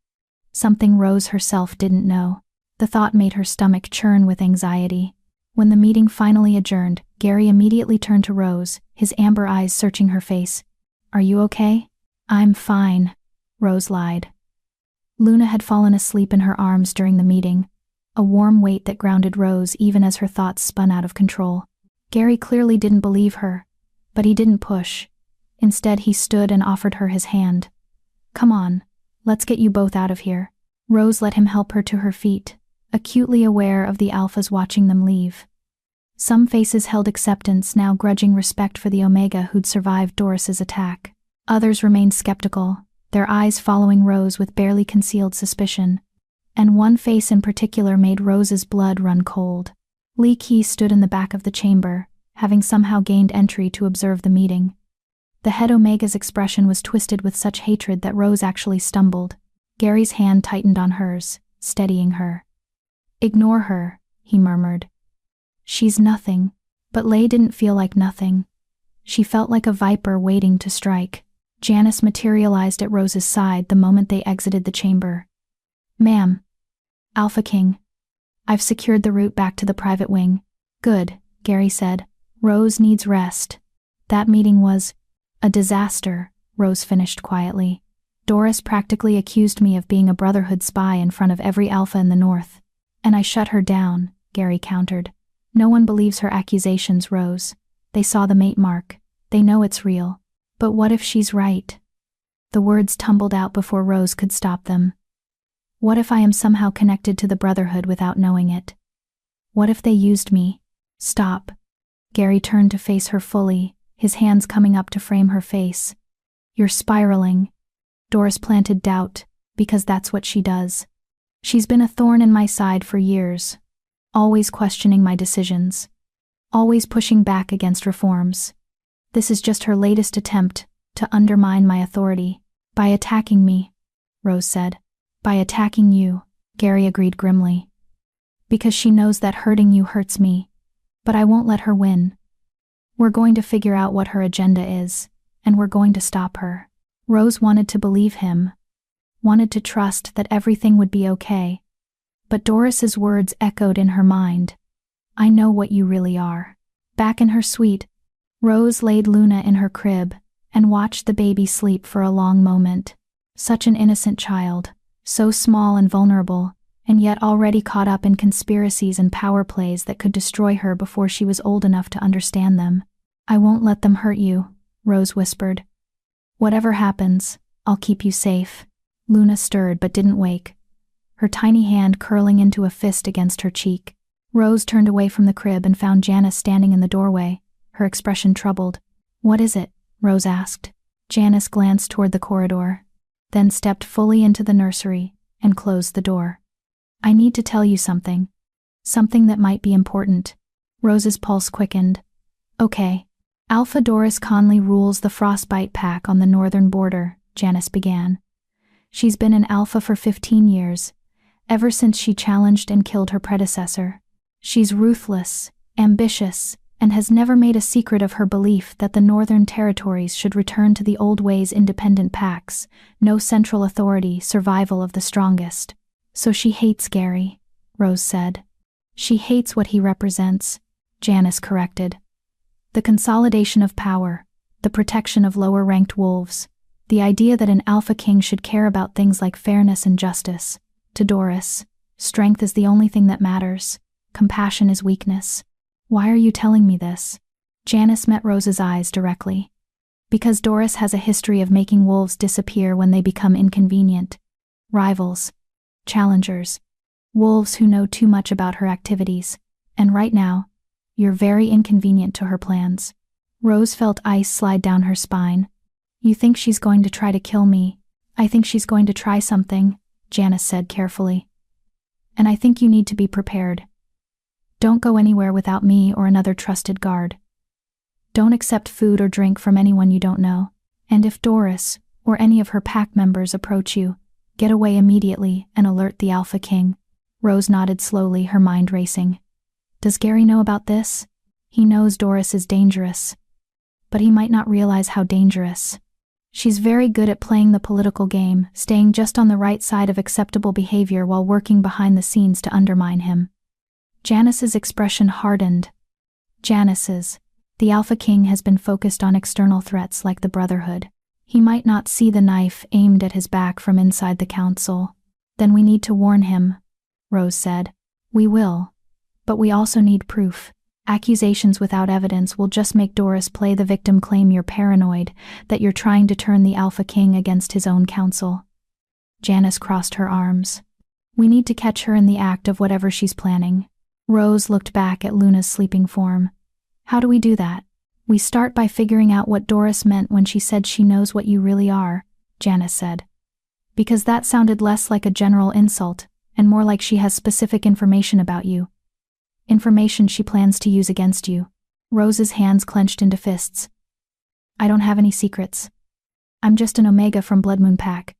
S1: Something Rose herself didn't know. The thought made her stomach churn with anxiety. When the meeting finally adjourned, Gary immediately turned to Rose, his amber eyes searching her face. "Are you okay?" "I'm fine," Rose lied. Luna had fallen asleep in her arms during the meeting, a warm weight that grounded Rose even as her thoughts spun out of control. Gary clearly didn't believe her, but he didn't push. Instead, he stood and offered her his hand. "Come on, let's get you both out of here." Rose let him help her to her feet, acutely aware of the alphas watching them leave. Some faces held acceptance, now grudging respect for the Omega who'd survived Doris's attack. Others remained skeptical, their eyes following Rose with barely concealed suspicion. And one face in particular made Rose's blood run cold. Lee Key stood in the back of the chamber, having somehow gained entry to observe the meeting. The head Omega's expression was twisted with such hatred that Rose actually stumbled. Gary's hand tightened on hers, steadying her. "Ignore her," he murmured. "She's nothing." But Lei didn't feel like nothing. She felt like a viper waiting to strike. Janice materialized at Rose's side the moment they exited the chamber. "Ma'am." "Alpha King. I've secured the route back to the private wing." "Good," Gary said. "Rose needs rest." "That meeting was a disaster," Rose finished quietly. "Doris practically accused me of being a Brotherhood spy in front of every Alpha in the North. And I shut her down," Gary countered. "No one believes her accusations, Rose. They saw the mate mark. They know it's real. But what if she's right?" The words tumbled out before Rose could stop them. "What if I am somehow connected to the Brotherhood without knowing it? What if they used me?" "Stop." Gary turned to face her fully, his hands coming up to frame her face. "You're spiraling." Doris planted doubt, because that's what she does. "She's been a thorn in my side for years, always questioning my decisions, always pushing back against reforms. This is just her latest attempt to undermine my authority by attacking me," Rose said. "By attacking you," Gary agreed grimly. "Because she knows that hurting you hurts me. But I won't let her win. We're going to figure out what her agenda is, and we're going to stop her." Rose wanted to believe him, wanted to trust that everything would be okay. But Doris's words echoed in her mind. "I know what you really are." Back in her suite, Rose laid Luna in her crib and watched the baby sleep for a long moment. Such an innocent child, so small and vulnerable, and yet already caught up in conspiracies and power plays that could destroy her before she was old enough to understand them. "I won't let them hurt you," Rose whispered. "Whatever happens, I'll keep you safe." Luna stirred but didn't wake, her tiny hand curling into a fist against her cheek. Rose turned away from the crib and found Janice standing in the doorway, her expression troubled. "What is it?" Rose asked. Janice glanced toward the corridor, then stepped fully into the nursery and closed the door. "I need to tell you something. Something that might be important." Rose's pulse quickened. "Okay." "Alpha Doris Conley rules the Frostbite Pack on the northern border," Janice began. "She's been an Alpha for 15 years, ever since she challenged and killed her predecessor. She's ruthless, ambitious, and has never made a secret of her belief that the Northern Territories should return to the old ways, independent packs, no central authority, survival of the strongest. So she hates Gary," Rose said. "She hates what he represents," Janice corrected. "The consolidation of power, the protection of lower-ranked wolves, the idea that an Alpha King should care about things like fairness and justice. To Doris, strength is the only thing that matters. Compassion is weakness." "Why are you telling me this?" Janice met Rose's eyes directly. "Because Doris has a history of making wolves disappear when they become inconvenient. Rivals. Challengers. Wolves who know too much about her activities. And right now, you're very inconvenient to her plans." Rose felt ice slide down her spine. "You think she's going to try to kill me?" "I think she's going to try something," Janice said carefully. "And I think you need to be prepared. Don't go anywhere without me or another trusted guard. Don't accept food or drink from anyone you don't know. And if Doris, or any of her pack members approach you, get away immediately and alert the Alpha King." Rose nodded slowly, her mind racing. "Does Gary know about this?" He knows Doris is dangerous. But he might not realize how dangerous. She's very good at playing the political game, staying just on the right side of acceptable behavior while working behind the scenes to undermine him. Janice's expression hardened. Janice's. The Alpha King has been focused on external threats like the Brotherhood. He might not see the knife aimed at his back from inside the council. Then we need to warn him, Rose said. We will. But we also need proof. Accusations without evidence will just make Doris play the victim, claim you're paranoid, that you're trying to turn the Alpha King against his own council. Janice crossed her arms. We need to catch her in the act of whatever she's planning. Rose looked back at Luna's sleeping form. How do we do that? We start by figuring out what Doris meant when she said she knows what you really are, Janice said. Because that sounded less like a general insult, and more like she has specific information about you. Information she plans to use against you. Rose's hands clenched into fists. I don't have any secrets. I'm just an Omega from Blood Moon Pack.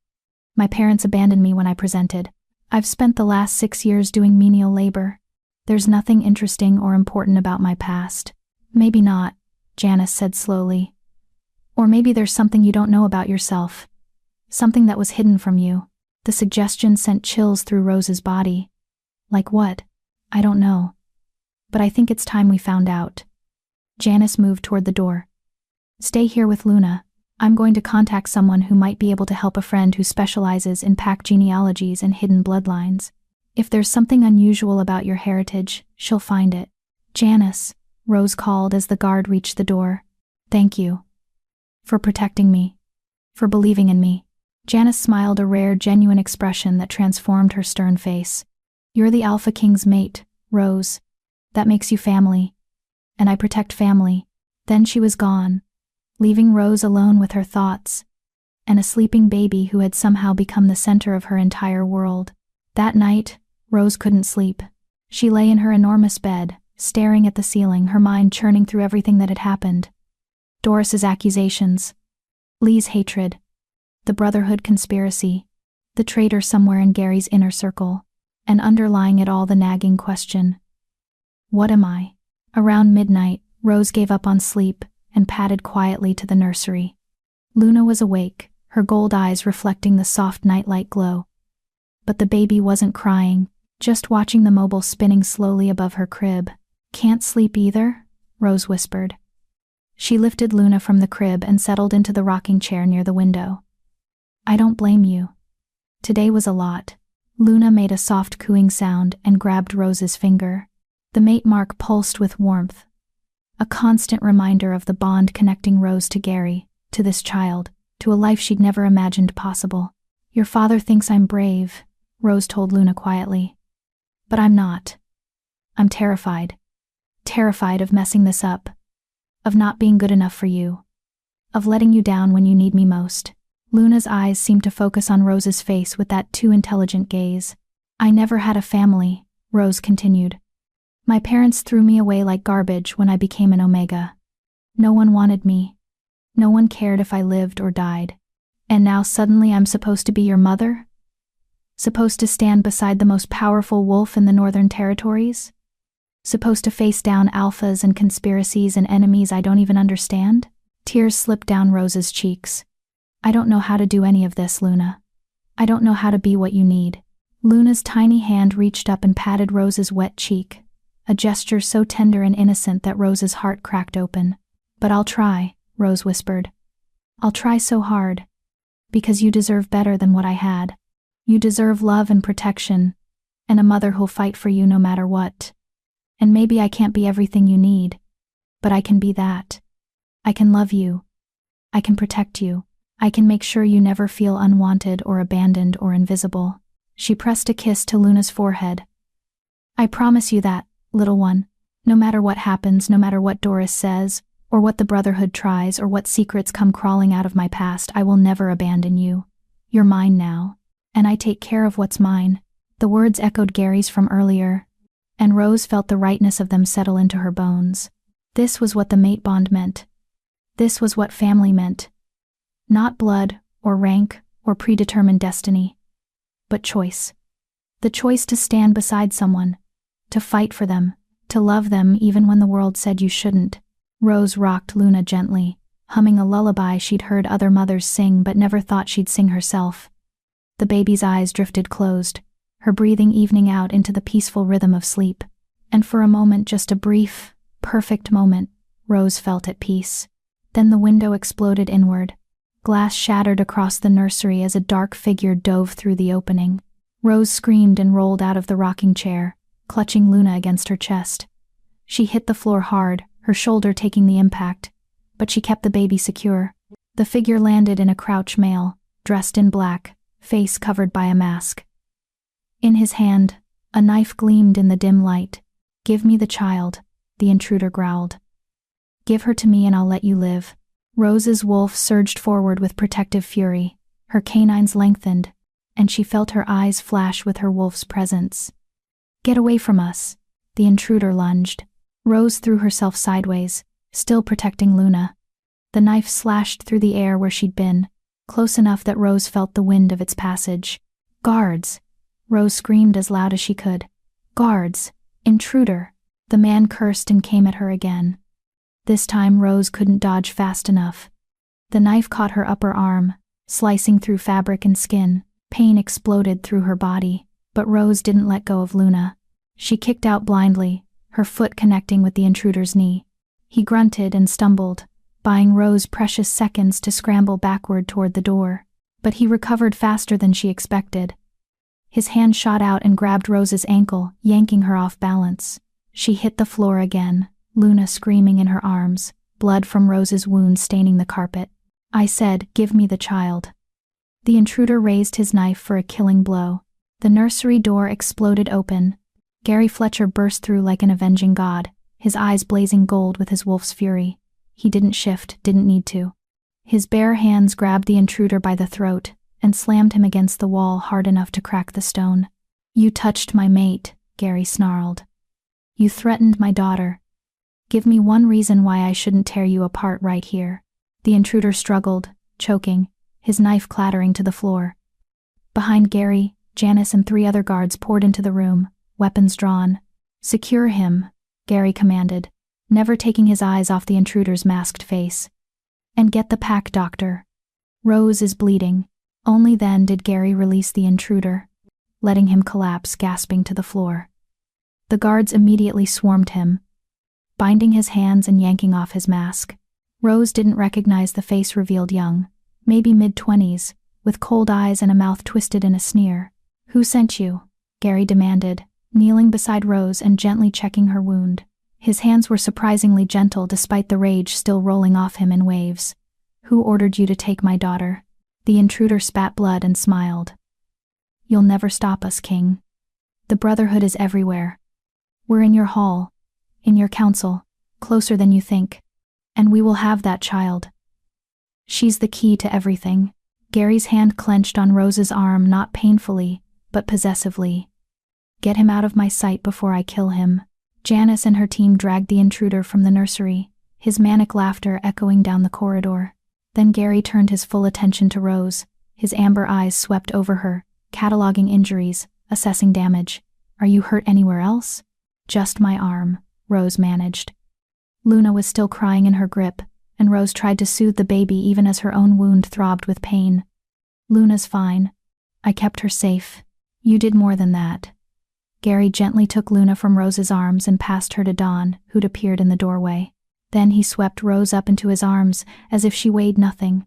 S1: My parents abandoned me when I presented. I've spent the last 6 years doing menial labor. There's nothing interesting or important about my past. Maybe not, Janice said slowly. Or maybe there's something you don't know about yourself. Something that was hidden from you. The suggestion sent chills through Rose's body. Like what? I don't know. But I think it's time we found out. Janice moved toward the door. Stay here with Luna. I'm going to contact someone who might be able to help a friend who specializes in pack genealogies and hidden bloodlines. If there's something unusual about your heritage, she'll find it. Janice, Rose called as the guard reached the door. Thank you. For protecting me. For believing in me. Janice smiled, a rare, genuine expression that transformed her stern face. You're the Alpha King's mate, Rose. That makes you family. And I protect family. Then she was gone, leaving Rose alone with her thoughts, and a sleeping baby who had somehow become the center of her entire world. That night, Rose couldn't sleep. She lay in her enormous bed, staring at the ceiling, her mind churning through everything that had happened. Doris's accusations. Lee's hatred. The Brotherhood conspiracy. The traitor somewhere in Gary's inner circle. And underlying it all, the nagging question. What am I? Around midnight, Rose gave up on sleep and padded quietly to the nursery. Luna was awake, her gold eyes reflecting the soft nightlight glow. But the baby wasn't crying, just watching the mobile spinning slowly above her crib. Can't sleep either? Rose whispered. She lifted Luna from the crib and settled into the rocking chair near the window. I don't blame you. Today was a lot. Luna made a soft cooing sound and grabbed Rose's finger. The mate mark pulsed with warmth. A constant reminder of the bond connecting Rose to Gary, to this child, to a life she'd never imagined possible. Your father thinks I'm brave, Rose told Luna quietly. But I'm not. I'm terrified. Terrified of messing this up. Of not being good enough for you. Of letting you down when you need me most. Luna's eyes seemed to focus on Rose's face with that too intelligent gaze. I never had a family, Rose continued. My parents threw me away like garbage when I became an Omega. No one wanted me. No one cared if I lived or died. And now suddenly I'm supposed to be your mother? Supposed to stand beside the most powerful wolf in the Northern Territories? Supposed to face down alphas and conspiracies and enemies I don't even understand? Tears slipped down Rose's cheeks. I don't know how to do any of this, Luna. I don't know how to be what you need. Luna's tiny hand reached up and patted Rose's wet cheek. A gesture so tender and innocent that Rose's heart cracked open. But I'll try, Rose whispered. I'll try so hard. Because you deserve better than what I had. You deserve love and protection, and a mother who'll fight for you no matter what. And maybe I can't be everything you need, but I can be that. I can love you. I can protect you. I can make sure you never feel unwanted or abandoned or invisible. She pressed a kiss to Luna's forehead. I promise you that, little one, no matter what happens, no matter what Doris says, or what the Brotherhood tries, or what secrets come crawling out of my past, I will never abandon you. You're mine now, and I take care of what's mine. The words echoed Gary's from earlier, and Rose felt the rightness of them settle into her bones. This was what the mate bond meant. This was what family meant. Not blood, or rank, or predetermined destiny, but choice. The choice to stand beside someone, to fight for them, To love them even when the world said you shouldn't. Rose rocked Luna gently, humming a lullaby she'd heard other mothers sing but never thought she'd sing herself. The baby's eyes drifted closed, her breathing evening out into the peaceful rhythm of sleep. And for a moment, just a brief, perfect moment, Rose felt at peace. Then the window exploded inward. Glass shattered across the nursery as a dark figure dove through the opening. Rose screamed and rolled out of the rocking chair, clutching Luna against her chest. She hit the floor hard, her shoulder taking the impact, but she kept the baby secure. The figure landed in a crouch male, dressed in black, face covered by a mask. In his hand, a knife gleamed in the dim light. "Give me the child," the intruder growled. "Give her to me and I'll let you live." Rose's wolf surged forward with protective fury, her canines lengthened, and she felt her eyes flash with her wolf's presence. "Get away from us," the intruder lunged. Rose threw herself sideways, still protecting Luna. The knife slashed through the air where she'd been, close enough that Rose felt the wind of its passage. "Guards!" Rose screamed as loud as she could. "Guards! Intruder!" The man cursed and came at her again. This time Rose couldn't dodge fast enough. The knife caught her upper arm, slicing through fabric and skin. Pain exploded through her body, but Rose didn't let go of Luna. She kicked out blindly, her foot connecting with the intruder's knee. He grunted and stumbled, buying Rose precious seconds to scramble backward toward the door. But he recovered faster than she expected. His hand shot out and grabbed Rose's ankle, yanking her off balance. She hit the floor again, Luna screaming in her arms, blood from Rose's wound staining the carpet. "I said, give me the child." The intruder raised his knife for a killing blow. The nursery door exploded open. Gary Fletcher burst through like an avenging god, his eyes blazing gold with his wolf's fury. He didn't shift, didn't need to. His bare hands grabbed the intruder by the throat and slammed him against the wall hard enough to crack the stone. "You touched my mate," Gary snarled. "You threatened my daughter. Give me one reason why I shouldn't tear you apart right here." The intruder struggled, choking, his knife clattering to the floor. Behind Gary, Janice and 3 other guards poured into the room, weapons drawn. "Secure him," Gary commanded, never taking his eyes off the intruder's masked face. "And get the pack doctor. Rose is bleeding." Only then did Gary release the intruder, letting him collapse gasping to the floor. The guards immediately swarmed him, binding his hands and yanking off his mask. Rose didn't recognize the face revealed young, maybe mid-20s, with cold eyes and a mouth twisted in a sneer. "Who sent you?" Gary demanded, kneeling beside Rose and gently checking her wound. His hands were surprisingly gentle despite the rage still rolling off him in waves. "Who ordered you to take my daughter?" The intruder spat blood and smiled. "You'll never stop us, King. The Brotherhood is everywhere. We're in your hall, in your council, closer than you think. And we will have that child. She's the key to everything." Gary's hand clenched on Rose's arm, not painfully, but possessively. "Get him out of my sight before I kill him." Janice and her team dragged the intruder from the nursery, his manic laughter echoing down the corridor. Then Gary turned his full attention to Rose, his amber eyes swept over her, cataloging injuries, assessing damage. "Are you hurt anywhere else?" "Just my arm," Rose managed. Luna was still crying in her grip, and Rose tried to soothe the baby even as her own wound throbbed with pain. "Luna's fine. I kept her safe. You did more than that." Gary gently took Luna from Rose's arms and passed her to Dawn, who'd appeared in the doorway. Then he swept Rose up into his arms, as if she weighed nothing.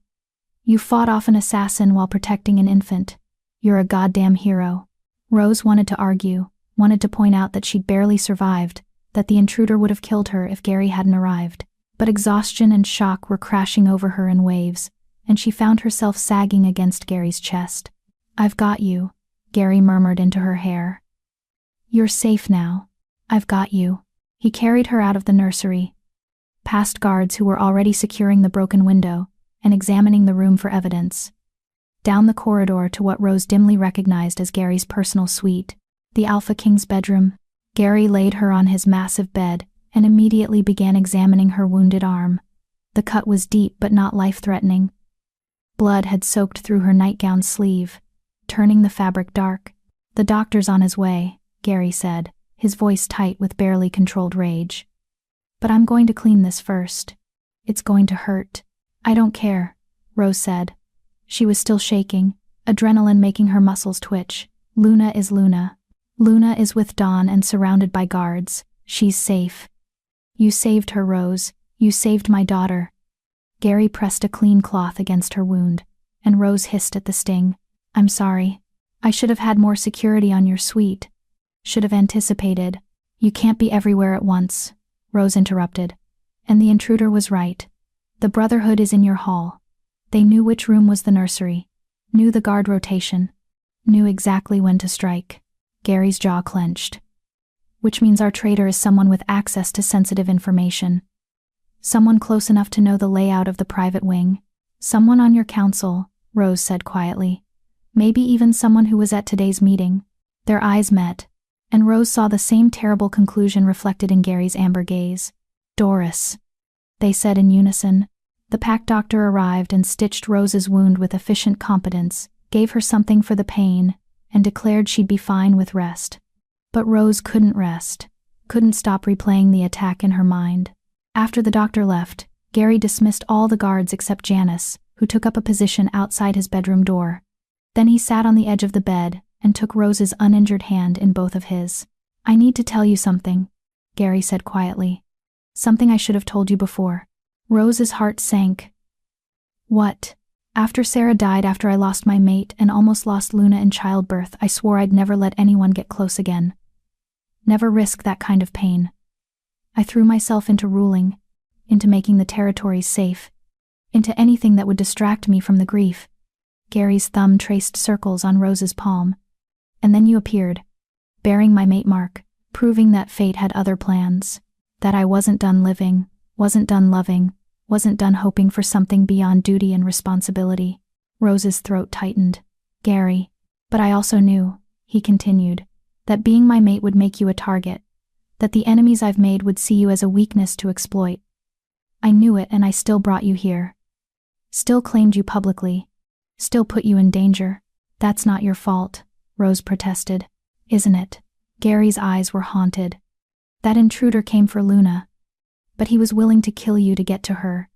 S1: "You fought off an assassin while protecting an infant. You're a goddamn hero." Rose wanted to argue, wanted to point out that she'd barely survived, that the intruder would have killed her if Gary hadn't arrived. But exhaustion and shock were crashing over her in waves, and she found herself sagging against Gary's chest. "I've got you," Gary murmured into her hair. "You're safe now. I've got you." He carried her out of the nursery, past guards who were already securing the broken window and examining the room for evidence. Down the corridor to what Rose dimly recognized as Gary's personal suite, the Alpha King's bedroom. Gary laid her on his massive bed and immediately began examining her wounded arm. The cut was deep but not life-threatening. Blood had soaked through her nightgown sleeve, turning the fabric dark. "The doctor's on his way," Gary said, his voice tight with barely controlled rage. "But I'm going to clean this first. It's going to hurt." "I don't care," Rose said. She was still shaking, adrenaline making her muscles twitch. "Luna is Luna. Luna is with Dawn and surrounded by guards. She's safe." "You saved her, Rose. You saved my daughter." Gary pressed a clean cloth against her wound, and Rose hissed at the sting. "I'm sorry. I should have had more security on your suite. Should have anticipated." "You can't be everywhere at once," Rose interrupted. "And the intruder was right. The Brotherhood is in your hall. They knew which room was the nursery, knew the guard rotation, knew exactly when to strike." Gary's jaw clenched. "Which means our traitor is someone with access to sensitive information. Someone close enough to know the layout of the private wing. Someone on your council," Rose said quietly. "Maybe even someone who was at today's meeting." Their eyes met, and Rose saw the same terrible conclusion reflected in Gary's amber gaze. "Doris," they said in unison. The pack doctor arrived and stitched Rose's wound with efficient competence, gave her something for the pain, and declared she'd be fine with rest. But Rose couldn't rest, couldn't stop replaying the attack in her mind. After the doctor left, Gary dismissed all the guards except Janice, who took up a position outside his bedroom door. Then he sat on the edge of the bed and took Rose's uninjured hand in both of his. "I need to tell you something," Gary said quietly. "Something I should have told you before." Rose's heart sank. "What?" "After Sarah died, after I lost my mate and almost lost Luna in childbirth, I swore I'd never let anyone get close again. Never risk that kind of pain. I threw myself into ruling, into making the territories safe, into anything that would distract me from the grief." Gary's thumb traced circles on Rose's palm. "And then you appeared, bearing my mate mark, proving that fate had other plans, that I wasn't done living, wasn't done loving, wasn't done hoping for something beyond duty and responsibility." Rose's throat tightened. "Gary, but I also knew," he continued, "that being my mate would make you a target, that the enemies I've made would see you as a weakness to exploit. I knew it, and I still brought you here. Still claimed you publicly. Still put you in danger." "That's not your fault," Rose protested. "Isn't it?" Gary's eyes were haunted. "That intruder came for Luna. But he was willing to kill you to get to her.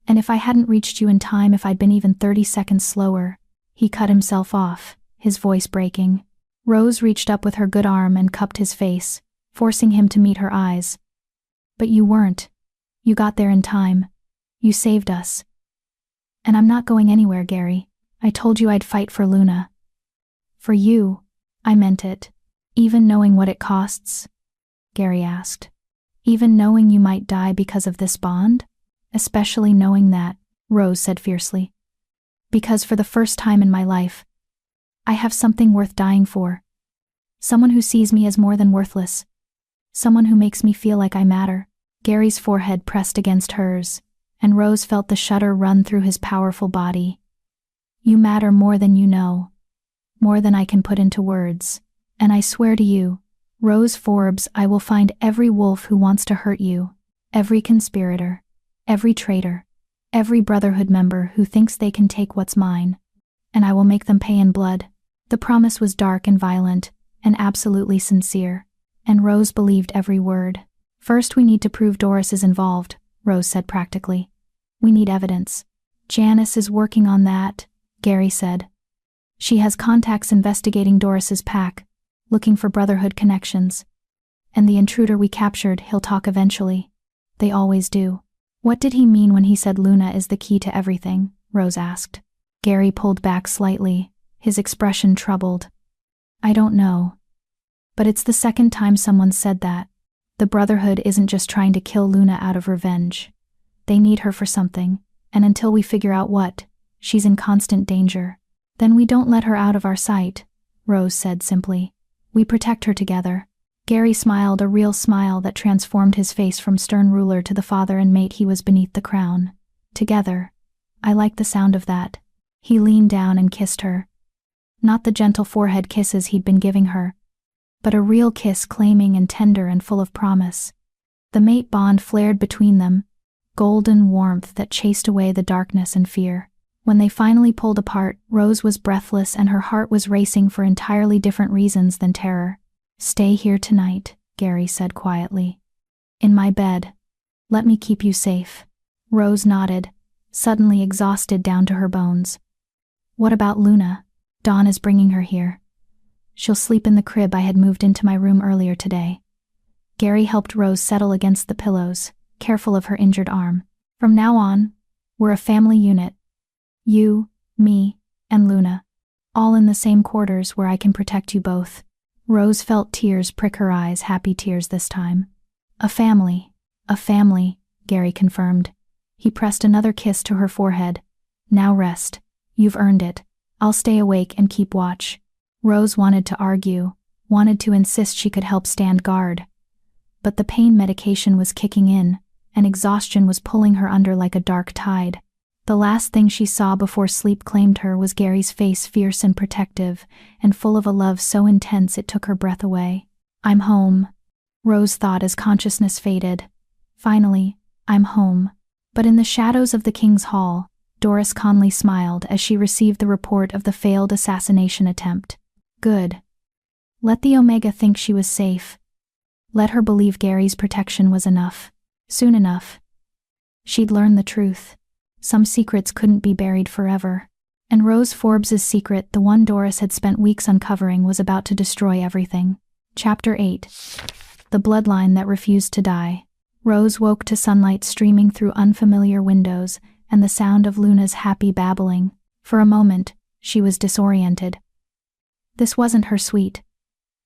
S1: And if I hadn't reached you in time, if I'd been even 30 seconds slower..." He cut himself off, his voice breaking. Rose reached up with her good arm and cupped his face, forcing him to meet her eyes. "But you weren't. You got there in time. You saved us. And I'm not going anywhere, Gary. I told you I'd fight for Luna." "For you?" "I meant it. Even knowing what it costs?" Gary asked. "Even knowing you might die because of this bond?" "Especially knowing that," Rose said fiercely. "Because for the first time in my life, I have something worth dying for. Someone who sees me as more than worthless. Someone who makes me feel like I matter." Gary's forehead pressed against hers, and Rose felt the shudder run through his powerful body. "You matter more than you know. More than I can put into words. And I swear to you, Rose Forbes, I will find every wolf who wants to hurt you, every conspirator, every traitor, every Brotherhood member who thinks they can take what's mine, and I will make them pay in blood." The promise was dark and violent, and absolutely sincere, and Rose believed every word. "First, we need to prove Doris is involved," Rose said practically. "We need evidence." "Janice is working on that," Gary said. "She has contacts investigating Doris's pack, looking for Brotherhood connections. And the intruder we captured, he'll talk eventually. They always do." "What did he mean when he said Luna is the key to everything?" Rose asked. Gary pulled back slightly, his expression troubled. "I don't know. But it's the second time someone said that. The Brotherhood isn't just trying to kill Luna out of revenge. They need her for something, and until we figure out what, she's in constant danger. Then we don't let her out of our sight," Rose said simply. "We protect her together." Gary smiled, a real smile that transformed his face from stern ruler to the father and mate he was beneath the crown. "Together. I like the sound of that." He leaned down and kissed her. Not the gentle forehead kisses he'd been giving her, but a real kiss, claiming and tender and full of promise. The mate bond flared between them, golden warmth that chased away the darkness and fear. When they finally pulled apart, Rose was breathless and her heart was racing for entirely different reasons than terror. "Stay here tonight," Gary said quietly. In my bed. Let me keep you safe. Rose nodded, suddenly exhausted down to her bones. What about Luna? Dawn is bringing her here. She'll sleep in the crib I had moved into my room earlier today. Gary helped Rose settle against the pillows, careful of her injured arm. From now on, we're a family unit. You, me, and Luna. All in the same quarters where I can protect you both. Rose felt tears prick her eyes, happy tears this time. A family, Gary confirmed. He pressed another kiss to her forehead. Now rest. You've earned it. I'll stay awake and keep watch. Rose wanted to argue, wanted to insist she could help stand guard. But the pain medication was kicking in, and exhaustion was pulling her under like a dark tide. The last thing she saw before sleep claimed her was Gary's face, fierce and protective, and full of a love so intense it took her breath away. I'm home, Rose thought as consciousness faded. Finally, I'm home. But in the shadows of the King's Hall, Doris Conley smiled as she received the report of the failed assassination attempt. Good. Let the Omega think she was safe. Let her believe Gary's protection was enough. Soon enough. She'd learn the truth. Some secrets couldn't be buried forever. And Rose Forbes's secret, the one Doris had spent weeks uncovering, was about to destroy everything. Chapter 8. The bloodline that refused to die. Rose woke to sunlight streaming through unfamiliar windows and the sound of Luna's happy babbling. For a moment, she was disoriented. This wasn't her suite.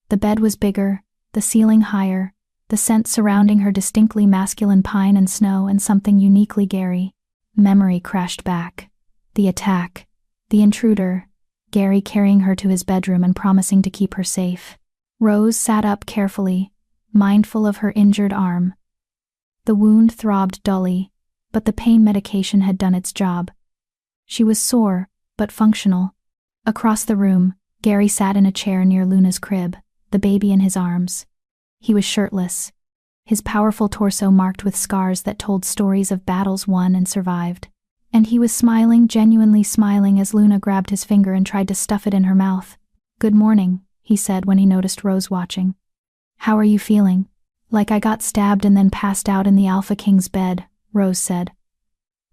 S1: The bed was bigger, the ceiling higher, the scent surrounding her distinctly masculine, pine and snow, and something uniquely Gary. Memory crashed back. The attack. The intruder. Gary carrying her to his bedroom and promising to keep her safe. Rose sat up carefully, mindful of her injured arm. The wound throbbed dully, but the pain medication had done its job. She was sore, but functional. Across the room, Gary sat in a chair near Luna's crib, the baby in his arms. He was shirtless, his powerful torso marked with scars that told stories of battles won and survived. And he was smiling, genuinely smiling, as Luna grabbed his finger and tried to stuff it in her mouth. Good morning, he said when he noticed Rose watching. How are you feeling? Like I got stabbed and then passed out in the Alpha King's bed, Rose said.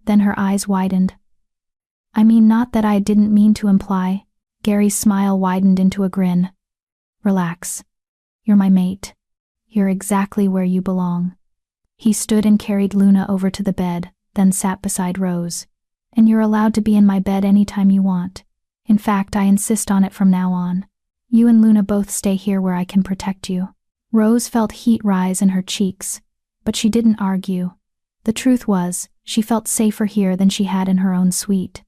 S1: Then her eyes widened. I mean, not that I didn't mean to imply. Gary's smile widened into a grin. Relax. You're my mate. You're exactly where you belong. He stood and carried Luna over to the bed, then sat beside Rose. And you're allowed to be in my bed anytime you want. In fact, I insist on it from now on. You and Luna both stay here where I can protect you. Rose felt heat rise in her cheeks, but she didn't argue. The truth was, she felt safer here than she had in her own suite.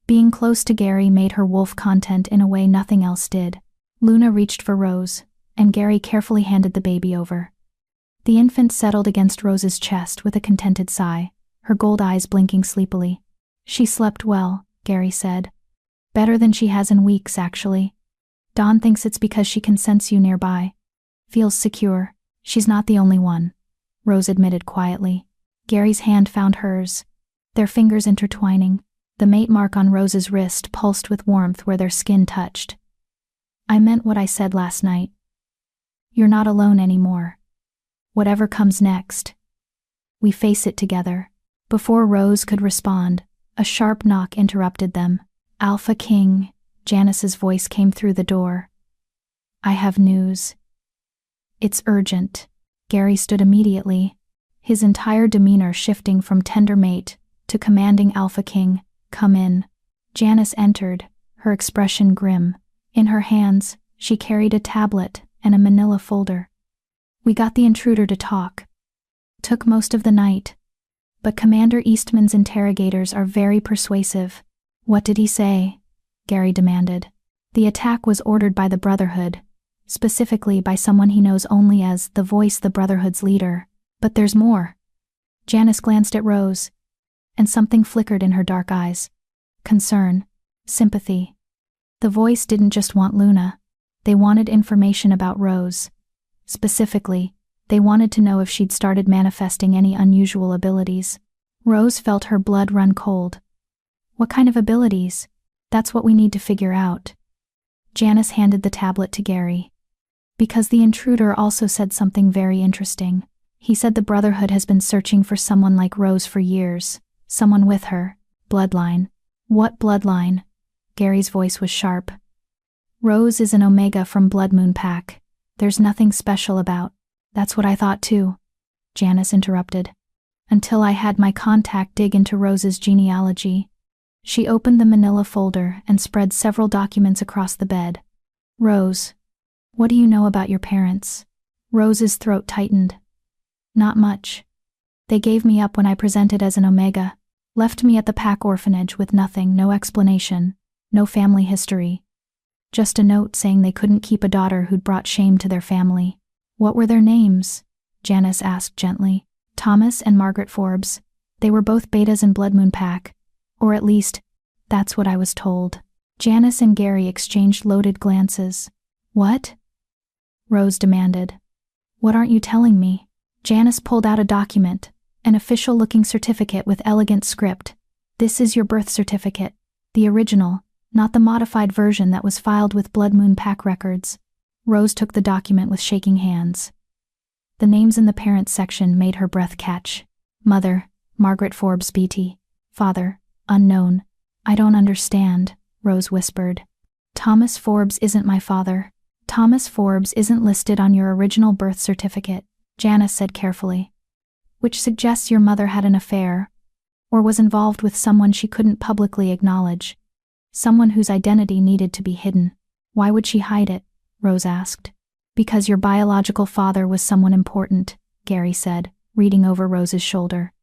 S1: Being close to Gary made her wolf content in a way nothing else did. Luna reached for Rose, and Gary carefully handed the baby over. The infant settled against Rose's chest with a contented sigh, her gold eyes blinking sleepily. She slept well, Gary said. Better than she has in weeks, actually. Dawn thinks it's because she can sense you nearby. Feels secure. She's not the only one, Rose admitted quietly. Gary's hand found hers, their fingers intertwining. The mate mark on Rose's wrist pulsed with warmth where their skin touched. I meant what I said last night. You're not alone anymore. Whatever comes next, we face it together. Before Rose could respond, a sharp knock interrupted them. Alpha King, Janice's voice came through the door. I have news. It's urgent. Gary stood immediately, his entire demeanor shifting from tender mate to commanding Alpha King. Come in. Janice entered, her expression grim. In her hands, she carried a tablet and a manila folder. We got the intruder to talk. Took most of the night. But Commander Eastman's interrogators are very persuasive. What did he say? Gary demanded. The attack was ordered by the Brotherhood, specifically by someone he knows only as the Voice, the Brotherhood's leader. But there's more. Janice glanced at Rose, and something flickered in her dark eyes. Concern. Sympathy. The Voice didn't just want Luna. They wanted information about Rose. Specifically, they wanted to know if she'd started manifesting any unusual abilities. Rose felt her blood run cold. What kind of abilities? That's what we need to figure out. Janice handed the tablet to Gary. Because the intruder also said something very interesting. He said the Brotherhood has been searching for someone like Rose for years, someone with her bloodline. What bloodline? Gary's voice was sharp. Rose is an Omega from Blood Moon Pack. There's nothing special about. That's what I thought too, Janice interrupted. Until I had my contact dig into Rose's genealogy. She opened the manila folder and spread several documents across the bed. Rose, what do you know about your parents? Rose's throat tightened. Not much. They gave me up when I presented as an Omega, left me at the Pack orphanage with nothing, no explanation, no family history. Just a note saying they couldn't keep a daughter who'd brought shame to their family. What were their names? Janice asked gently. Thomas and Margaret Forbes. They were both betas in Blood Moon Pack. Or at least, that's what I was told. Janice and Gary exchanged loaded glances. What? Rose demanded. What aren't you telling me? Janice pulled out a document, an official-looking certificate with elegant script. This is your birth certificate, the original, not the modified version that was filed with Blood Moon Pack records. Rose took the document with shaking hands. The names in the parents section made her breath catch. Mother, Margaret Forbes Beatty. Father, unknown. I don't understand, Rose whispered. Thomas Forbes isn't my father. Thomas Forbes isn't listed on your original birth certificate, Janice said carefully. Which suggests your mother had an affair, or was involved with someone she couldn't publicly acknowledge. Someone whose identity needed to be hidden. Why would she hide it? Rose asked. Because your biological father was someone important, Gary said, reading over Rose's shoulder.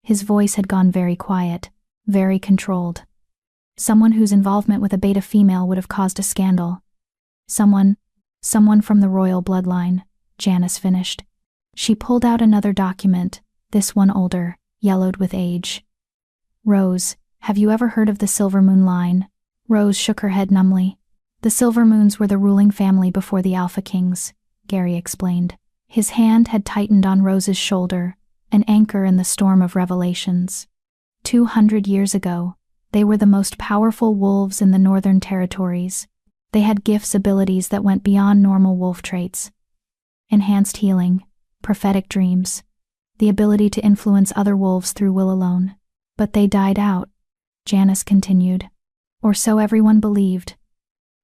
S1: His voice had gone very quiet, very controlled. Someone whose involvement with a beta female would have caused a scandal. Someone from the royal bloodline, Janice finished. She pulled out another document, this one older, yellowed with age. Rose, have you ever heard of the Silver Moon line? Rose shook her head numbly. The Silver Moons were the ruling family before the Alpha Kings, Gary explained. His hand had tightened on Rose's shoulder, an anchor in the storm of revelations. 200 years ago, they were the most powerful wolves in the Northern Territories. They had gifts, abilities that went beyond normal wolf traits. Enhanced healing, prophetic dreams, the ability to influence other wolves through will alone. But they died out, Janice continued. Or so everyone believed.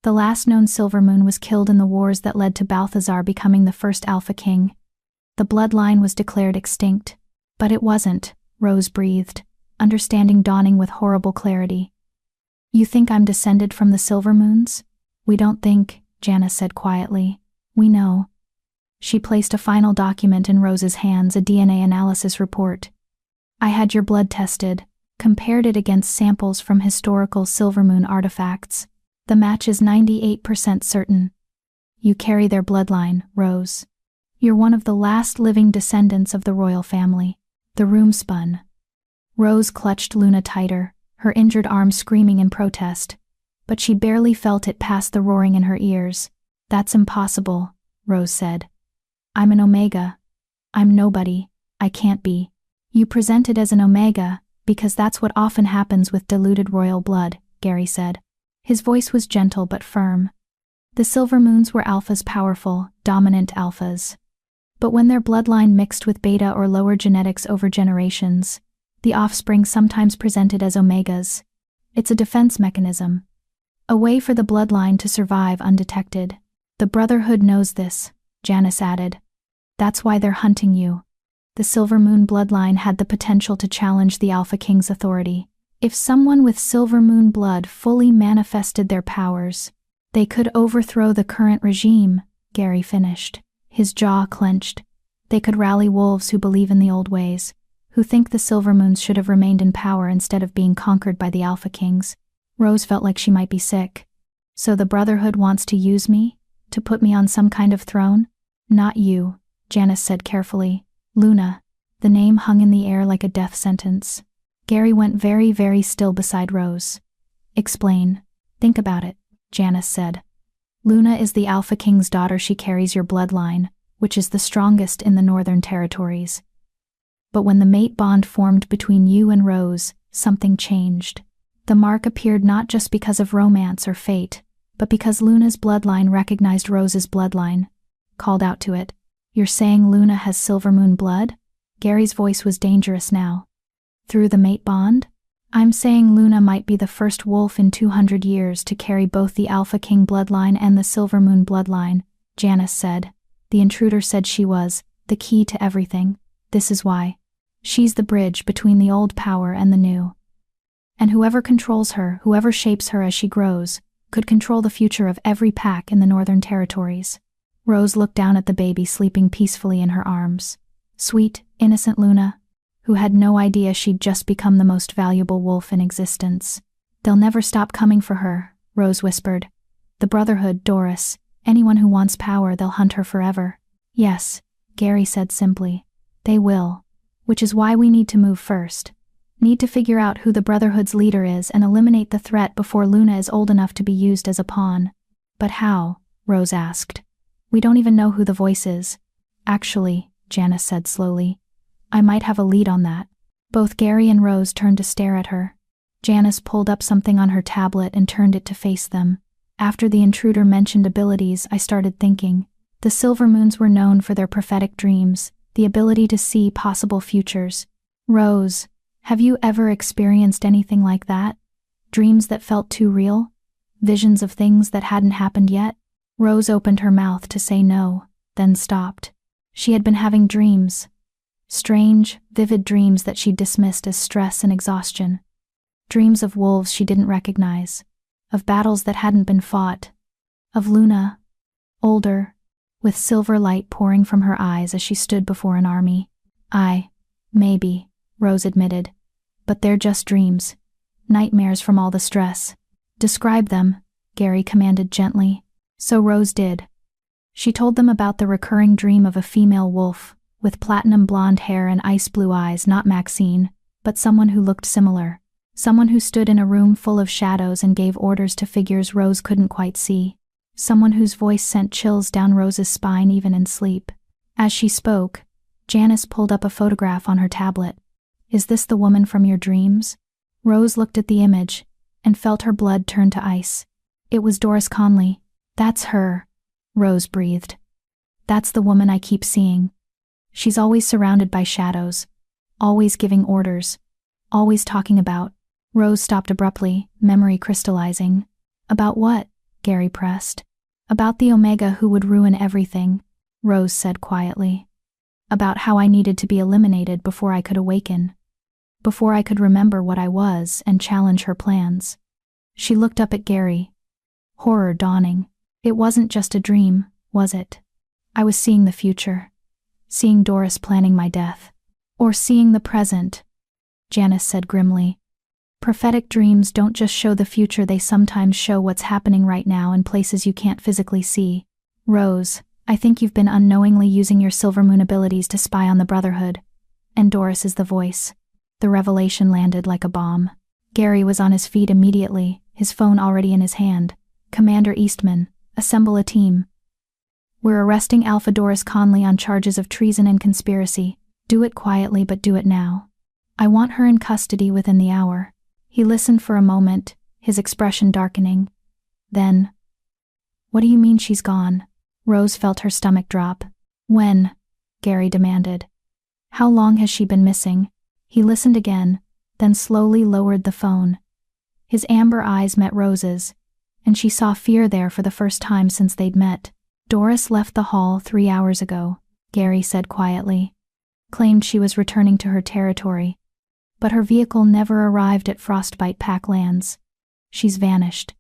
S1: The last known Silver Moon was killed in the wars that led to Balthazar becoming the first Alpha King. The bloodline was declared extinct. But it wasn't, Rose breathed, understanding dawning with horrible clarity. You think I'm descended from the Silver Moons? We don't think, Janice said quietly. We know. She placed a final document in Rose's hands, a DNA analysis report. I had your blood tested, compared it against samples from historical Silver Moon artifacts. The match is 98% certain. You carry their bloodline, Rose. You're one of the last living descendants of the royal family. The room spun. Rose clutched Luna tighter, her injured arm screaming in protest. But she barely felt it past the roaring in her ears. That's impossible, Rose said. I'm an Omega. I'm nobody. I can't be. You presented as an Omega, because that's what often happens with diluted royal blood, Gary said. His voice was gentle but firm. The Silver Moons were alphas, powerful, dominant alphas. But when their bloodline mixed with beta or lower genetics over generations, the offspring sometimes presented as Omegas. It's a defense mechanism. A way for the bloodline to survive undetected. The Brotherhood knows this, Janice added. That's why they're hunting you. The Silver Moon bloodline had the potential to challenge the Alpha King's authority. If someone with Silver Moon blood fully manifested their powers, they could overthrow the current regime, Gary finished. His jaw clenched. They could rally wolves who believe in the old ways, who think the Silver Moons should have remained in power instead of being conquered by the Alpha Kings. Rose felt like she might be sick. So the Brotherhood wants to use me? To put me on some kind of throne? Not you, Janice said carefully. Luna. The name hung in the air like a death sentence. Gary went very, very still beside Rose. Explain. Think about it, Janice said. Luna is the Alpha King's daughter. She carries your bloodline, which is the strongest in the Northern Territories. But when the mate bond formed between you and Rose, something changed. The mark appeared not just because of romance or fate, but because Luna's bloodline recognized Rose's bloodline. called out to it. You're saying Luna has silver moon blood? Gary's voice was dangerous now. Through the mate bond? I'm saying Luna might be the first wolf in 200 years to carry both the Alpha King bloodline and the silver moon bloodline, Janice said. The intruder said she was the key to everything. This is why. She's the bridge between the old power and the new. And whoever controls her, whoever shapes her as she grows, could control the future of every pack in the Northern Territories. Rose looked down at the baby sleeping peacefully in her arms. Sweet, innocent Luna, who had no idea she'd just become the most valuable wolf in existence. They'll never stop coming for her, Rose whispered. The Brotherhood, Doris, anyone who wants power, they'll hunt her forever. Yes, Gary said simply. They will. Which is why we need to move first. Need to figure out who the Brotherhood's leader is and eliminate the threat before Luna is old enough to be used as a pawn. But how? Rose asked. We don't even know who the voice is. Actually, Janice said slowly, I might have a lead on that. Both Gary and Rose turned to stare at her. Janice pulled up something on her tablet and turned it to face them. After the intruder mentioned abilities, I started thinking. The Silver Moons were known for their prophetic dreams, the ability to see possible futures. Rose, have you ever experienced anything like that? Dreams that felt too real? Visions of things that hadn't happened yet? Rose opened her mouth to say no, then stopped. She had been having dreams. Strange, vivid dreams that she dismissed as stress and exhaustion. Dreams of wolves she didn't recognize, of battles that hadn't been fought, of Luna, older, with silver light pouring from her eyes as she stood before an army. Maybe, Rose admitted, but they're just dreams, nightmares from all the stress. Describe them, Gary commanded gently. So Rose did. She told them about the recurring dream of a female wolf, with platinum blonde hair and ice blue eyes, not Maxine, but someone who looked similar. Someone who stood in a room full of shadows and gave orders to figures Rose couldn't quite see. Someone whose voice sent chills down Rose's spine even in sleep. As she spoke, Janice pulled up a photograph on her tablet. Is this the woman from your dreams? Rose looked at the image and felt her blood turn to ice. It was Doris Conley. That's her, Rose breathed. That's the woman I keep seeing. She's always surrounded by shadows, always giving orders, always talking about. Rose stopped abruptly, memory crystallizing. About what? Gary pressed. About the Omega who would ruin everything, Rose said quietly. About how I needed to be eliminated before I could awaken, before I could remember what I was and challenge her plans. She looked up at Gary, horror dawning. It wasn't just a dream, was it? I was seeing the future. Seeing Doris planning my death. Or seeing the present, Janice said grimly. Prophetic dreams don't just show the future, they sometimes show what's happening right now in places you can't physically see. Rose, I think you've been unknowingly using your Silver Moon abilities to spy on the Brotherhood. And Doris is the voice. The revelation landed like a bomb. Gary was on his feet immediately, his phone already in his hand. Commander Eastman, assemble a team. We're arresting Alpha Doris Conley on charges of treason and conspiracy. Do it quietly, but do it now. I want her in custody within the hour. He listened for a moment, his expression darkening. Then, what do you mean she's gone? Rose felt her stomach drop. When? Gary demanded. How long has she been missing? He listened again, then slowly lowered the phone. His amber eyes met Rose's, and she saw fear there for the first time since they'd met. Doris left the hall 3 hours ago, Gary said quietly. Claimed she was returning to her territory. But her vehicle never arrived at Frostbite Pack lands. She's vanished.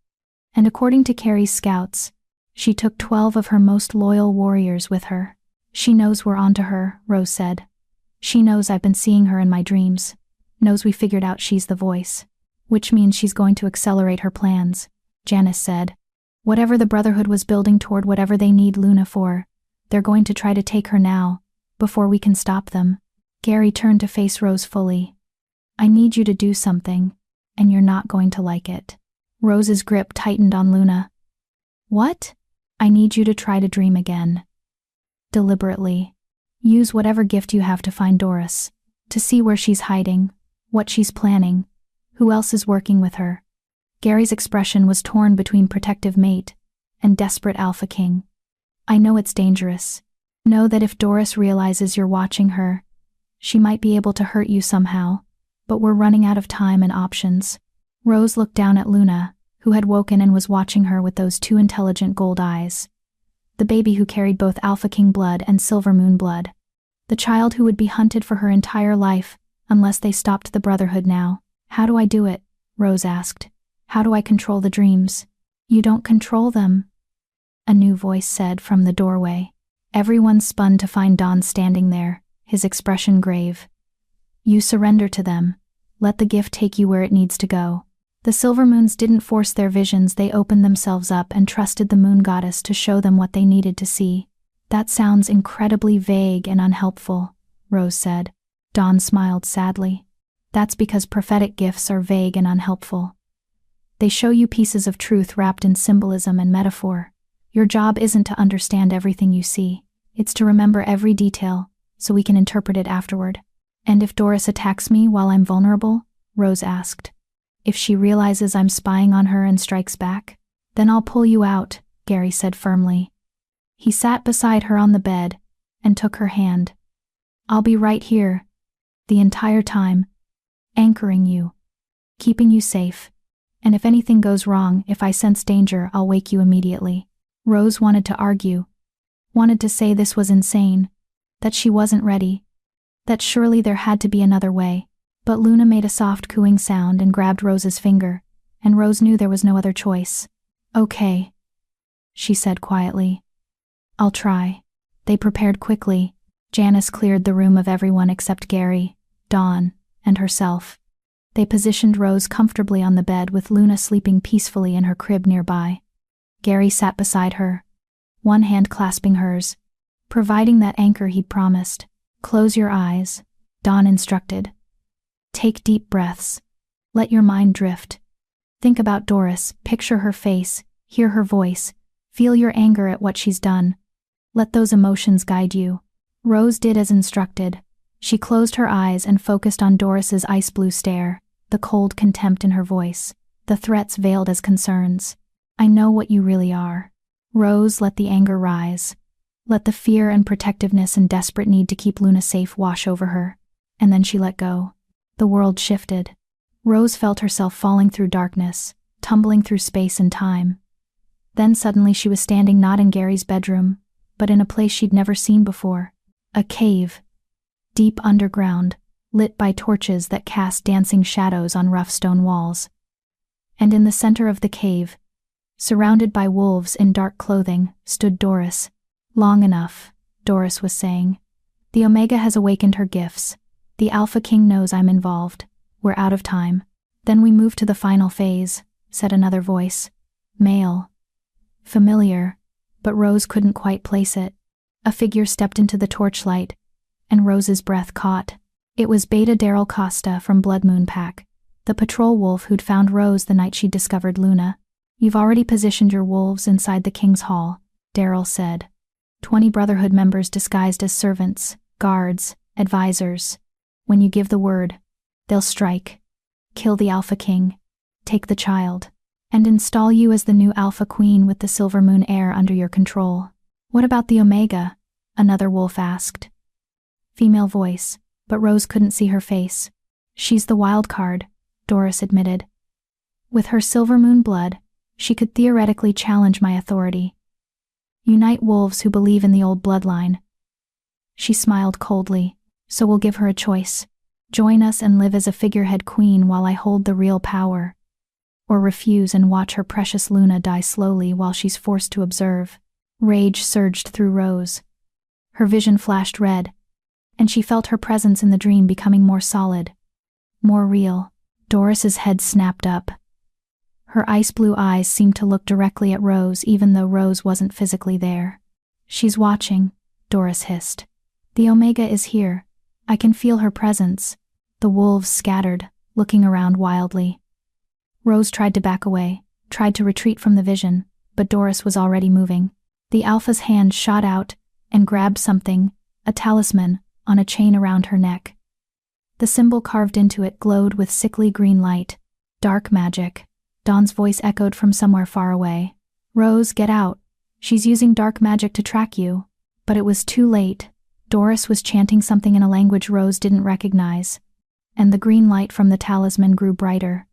S1: And according to Carrie's scouts, she took 12 of her most loyal warriors with her. She knows we're onto her, Rose said. She knows I've been seeing her in my dreams. Knows we figured out she's the voice. Which means she's going to accelerate her plans, Janice said. Whatever the Brotherhood was building toward whatever they need Luna for, they're going to try to take her now, before we can stop them. Gary turned to face Rose fully. I need you to do something, and you're not going to like it. Rose's grip tightened on Luna. What? I need you to try to dream again. Deliberately. Use whatever gift you have to find Doris, to see where she's hiding, what she's planning, who else is working with her. Gary's expression was torn between protective mate and desperate Alpha King. I know it's dangerous. Know that if Doris realizes you're watching her, she might be able to hurt you somehow, but we're running out of time and options." Rose looked down at Luna, who had woken and was watching her with those two intelligent gold eyes. The baby who carried both Alpha King blood and Silver Moon blood. The child who would be hunted for her entire life, unless they stopped the Brotherhood now. "How do I do it?" Rose asked. "How do I control the dreams?" "You don't control them," a new voice said from the doorway. Everyone spun to find Don standing there, his expression grave. "You surrender to them. Let the gift take you where it needs to go." The Silver Moons didn't force their visions, they opened themselves up and trusted the Moon Goddess to show them what they needed to see. "That sounds incredibly vague and unhelpful," Rose said. Don smiled sadly. "That's because prophetic gifts are vague and unhelpful. They show you pieces of truth wrapped in symbolism and metaphor. Your job isn't to understand everything you see, it's to remember every detail, so we can interpret it afterward." "And if Doris attacks me while I'm vulnerable?" Rose asked. "If she realizes I'm spying on her and strikes back? Then I'll pull you out," Gary said firmly. He sat beside her on the bed and took her hand. "I'll be right here, the entire time, anchoring you, keeping you safe. And if anything goes wrong, if I sense danger, I'll wake you immediately." Rose wanted to argue, wanted to say this was insane, that she wasn't ready, that surely there had to be another way. But Luna made a soft cooing sound and grabbed Rose's finger, and Rose knew there was no other choice. "Okay," she said quietly. "I'll try." They prepared quickly. Janice cleared the room of everyone except Gary, Dawn, and herself. They positioned Rose comfortably on the bed with Luna sleeping peacefully in her crib nearby. Gary sat beside her, one hand clasping hers, providing that anchor he'd promised. "Close your eyes," Dawn instructed. "Take deep breaths. Let your mind drift. Think about Doris, picture her face, hear her voice, feel your anger at what she's done. Let those emotions guide you." Rose did as instructed. She closed her eyes and focused on Doris's ice blue stare, the cold contempt in her voice, the threats veiled as concerns. "I know what you really are." Rose let the anger rise. Let the fear and protectiveness and desperate need to keep Luna safe wash over her. And then she let go. The world shifted. Rose felt herself falling through darkness, tumbling through space and time. Then suddenly she was standing not in Gary's bedroom, but in a place she'd never seen before. A cave. Deep underground, lit by torches that cast dancing shadows on rough stone walls. And in the center of the cave, surrounded by wolves in dark clothing, stood Doris. "Long enough," Doris was saying. "The Omega has awakened her gifts. The Alpha King knows I'm involved. We're out of time." "Then we move to the final phase," said another voice. Male. Familiar, but Rose couldn't quite place it. A figure stepped into the torchlight, and Rose's breath caught. It was Beta Daryl Costa from Blood Moon Pack, the patrol wolf who'd found Rose the night she'd discovered Luna. "You've already positioned your wolves inside the King's Hall," Daryl said. 20 Brotherhood members disguised as servants, guards, advisors. When you give the word, they'll strike, kill the Alpha King, take the child, and install you as the new Alpha Queen with the Silver Moon heir under your control. "What about the Omega?" another wolf asked. Female voice, but Rose couldn't see her face. "She's the wild card," Doris admitted. "With her Silver Moon blood, she could theoretically challenge my authority. Unite wolves who believe in the old bloodline." She smiled coldly. "So we'll give her a choice. Join us and live as a figurehead queen while I hold the real power. Or refuse and watch her precious Luna die slowly while she's forced to observe." Rage surged through Rose. Her vision flashed red, and she felt her presence in the dream becoming more solid, more real. Doris's head snapped up. Her ice blue eyes seemed to look directly at Rose even though Rose wasn't physically there. "She's watching," Doris hissed. "The Omega is here. I can feel her presence." The wolves scattered, looking around wildly. Rose tried to back away, tried to retreat from the vision, but Doris was already moving. The Alpha's hand shot out and grabbed something, a talisman, on a chain around her neck. The symbol carved into it glowed with sickly green light. "Dark magic," Dawn's voice echoed from somewhere far away. "Rose, get out. She's using dark magic to track you. But it was too late. Doris was chanting something in a language Rose didn't recognize, and the green light from the talisman grew brighter,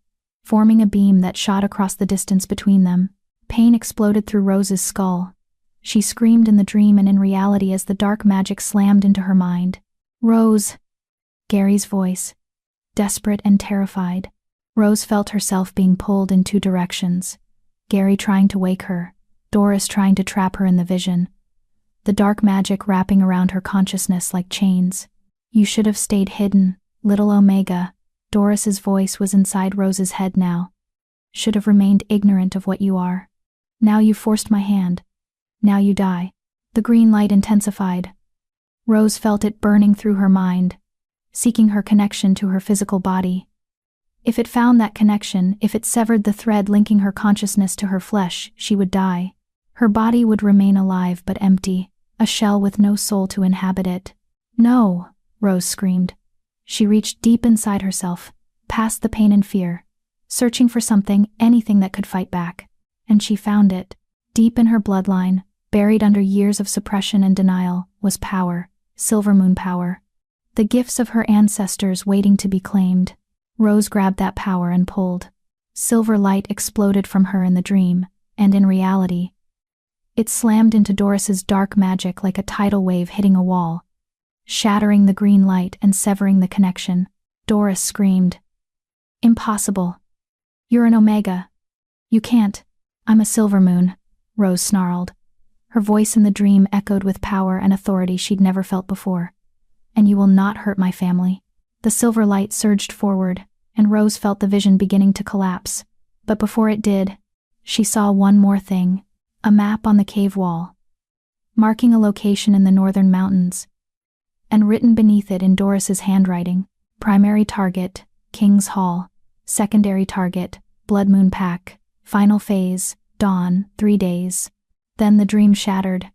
S1: forming a beam that shot across the distance between them. Pain exploded through Rose's skull. She screamed in the dream and in reality as the dark magic slammed into her mind. "Rose!" Gary's voice, desperate and terrified. Rose felt herself being pulled in two directions. Gary trying to wake her, Doris trying to trap her in the vision. The dark magic wrapping around her consciousness like chains. "You should have stayed hidden, little Omega." Doris's voice was inside Rose's head now. "Should have remained ignorant of what you are. Now you forced my hand. Now you die." The green light intensified. Rose felt it burning through her mind, seeking her connection to her physical body. If it found that connection, if it severed the thread linking her consciousness to her flesh, she would die. Her body would remain alive but empty, a shell with no soul to inhabit it. "No!" Rose screamed. She reached deep inside herself, past the pain and fear, searching for something, anything that could fight back. And she found it. Deep in her bloodline, buried under years of suppression and denial, was power, Silver Moon power. The gifts of her ancestors waiting to be claimed. Rose grabbed that power and pulled. Silver light exploded from her in the dream, and in reality, it slammed into Doris's dark magic like a tidal wave hitting a wall, shattering the green light and severing the connection. Doris screamed. "Impossible. You're an Omega. You can't." "I'm a Silver Moon," Rose snarled. Her voice in the dream echoed with power and authority she'd never felt before. "And you will not hurt my family." The silver light surged forward, and Rose felt the vision beginning to collapse. But before it did, she saw one more thing. A map on the cave wall, marking a location in the northern mountains, and written beneath it in Doris's handwriting, "Primary target, King's Hall. Secondary target, Blood Moon Pack. Final phase, dawn, 3 days." Then the dream shattered,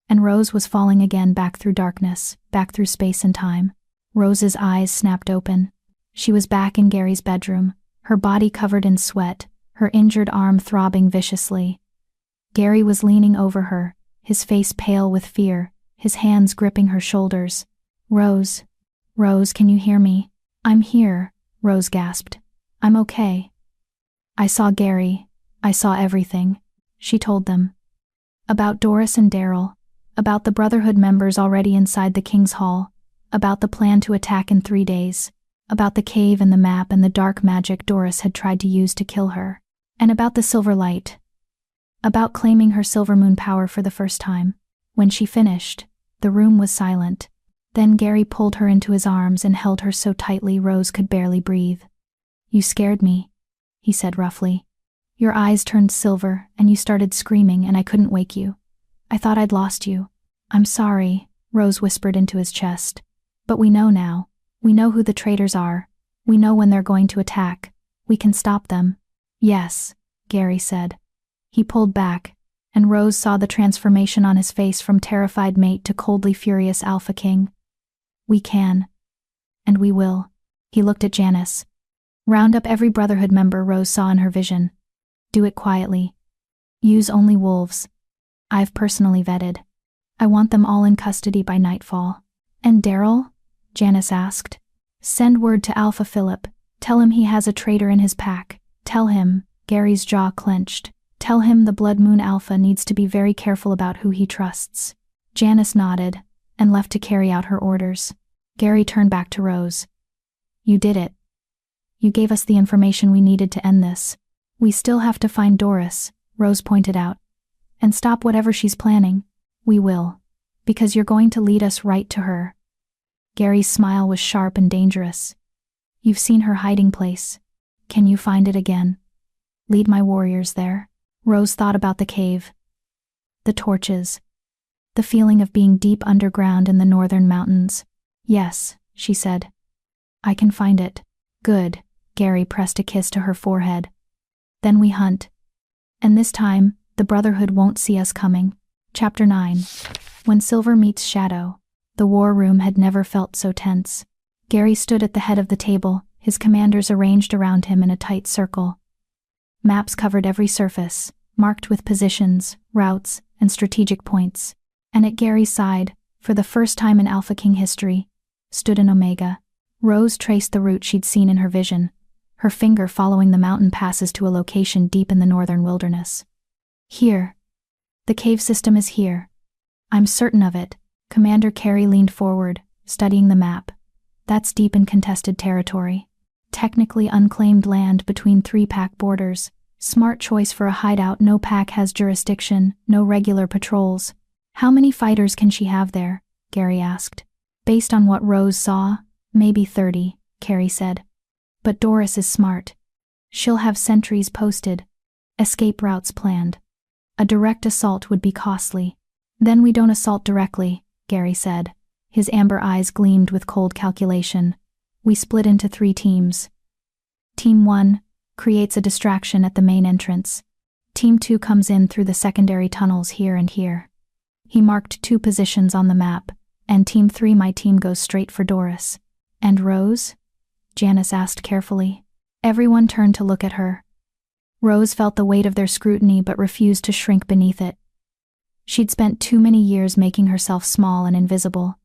S1: and Rose was falling again back through darkness, back through space and time. Rose's eyes snapped open. She was back in Gary's bedroom, her body covered in sweat, her injured arm throbbing viciously. Gary was leaning over her, his face pale with fear, his hands gripping her shoulders. "Rose, Rose, can you hear me?" "I'm here," Rose gasped. "I'm okay." "I saw Gary. I saw everything," she told them. About Doris and Daryl, about the Brotherhood members already inside the King's Hall, about the plan to attack in 3 days, about the cave and the map and the dark magic Doris had tried to use to kill her, and about the silver light. About claiming her Silver Moon power for the first time. When she finished, the room was silent. Then Gary pulled her into his arms and held her so tightly Rose could barely breathe. "You scared me," he said roughly. "Your eyes turned silver, and you started screaming, and I couldn't wake you. I thought I'd lost you." "I'm sorry," Rose whispered into his chest. "But we know now. We know who the traitors are. We know when they're going to attack. We can stop them." "Yes," Gary said. He pulled back, and Rose saw the transformation on his face from terrified mate to coldly furious Alpha King. "We can. And we will." He looked at Janice. "Round up every Brotherhood member Rose saw in her vision. Do it quietly. Use only wolves. I've personally vetted. I want them all in custody by nightfall." "And Daryl?" Janice asked. "Send word to Alpha Philip. Tell him he has a traitor in his pack. Tell him," Gary's jaw clenched. "Tell him the Blood Moon Alpha needs to be very careful about who he trusts." Janice nodded, and left to carry out her orders. Gary turned back to Rose. "You did it. You gave us the information we needed to end this. We still have to find Doris," Rose pointed out, "and stop whatever she's planning. We will. Because you're going to lead us right to her." Gary's smile was sharp and dangerous. "You've seen her hiding place. Can you find it again? Lead my warriors there." Rose thought about the cave, the torches, the feeling of being deep underground in the northern mountains. "Yes," she said. "I can find it." "Good." Gary pressed a kiss to her forehead. "Then we hunt. And this time, the Brotherhood won't see us coming." Chapter 9. When Silver meets Shadow. The war room had never felt so tense. Gary stood at the head of the table, his commanders arranged around him in a tight circle. Maps covered every surface, marked with positions, routes, and strategic points. And at Gary's side, for the first time in Alpha King history, stood an Omega. Rose traced the route she'd seen in her vision, her finger following the mountain passes to a location deep in the northern wilderness. Here. The cave system is here. I'm certain of it. Commander Carey leaned forward, studying the map. That's deep in contested territory. Technically unclaimed land between 3 pack borders. Smart choice for a hideout. No pack has jurisdiction, no regular patrols. How many fighters can she have there? Gary asked. Based on what Rose saw, maybe 30, Carey said. But Doris is smart. She'll have sentries posted, escape routes planned. A direct assault would be costly. Then we don't assault directly, Gary said. His amber eyes gleamed with cold calculation. We split into 3 teams. Team 1 creates a distraction at the main entrance. Team 2 comes in through the secondary tunnels here and here. He marked 2 positions on the map, and Team 3, my team, goes straight for Doris. And Rose? Janice asked carefully. Everyone turned to look at her. Rose felt the weight of their scrutiny but refused to shrink beneath it. She'd spent too many years making herself small and invisible.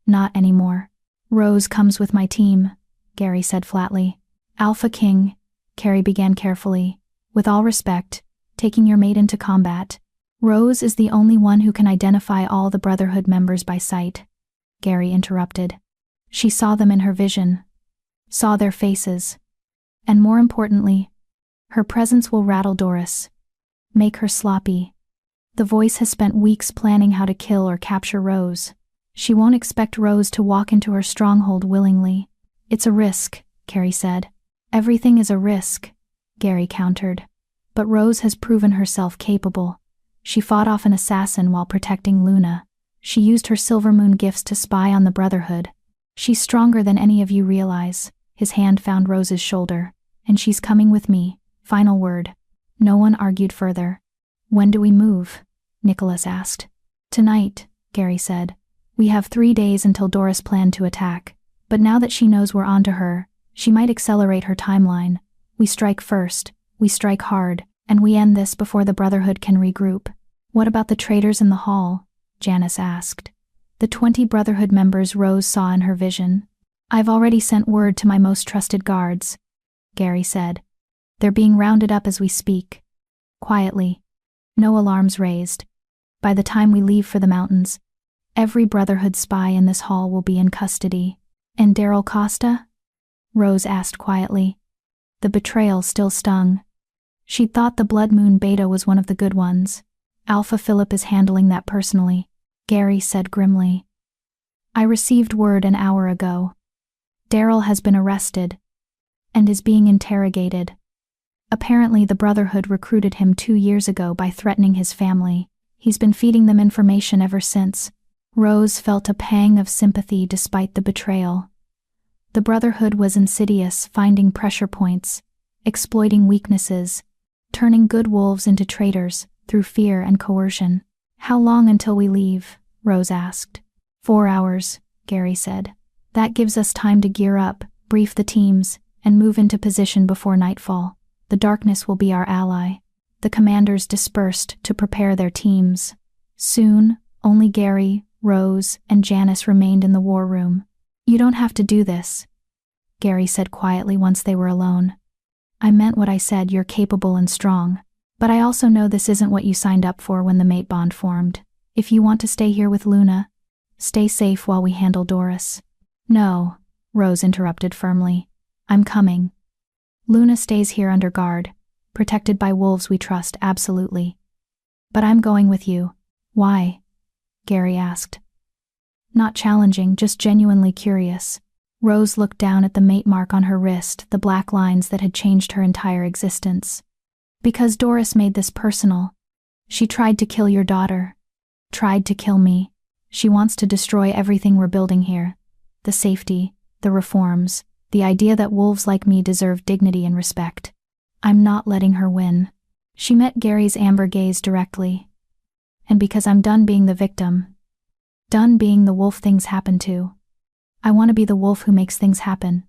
S1: Not anymore. Rose comes with my team, Gary said flatly. Alpha King, Carey began carefully. With all respect, taking your mate into combat. Rose is the only one who can identify all the Brotherhood members by sight. Gary interrupted. She saw them in her vision. Saw their faces. And more importantly, her presence will rattle Doris. Make her sloppy. The voice has spent weeks planning how to kill or capture Rose. She won't expect Rose to walk into her stronghold willingly. It's a risk, Carey said. Everything is a risk, Gary countered. But Rose has proven herself capable. She fought off an assassin while protecting Luna. She used her Silver Moon gifts to spy on the Brotherhood. She's stronger than any of you realize. His hand found Rose's shoulder. And she's coming with me. Final word. No one argued further. When do we move? Nicholas asked. Tonight, Gary said. We have 3 days until Doris planned to attack. But now that she knows we're onto her, she might accelerate her timeline. We strike first, we strike hard, and we end this before the Brotherhood can regroup. What about the traitors in the hall? Janice asked. The 20 Brotherhood members Rose saw in her vision. I've already sent word to my most trusted guards, Gary said. They're being rounded up as we speak. Quietly. No alarms raised. By the time we leave for the mountains, every Brotherhood spy in this hall will be in custody. And Daryl Costa? Rose asked quietly. The betrayal still stung. She'd thought the Blood Moon Beta was one of the good ones. Alpha Philip is handling that personally, Gary said grimly. I received word an hour ago. Daryl has been arrested and is being interrogated. Apparently the Brotherhood recruited him 2 years ago by threatening his family. He's been feeding them information ever since. Rose felt a pang of sympathy despite the betrayal. The Brotherhood was insidious, finding pressure points, exploiting weaknesses, turning good wolves into traitors through fear and coercion. How long until we leave? Rose asked. 4 hours, Gary said. That gives us time to gear up, brief the teams, and move into position before nightfall. The darkness will be our ally. The commanders dispersed to prepare their teams. Soon, only Gary, Rose, and Janice remained in the war room. You don't have to do this, Gary said quietly once they were alone. I meant what I said, you're capable and strong. But I also know this isn't what you signed up for when the mate bond formed. If you want to stay here with Luna, stay safe while we handle Doris. No, Rose interrupted firmly. I'm coming. Luna stays here under guard, protected by wolves we trust, absolutely. But I'm going with you. Why? Gary asked. Not challenging, just genuinely curious. Rose looked down at the mate mark on her wrist, the black lines that had changed her entire existence. Because Doris made this personal. She tried to kill your daughter. Tried to kill me. She wants to destroy everything we're building here. The safety, the reforms, the idea that wolves like me deserve dignity and respect. I'm not letting her win. She met Gary's amber gaze directly. And because I'm done being the victim. Done being the wolf things happen to. I want to be the wolf who makes things happen.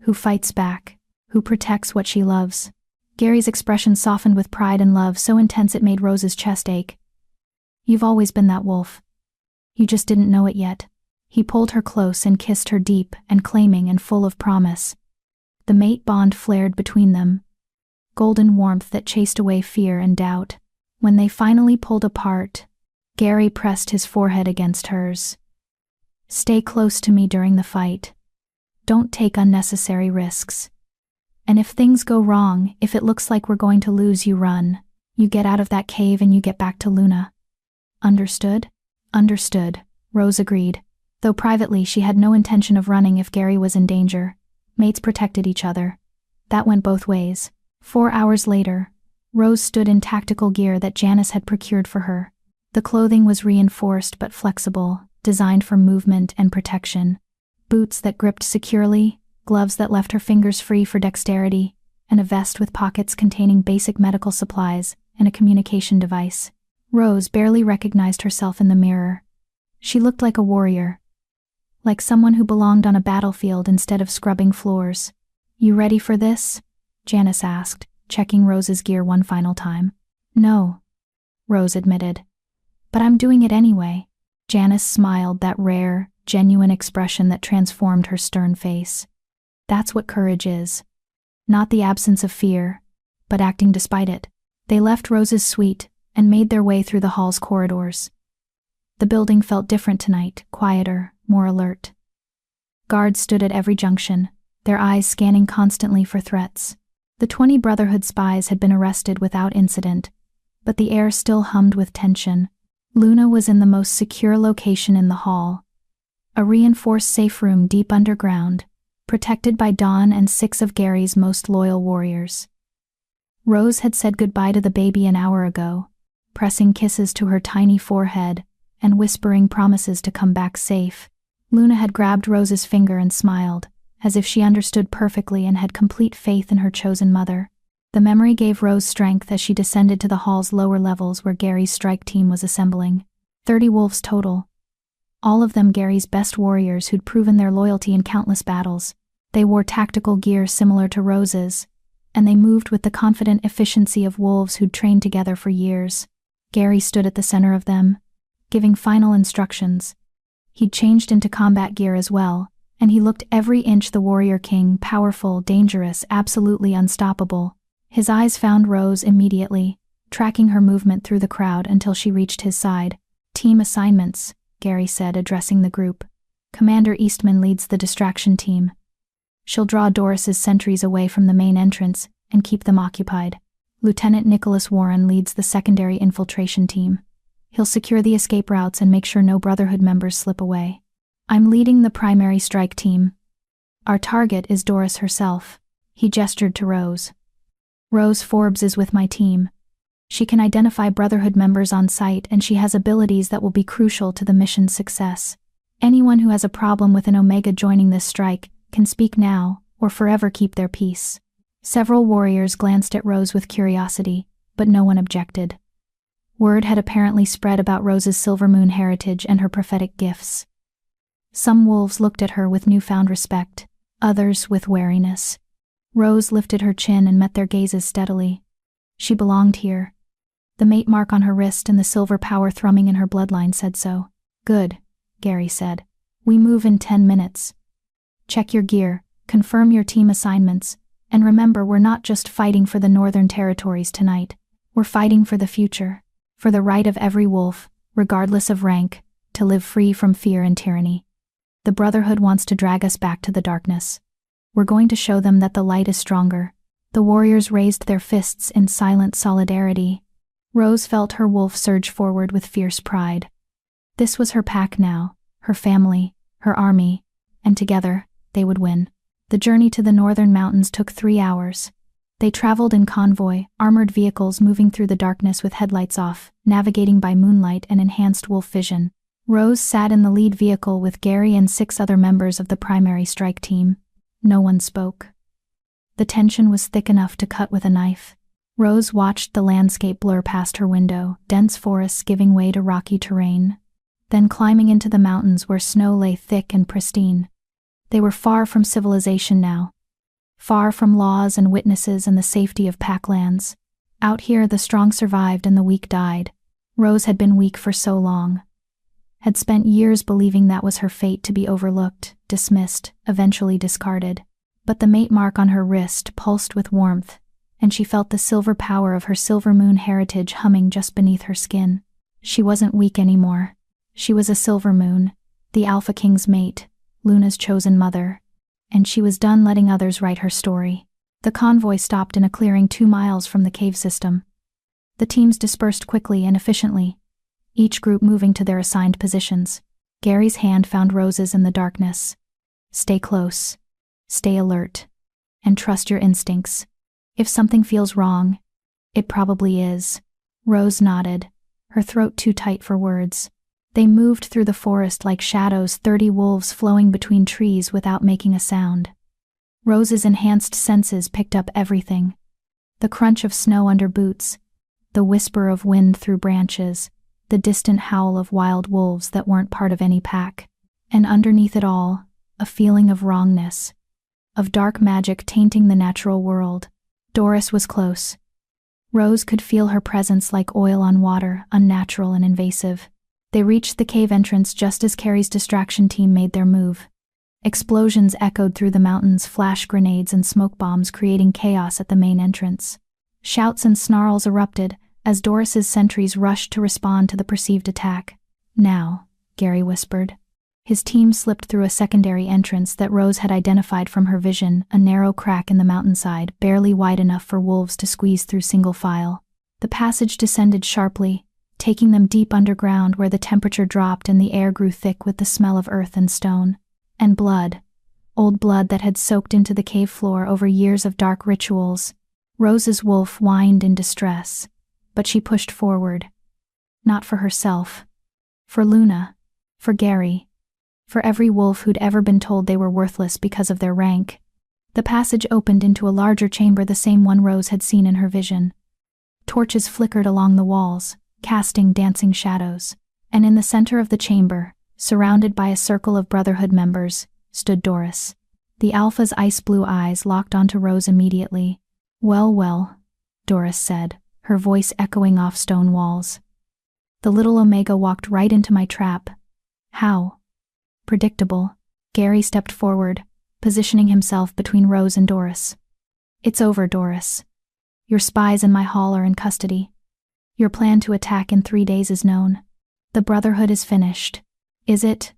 S1: Who fights back. Who protects what she loves. Gary's expression softened with pride and love so intense it made Rose's chest ache. You've always been that wolf. You just didn't know it yet." He pulled her close and kissed her deep and claiming and full of promise. The mate bond flared between them, golden warmth that chased away fear and doubt. When they finally pulled apart, Gary pressed his forehead against hers. "Stay close to me during the fight. Don't take unnecessary risks. And if things go wrong, if it looks like we're going to lose, you run. You get out of that cave and you get back to Luna. Understood?" "Understood," Rose agreed, though privately she had no intention of running if Gary was in danger. Mates protected each other. That went both ways. 4 hours later, Rose stood in tactical gear that Janice had procured for her. The clothing was reinforced but flexible, designed for movement and protection. Boots that gripped securely, gloves that left her fingers free for dexterity, and a vest with pockets containing basic medical supplies and a communication device. Rose barely recognized herself in the mirror. She looked like a warrior, like someone who belonged on a battlefield instead of scrubbing floors. "You ready for this?" Janice asked, checking Rose's gear one final time. "No," Rose admitted. "But I'm doing it anyway." Janice smiled, that rare, genuine expression that transformed her stern face. That's what courage is. Not the absence of fear, but acting despite it. They left Rose's suite and made their way through the hall's corridors. The building felt different tonight, quieter, more alert. Guards stood at every junction, their eyes scanning constantly for threats. The 20 Brotherhood spies had been arrested without incident, but the air still hummed with tension. Luna was in the most secure location in the hall, a reinforced safe room deep underground, protected by Dawn and 6 of Gary's most loyal warriors. Rose had said goodbye to the baby an hour ago, pressing kisses to her tiny forehead and whispering promises to come back safe. Luna had grabbed Rose's finger and smiled, as if she understood perfectly and had complete faith in her chosen mother. The memory gave Rose strength as she descended to the hall's lower levels where Gary's strike team was assembling. 30 wolves total. All of them Gary's best warriors who'd proven their loyalty in countless battles. They wore tactical gear similar to Rose's, and they moved with the confident efficiency of wolves who'd trained together for years. Gary stood at the center of them, giving final instructions. He'd changed into combat gear as well, and he looked every inch the warrior king, powerful, dangerous, absolutely unstoppable. His eyes found Rose immediately, tracking her movement through the crowd until she reached his side. "Team assignments," Gary said, addressing the group. "Commander Eastman leads the distraction team. She'll draw Doris's sentries away from the main entrance and keep them occupied. Lieutenant Nicholas Warren leads the secondary infiltration team. He'll secure the escape routes and make sure no Brotherhood members slip away. I'm leading the primary strike team. Our target is Doris herself." He gestured to Rose. "Rose Forbes is with my team. She can identify Brotherhood members on sight, and she has abilities that will be crucial to the mission's success. Anyone who has a problem with an Omega joining this strike can speak now or forever keep their peace." Several warriors glanced at Rose with curiosity, but no one objected. Word had apparently spread about Rose's Silver Moon heritage and her prophetic gifts. Some wolves looked at her with newfound respect, others with wariness. Rose lifted her chin and met their gazes steadily. She belonged here. The mate mark on her wrist and the silver power thrumming in her bloodline said so. "Good," Gary said. "We move in 10 minutes. Check your gear, confirm your team assignments, and remember, we're not just fighting for the Northern Territories tonight. We're fighting for the future, for the right of every wolf, regardless of rank, to live free from fear and tyranny. The Brotherhood wants to drag us back to the darkness. We're going to show them that the light is stronger." The warriors raised their fists in silent solidarity. Rose felt her wolf surge forward with fierce pride. This was her pack now, her family, her army, and together, they would win. The journey to the northern mountains took 3 hours. They traveled in convoy, armored vehicles moving through the darkness with headlights off, navigating by moonlight and enhanced wolf vision. Rose sat in the lead vehicle with Gary and 6 other members of the primary strike team. No one spoke. The tension was thick enough to cut with a knife. Rose watched the landscape blur past her window, dense forests giving way to rocky terrain, then climbing into the mountains where snow lay thick and pristine. They were far from civilization now, far from laws and witnesses and the safety of packlands. Out here, the strong survived and the weak died. Rose had been weak for so long, had spent years believing that was her fate, to be overlooked, dismissed, eventually discarded. But the mate mark on her wrist pulsed with warmth, and she felt the silver power of her silver moon heritage humming just beneath her skin. She wasn't weak anymore. She was a silver moon, the Alpha King's mate, Luna's chosen mother, and she was done letting others write her story. The convoy stopped in a clearing 2 miles from the cave system. The teams dispersed quickly and efficiently, each group moving to their assigned positions. Gary's hand found Rose's in the darkness. Stay close, stay alert, and trust your instincts. If something feels wrong, it probably is. Rose nodded, her throat too tight for words. They moved through the forest like shadows, 30 wolves flowing between trees without making a sound. Rose's enhanced senses picked up everything. The crunch of snow under boots, the whisper of wind through branches, the distant howl of wild wolves that weren't part of any pack. And underneath it all, a feeling of wrongness, of dark magic tainting the natural world. Doris was close. Rose could feel her presence like oil on water, unnatural and invasive. They reached the cave entrance just as Carrie's distraction team made their move. Explosions echoed through the mountains, flash grenades and smoke bombs creating chaos at the main entrance. Shouts and snarls erupted as Doris's sentries rushed to respond to the perceived attack. Now, Gary whispered. His team slipped through a secondary entrance that Rose had identified from her vision, a narrow crack in the mountainside, barely wide enough for wolves to squeeze through single file. The passage descended sharply, taking them deep underground where the temperature dropped and the air grew thick with the smell of earth and stone. And blood. Old blood that had soaked into the cave floor over years of dark rituals. Rose's wolf whined in distress, but she pushed forward. Not for herself. For Luna. For Gary. For every wolf who'd ever been told they were worthless because of their rank. The passage opened into a larger chamber, the same one Rose had seen in her vision. Torches flickered along the walls, casting dancing shadows. And in the center of the chamber, surrounded by a circle of Brotherhood members, stood Doris. The Alpha's ice-blue eyes locked onto Rose immediately. "Well, well," Doris said, her voice echoing off stone walls. "The little Omega walked right into my trap. How?" Predictable. Gary stepped forward, positioning himself between Rose and Doris. "It's over, Doris. Your spies in my hall are in custody. Your plan to attack in 3 days is known. The Brotherhood is finished." "Is it?"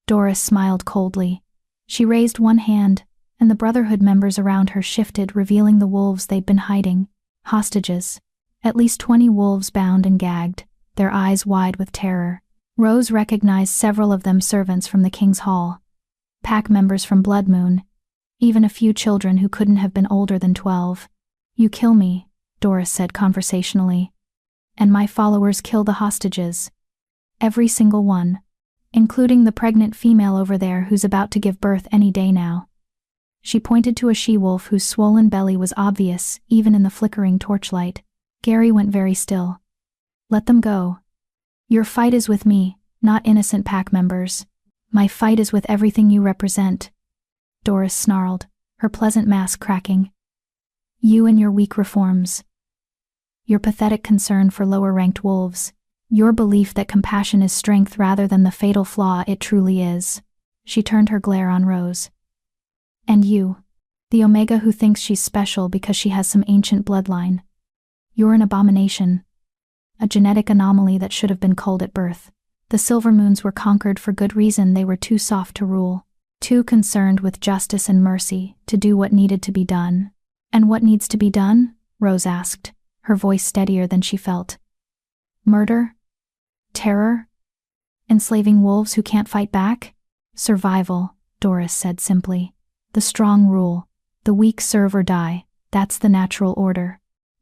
S1: Doris smiled coldly. She raised one hand, and the Brotherhood members around her shifted, revealing the wolves they'd been hiding. Hostages. At least 20 wolves bound and gagged, their eyes wide with terror. Rose recognized several of them servants from the King's Hall, pack members from Blood Moon, even a few children who couldn't have been older than 12. "You kill me," Doris said conversationally. "And my followers kill the hostages. Every single one. Including the pregnant female over there who's about to give birth any day now." She pointed to a she-wolf whose swollen belly was obvious even in the flickering torchlight. Gary went very still. "Let them go. Your fight is with me, not innocent pack members. My fight is with everything you represent." Doris snarled, her pleasant mask cracking. "You and your weak reforms. Your pathetic concern for lower-ranked wolves. Your belief that compassion is strength rather than the fatal flaw it truly is." She turned her glare on Rose. "And you, the Omega who thinks she's special because she has some ancient bloodline. You're an abomination. A genetic anomaly that should have been culled at birth. The Silver Moons were conquered for good reason. They were too soft to rule, too concerned with justice and mercy to do what needed to be done." "And what needs to be done?" Rose asked, her voice steadier than she felt. "Murder? Terror? Enslaving wolves who can't fight back?" "Survival," Doris said simply. "The strong rule. The weak serve or die. That's the natural order.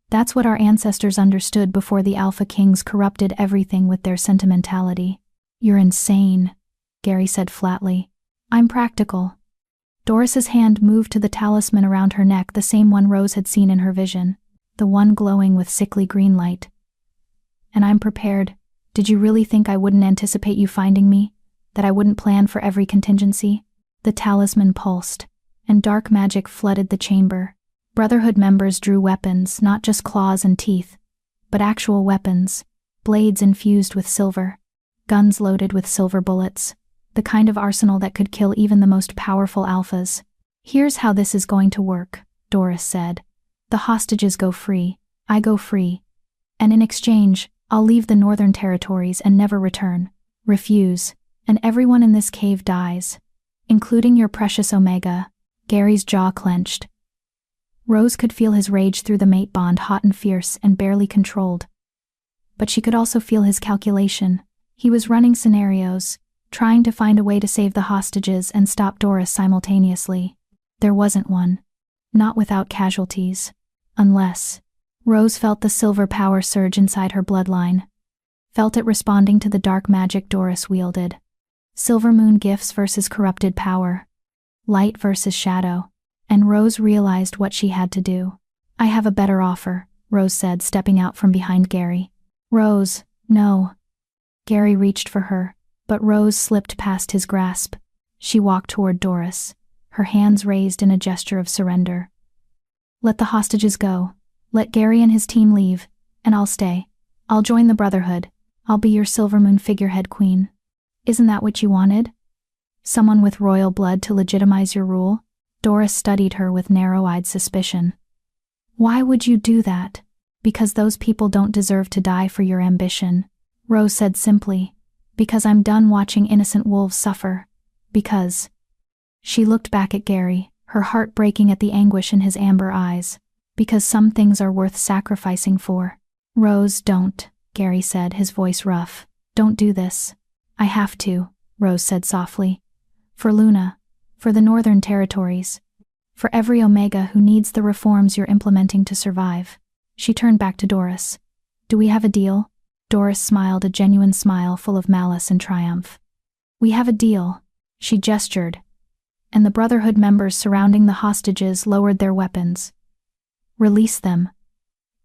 S1: That's what our ancestors understood before the Alpha Kings corrupted everything with their sentimentality." "You're insane," Gary said flatly. "I'm practical." Doris's hand moved to the talisman around her neck, the same one Rose had seen in her vision, the one glowing with sickly green light. "And I'm prepared. Did you really think I wouldn't anticipate you finding me? That I wouldn't plan for every contingency?" The talisman pulsed, and dark magic flooded the chamber. Brotherhood members drew weapons, not just claws and teeth, but actual weapons. blades infused with silver, guns loaded with silver bullets, the kind of arsenal that could kill even the most powerful alphas. "Here's how this is going to work," Doris said. "The hostages go free, I go free. And in exchange, I'll leave the northern territories and never return. Refuse, and everyone in this cave dies, including your precious Omega." Gary's jaw clenched. Rose could feel his rage through the mate bond, hot and fierce and barely controlled. But she could also feel his calculation. He was running scenarios, trying to find a way to save the hostages and stop Doris simultaneously. There wasn't one. Not without casualties. Unless. Rose felt the silver power surge inside her bloodline. Felt it responding to the dark magic Doris wielded. Silver moon gifts versus corrupted power. Light versus shadow. And Rose realized what she had to do. "I have a better offer," Rose said, stepping out from behind Gary. "Rose, no." Gary reached for her, but Rose slipped past his grasp. She walked toward Doris, her hands raised in a gesture of surrender. "Let the hostages go. Let Gary and his team leave, and I'll stay. I'll join the Brotherhood. I'll be your Silvermoon figurehead queen. Isn't that what you wanted? Someone with royal blood to legitimize your rule?" Doris studied her with narrow-eyed suspicion. "Why would you do that?" "Because those people don't deserve to die for your ambition," Rose said simply. "Because I'm done watching innocent wolves suffer. Because." She looked back at Gary, her heart breaking at the anguish in his amber eyes. "Because some things are worth sacrificing for." "Rose, don't," Gary said, his voice rough. "Don't do this." "I have to," Rose said softly. "For Luna. For the Northern Territories. For every Omega who needs the reforms you're implementing to survive." She turned back to Doris. "Do we have a deal?" Doris smiled, a genuine smile full of malice and triumph. "We have a deal." She gestured, and the Brotherhood members surrounding the hostages lowered their weapons. "Release them.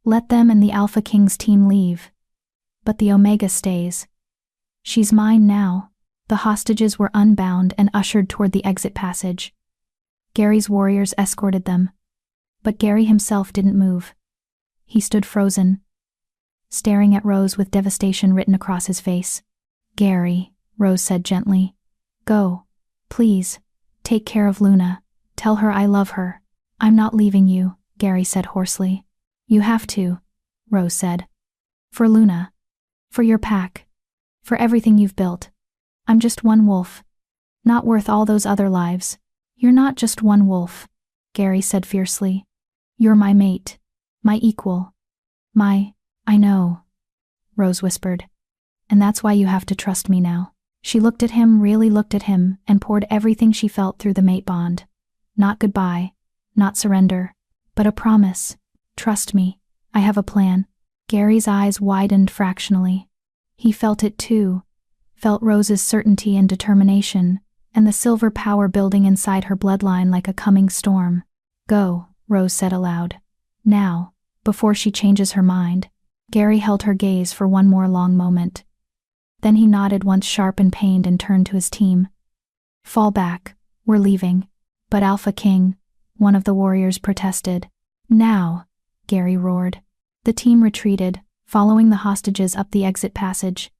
S1: Let them and the Alpha King's team leave. But the Omega stays. She's mine now." The hostages were unbound and ushered toward the exit passage. Gary's warriors escorted them. But Gary himself didn't move. He stood frozen, staring at Rose with devastation written across his face. "Gary," Rose said gently. "Go. Please. Take care of Luna. Tell her I love her." "I'm not leaving you," Gary said hoarsely. "You have to," Rose said. "For Luna. For your pack. For everything you've built. I'm just one wolf. Not worth all those other lives." "You're not just one wolf," Gary said fiercely. "You're my mate. My equal. I know," Rose whispered. "And that's why you have to trust me now." She looked at him, really looked at him, and poured everything she felt through the mate bond. Not goodbye, not surrender, but a promise. "Trust me. I have a plan." Gary's eyes widened fractionally. He felt it too. Felt Rose's certainty and determination, and the silver power building inside her bloodline like a coming storm. "Go," Rose said aloud. "Now, before she changes her mind." Gary held her gaze for one more long moment. Then he nodded once sharp and pained and turned to his team. "Fall back, we're leaving." "But Alpha King," one of the warriors protested. "Now," Gary roared. The team retreated, following the hostages up the exit passage.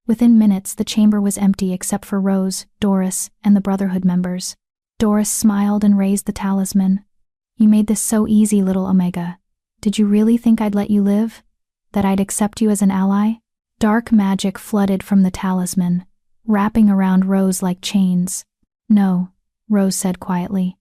S1: Within minutes, the chamber was empty except for Rose, Doris, and the Brotherhood members. Doris smiled and raised the talisman. "You made this so easy, little Omega. Did you really think I'd let you live? That I'd accept you as an ally?" Dark magic flooded from the talisman, wrapping around Rose like chains. "No," Rose said quietly.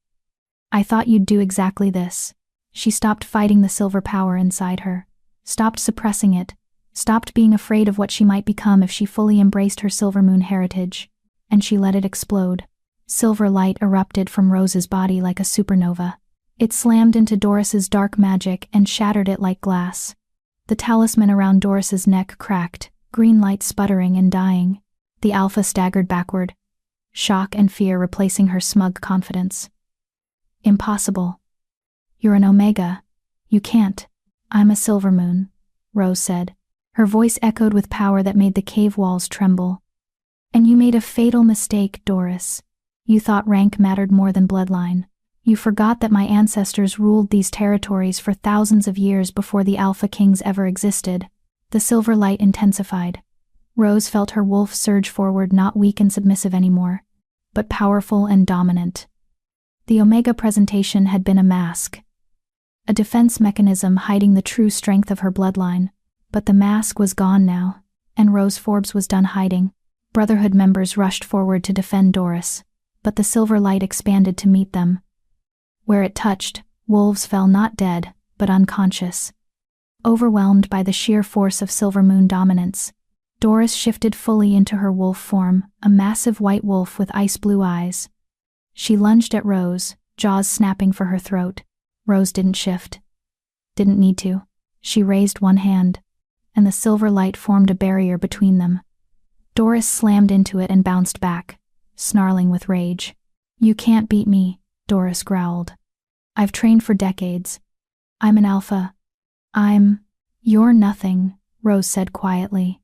S1: "I thought you'd do exactly this." She stopped fighting the silver power inside her, stopped suppressing it, stopped being afraid of what she might become if she fully embraced her Silvermoon heritage, and she let it explode. Silver light erupted from Rose's body like a supernova. It slammed into Doris's dark magic and shattered it like glass. The talisman around Doris's neck cracked, green light sputtering and dying. The Alpha staggered backward, shock and fear replacing her smug confidence. "Impossible. You're an Omega. You can't." "I'm a Silvermoon," Rose said. Her voice echoed with power that made the cave walls tremble. "And you made a fatal mistake, Doris. You thought rank mattered more than bloodline. You forgot that my ancestors ruled these territories for thousands of years before the Alpha Kings ever existed. The silver light intensified. Rose felt her wolf surge forward, not weak and submissive anymore, but powerful and dominant. The Omega presentation had been a mask, a defense mechanism hiding the true strength of her bloodline, but the mask was gone now, and Rose Forbes was done hiding. Brotherhood members rushed forward to defend Doris, but the silver light expanded to meet them. Where it touched, wolves fell not dead, but unconscious. Overwhelmed by the sheer force of Silver Moon dominance, Doris shifted fully into her wolf form, a massive white wolf with ice-blue eyes. She lunged at Rose, jaws snapping for her throat. Rose didn't shift. Didn't need to. She raised one hand, and the silver light formed a barrier between them. Doris slammed into it and bounced back, snarling with rage. "You can't beat me," Doris growled. "I've trained for decades. I'm an alpha. You're nothing," Rose said quietly.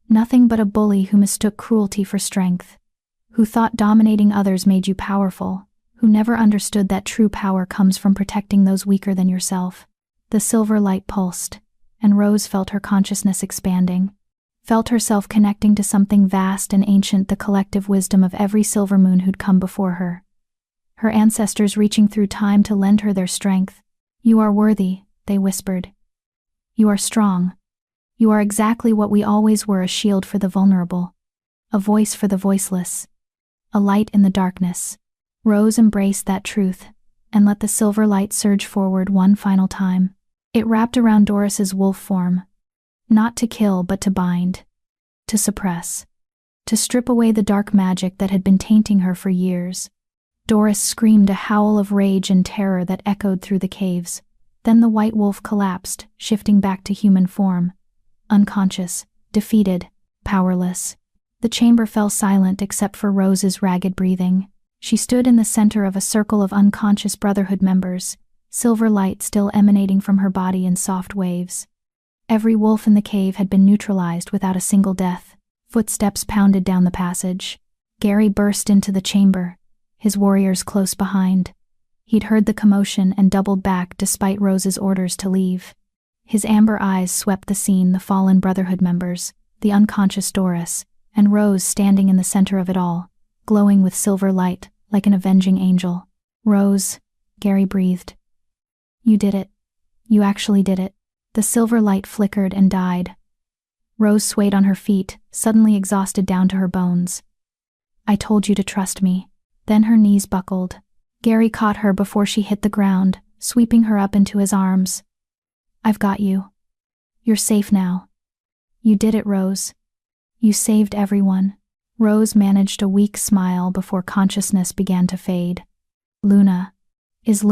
S1: "Nothing but a bully who mistook cruelty for strength, who thought dominating others made you powerful, who never understood that true power comes from protecting those weaker than yourself." The silver light pulsed, and Rose felt her consciousness expanding, felt herself connecting to something vast and ancient, the collective wisdom of every silver moon who'd come before her. Her ancestors reaching through time to lend her their strength. "You are worthy," they whispered. "You are strong. You are exactly what we always were, a shield for the vulnerable, a voice for the voiceless, a light in the darkness." Rose embraced that truth and let the silver light surge forward one final time. It wrapped around Doris's wolf form, not to kill but to bind, to suppress, to strip away the dark magic that had been tainting her for years. Doris screamed, a howl of rage and terror that echoed through the caves. Then the white wolf collapsed, shifting back to human form. Unconscious, defeated, powerless. The chamber fell silent except for Rose's ragged breathing. She stood in the center of a circle of unconscious Brotherhood members, silver light still emanating from her body in soft waves. Every wolf in the cave had been neutralized without a single death. Footsteps pounded down the passage. Gary burst into the chamber, his warriors close behind. He'd heard the commotion and doubled back despite Rose's orders to leave. His amber eyes swept the scene, the fallen Brotherhood members, the unconscious Doris, and Rose standing in the center of it all, glowing with silver light, like an avenging angel. "Rose," Gary breathed. "You did it. You actually did it." The silver light flickered and died. Rose swayed on her feet, suddenly exhausted down to her bones. "I told you to trust me." Then her knees buckled. Gary caught her before she hit the ground, sweeping her up into his arms. "I've got you. You're safe now. You did it, Rose. You saved everyone." Rose managed a weak smile before consciousness began to fade. Luna is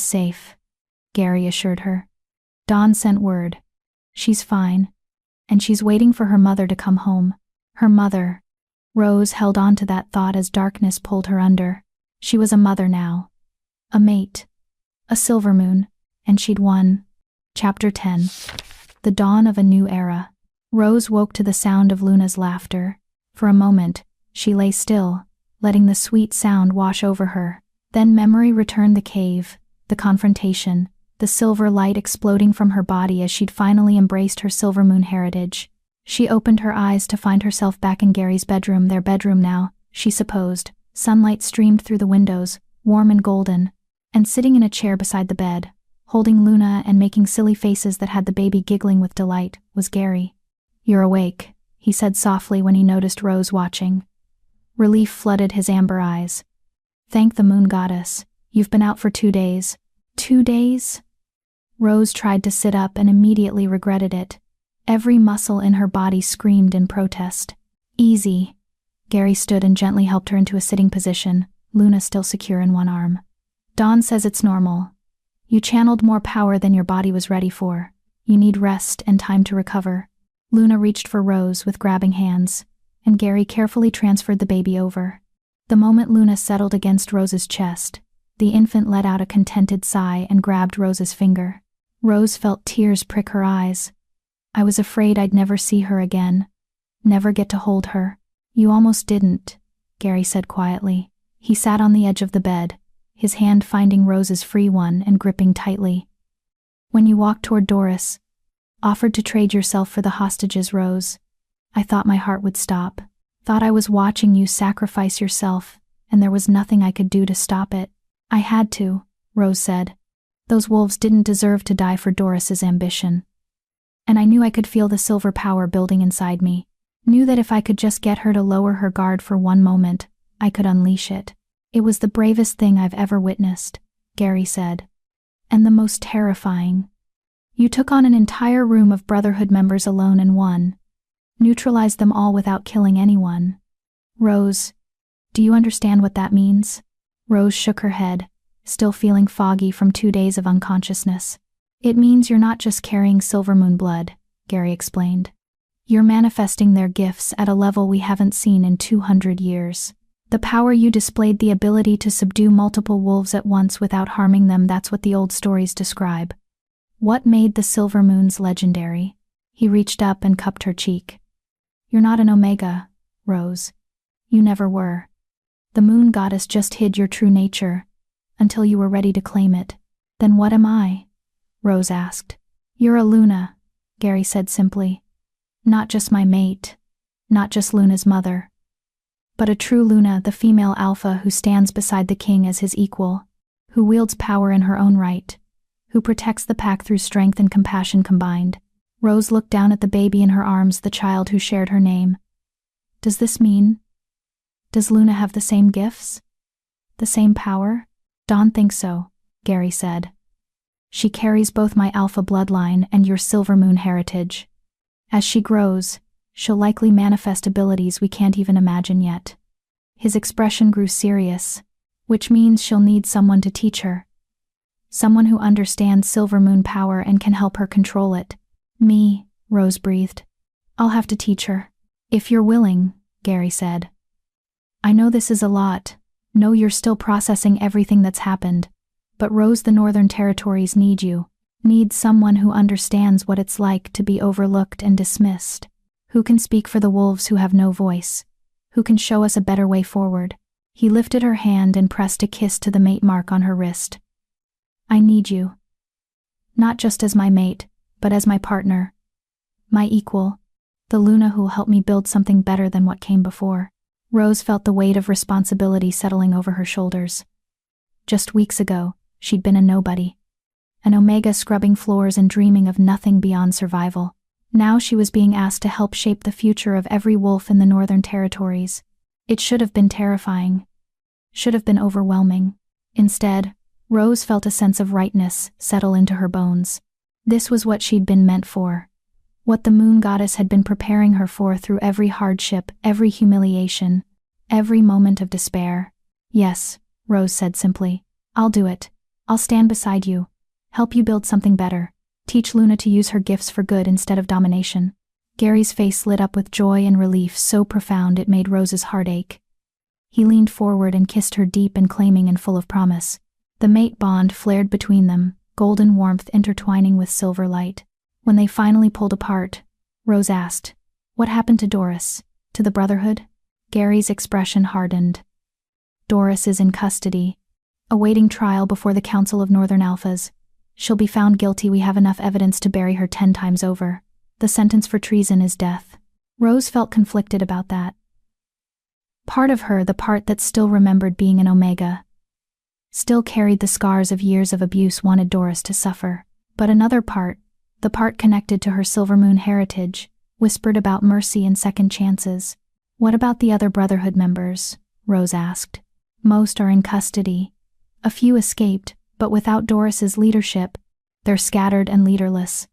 S1: safe," Gary assured her. "Dawn sent word. She's fine. And she's waiting for her mother to come home." Her mother. Rose held on to that thought as darkness pulled her under. She was a mother now. A mate. A silver moon. And she'd won. Chapter 10. The dawn of a new era. Rose woke to the sound of Luna's laughter. For a moment, she lay still, letting the sweet sound wash over her. Then memory returned, the cave, the confrontation, the silver light exploding from her body as she'd finally embraced her silver moon heritage. She opened her eyes to find herself back in Gary's bedroom, their bedroom now, she supposed. Sunlight streamed through the windows, warm and golden, and sitting in a chair beside the bed, holding Luna and making silly faces that had the baby giggling with delight, was Gary. "You're awake," he said softly when he noticed Rose watching. Relief flooded his amber eyes. "Thank the moon goddess. You've been out for 2 days. 2 days?" Rose tried to sit up and immediately regretted it. Every muscle in her body screamed in protest. "Easy." Gary stood and gently helped her into a sitting position, Luna still secure in one arm. "Dawn says it's normal. You channeled more power than your body was ready for. You need rest and time to recover." Luna reached for Rose with grabbing hands, and Gary carefully transferred the baby over. The moment Luna settled against Rose's chest, the infant let out a contented sigh and grabbed Rose's finger. Rose felt tears prick her eyes. "I was afraid I'd never see her again. Never get to hold her." "You almost didn't," Gary said quietly. He sat on the edge of the bed, his hand finding Rose's free one and gripping tightly. "When you walked toward Doris, Offered to trade yourself for the hostages, Rose. I thought my heart would stop. Thought I was watching you sacrifice yourself, and there was nothing I could do to stop it. I had to, Rose said. Those wolves didn't deserve to die for Doris's ambition. And I knew I could feel the silver power building inside me. Knew that if I could just get her to lower her guard for one moment, I could unleash it. It was the bravest thing I've ever witnessed, Gary said. And the most terrifying. You took on an entire room of Brotherhood members alone and won. Neutralized them all without killing anyone. Rose, do you understand what that means? Rose shook her head, still feeling foggy from 2 days of unconsciousness. It means you're not just carrying Silver Moon blood, Gary explained. You're manifesting their gifts at a level we haven't seen in 200 years. The power you displayed, the ability to subdue multiple wolves at once without harming them, that's what the old stories describe. What made the Silver Moons legendary? He reached up and cupped her cheek. You're not an Omega, Rose. You never were. The moon goddess just hid your true nature, until you were ready to claim it. Then what am I? Rose asked. You're a Luna, Gary said simply. Not just my mate, not just Luna's mother, but a true Luna, the female alpha who stands beside the king as his equal, who wields power in her own right, who protects the pack through strength and compassion combined. Rose looked down at the baby in her arms, the child who shared her name. Does this mean? Does Luna have the same gifts? The same power? Don't think so, Gary said. She carries both my alpha bloodline and your Silver Moon heritage. As she grows, she'll likely manifest abilities we can't even imagine yet. His expression grew serious, which means she'll need someone to teach her. Someone who understands Silver Moon power and can help her control it. Me, Rose breathed. I'll have to teach her. If you're willing, Gary said. I know this is a lot. Know you're still processing everything that's happened. But Rose, the Northern Territories need you. Need someone who understands what it's like to be overlooked and dismissed. Who can speak for the wolves who have no voice. Who can show us a better way forward. He lifted her hand and pressed a kiss to the mate mark on her wrist. I need you. Not just as my mate, but as my partner. My equal. The Luna who'll help me build something better than what came before. Rose felt the weight of responsibility settling over her shoulders. Just weeks ago, she'd been a nobody. An Omega scrubbing floors and dreaming of nothing beyond survival. Now she was being asked to help shape the future of every wolf in the Northern Territories. It should have been terrifying. Should have been overwhelming. Instead, Rose felt a sense of rightness settle into her bones. This was what she'd been meant for. What the moon goddess had been preparing her for through every hardship, every humiliation, every moment of despair. Yes, Rose said simply. I'll do it. I'll stand beside you. Help you build something better. Teach Luna to use her gifts for good instead of domination. Gary's face lit up with joy and relief so profound it made Rose's heart ache. He leaned forward and kissed her deep and claiming and full of promise. The mate bond flared between them, golden warmth intertwining with silver light. When they finally pulled apart, Rose asked, What happened to Doris? To the Brotherhood? Gary's expression hardened. Doris is in custody, awaiting trial before the Council of Northern Alphas. She'll be found guilty. We have enough evidence to bury her 10 times over. The sentence for treason is death. Rose felt conflicted about that. Part of her, the part that still remembered being an Omega, still carried the scars of years of abuse, wanted Doris to suffer. But another part, the part connected to her Silver Moon heritage, whispered about mercy and second chances. What about the other Brotherhood members? Rose asked. Most are in custody. A few escaped, but without Doris's leadership, they're scattered and leaderless.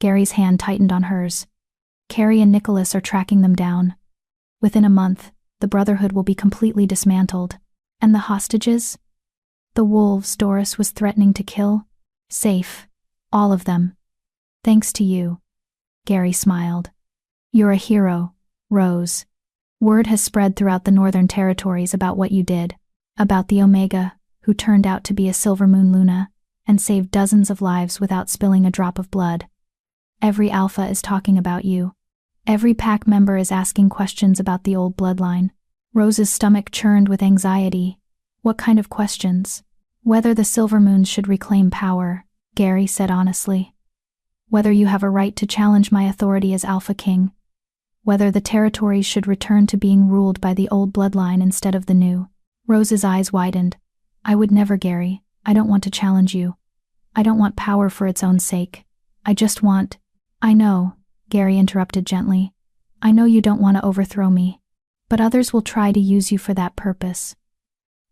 S1: Gary's hand tightened on hers. Carrie and Nicholas are tracking them down. Within a month, the Brotherhood will be completely dismantled. And the hostages? The wolves Doris was threatening to kill? Safe. All of them. Thanks to you. Gary smiled. You're a hero, Rose. Word has spread throughout the Northern Territories about what you did. About the Omega, who turned out to be a Silver Moon Luna, and saved dozens of lives without spilling a drop of blood. Every Alpha is talking about you. Every pack member is asking questions about the old bloodline. Rose's stomach churned with anxiety. What kind of questions? Whether the Silver Moons should reclaim power, Gary said honestly. Whether you have a right to challenge my authority as Alpha King. Whether the territories should return to being ruled by the old bloodline instead of the new. Rose's eyes widened. I would never, Gary. I don't want to challenge you. I don't want power for its own sake. I just want— I know, Gary interrupted gently. I know you don't want to overthrow me. But others will try to use you for that purpose.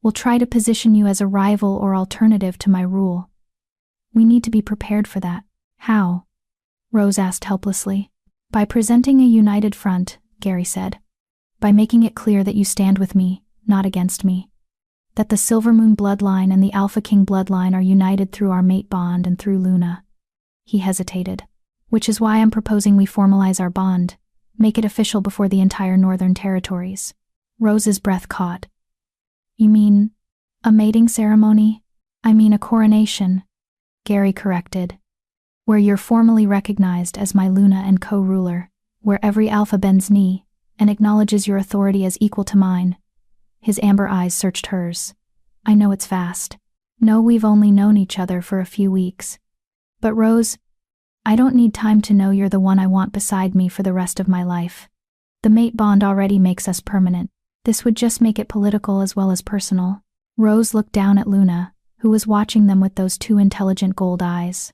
S1: Will try to position you as a rival or alternative to my rule. We need to be prepared for that. How? Rose asked helplessly. By presenting a united front, Gary said. By making it clear that you stand with me, not against me. That the Silvermoon bloodline and the Alpha King bloodline are united through our mate bond and through Luna. He hesitated. Which is why I'm proposing we formalize our bond, make it official before the entire Northern Territories. Rose's breath caught. You mean a mating ceremony? I mean a coronation, Gary corrected. Where you're formally recognized as my Luna and co-ruler, where every Alpha bends knee and acknowledges your authority as equal to mine. His amber eyes searched hers. I know it's fast. No, we've only known each other for a few weeks. But Rose, I don't need time to know you're the one I want beside me for the rest of my life. The mate bond already makes us permanent. This would just make it political as well as personal. Rose looked down at Luna, who was watching them with those two intelligent gold eyes.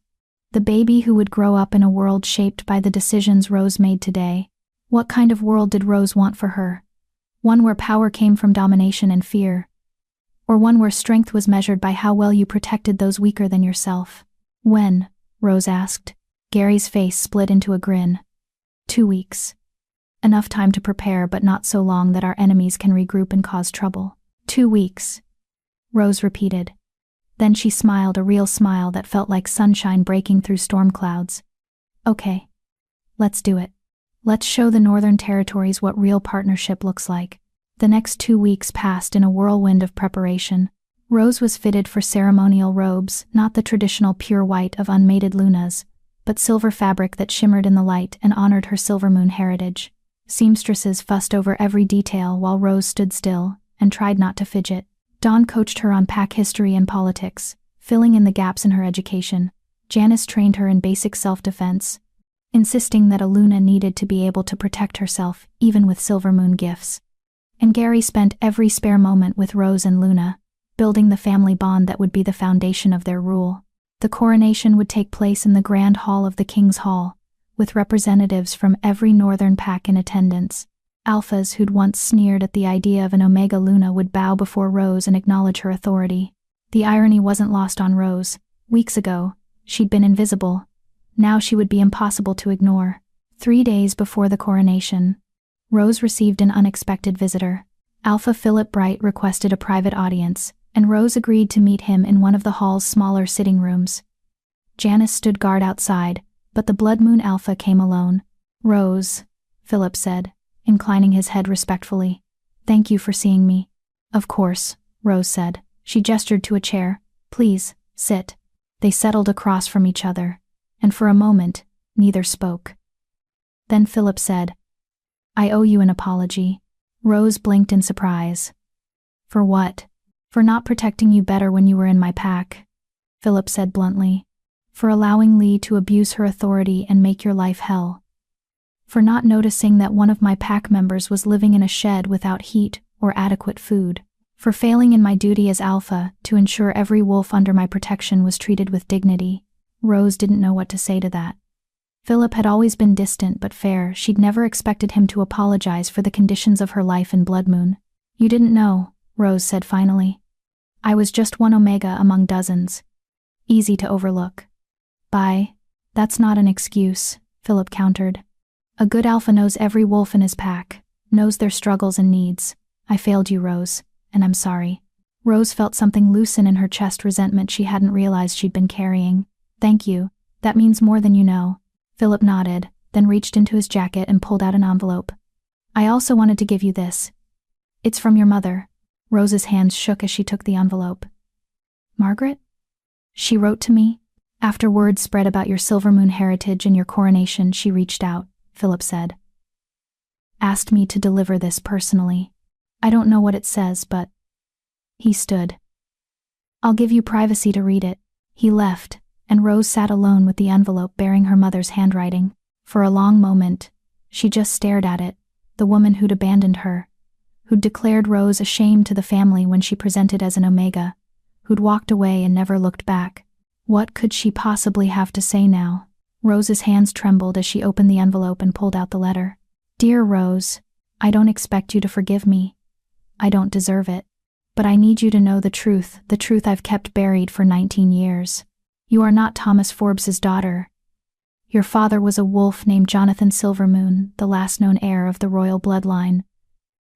S1: The baby who would grow up in a world shaped by the decisions Rose made today. What kind of world did Rose want for her? One where power came from domination and fear? Or one where strength was measured by how well you protected those weaker than yourself? When? Rose asked. Gary's face split into a grin. 2 weeks. Enough time to prepare, but not so long that our enemies can regroup and cause trouble. 2 weeks. Rose repeated. Then she smiled, a real smile that felt like sunshine breaking through storm clouds. Okay. Let's do it. Let's show the Northern Territories what real partnership looks like. The next 2 weeks passed in a whirlwind of preparation. Rose was fitted for ceremonial robes, not the traditional pure white of unmated Lunas, but silver fabric that shimmered in the light and honored her Silvermoon heritage. Seamstresses fussed over every detail while Rose stood still and tried not to fidget. Dawn coached her on pack history and politics, filling in the gaps in her education. Janice trained her in basic self-defense, insisting that a Luna needed to be able to protect herself, even with Silvermoon gifts. And Gary spent every spare moment with Rose and Luna, building the family bond that would be the foundation of their rule. The coronation would take place in the Grand Hall of the King's Hall, with representatives from every northern pack in attendance. Alphas who'd once sneered at the idea of an Omega Luna would bow before Rose and acknowledge her authority. The irony wasn't lost on Rose. Weeks ago, she'd been invisible. Now she would be impossible to ignore. 3 days before the coronation, Rose received an unexpected visitor. Alpha Philip Bright requested a private audience, and Rose agreed to meet him in one of the hall's smaller sitting rooms. Janice stood guard outside, but the Blood Moon Alpha came alone. Rose, Philip said, inclining his head respectfully. Thank you for seeing me. Of course, Rose said. She gestured to a chair. Please, sit. They settled across from each other, and for a moment, neither spoke. Then Philip said, I owe you an apology. Rose blinked in surprise. For what? For not protecting you better when you were in my pack, Philip said bluntly. For allowing Lee to abuse her authority and make your life hell. For not noticing that one of my pack members was living in a shed without heat or adequate food. For failing in my duty as Alpha to ensure every wolf under my protection was treated with dignity. Rose didn't know what to say to that. Philip had always been distant but fair. She'd never expected him to apologize for the conditions of her life in Blood Moon. You didn't know, Rose said finally. I was just one Omega among dozens. Easy to overlook. That's not an excuse, Philip countered. A good Alpha knows every wolf in his pack, knows their struggles and needs. I failed you, Rose, and I'm sorry. Rose felt something loosen in her chest, resentment she hadn't realized she'd been carrying. Thank you, that means more than you know. Philip nodded, then reached into his jacket and pulled out an envelope. I also wanted to give you this. It's from your mother. Rose's hands shook as she took the envelope. Margaret? She wrote to me. After word spread about your Silvermoon heritage and your coronation, she reached out, Philip said. Asked me to deliver this personally. I don't know what it says, but... He stood. I'll give you privacy to read it. He left, and Rose sat alone with the envelope bearing her mother's handwriting. For a long moment, she just stared at it, the woman who'd abandoned her, who'd declared Rose a shame to the family when she presented as an Omega, who'd walked away and never looked back. What could she possibly have to say now? Rose's hands trembled as she opened the envelope and pulled out the letter. Dear Rose, I don't expect you to forgive me. I don't deserve it. But I need you to know the truth I've kept buried for 19 years. You are not Thomas Forbes's daughter. Your father was a wolf named Jonathan Silvermoon, the last known heir of the royal bloodline.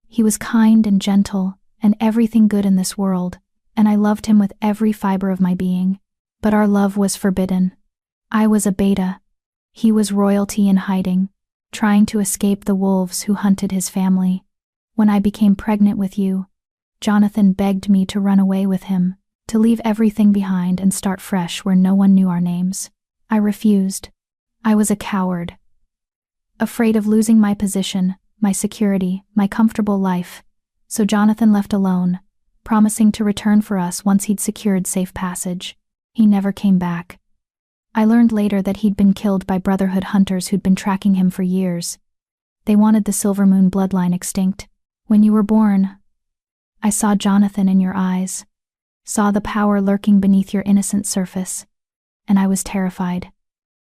S1: He was kind and gentle, and everything good in this world, and I loved him with every fiber of my being. But our love was forbidden. I was a beta. He was royalty in hiding, trying to escape the wolves who hunted his family. When I became pregnant with you, Jonathan begged me to run away with him, to leave everything behind and start fresh where no one knew our names. I refused. I was a coward. Afraid of losing my position, my security, my comfortable life. So Jonathan left alone, promising to return for us once he'd secured safe passage. He never came back. I learned later that he'd been killed by Brotherhood hunters who'd been tracking him for years. They wanted the Silvermoon bloodline extinct. When you were born, I saw Jonathan in your eyes, saw the power lurking beneath your innocent surface, and I was terrified.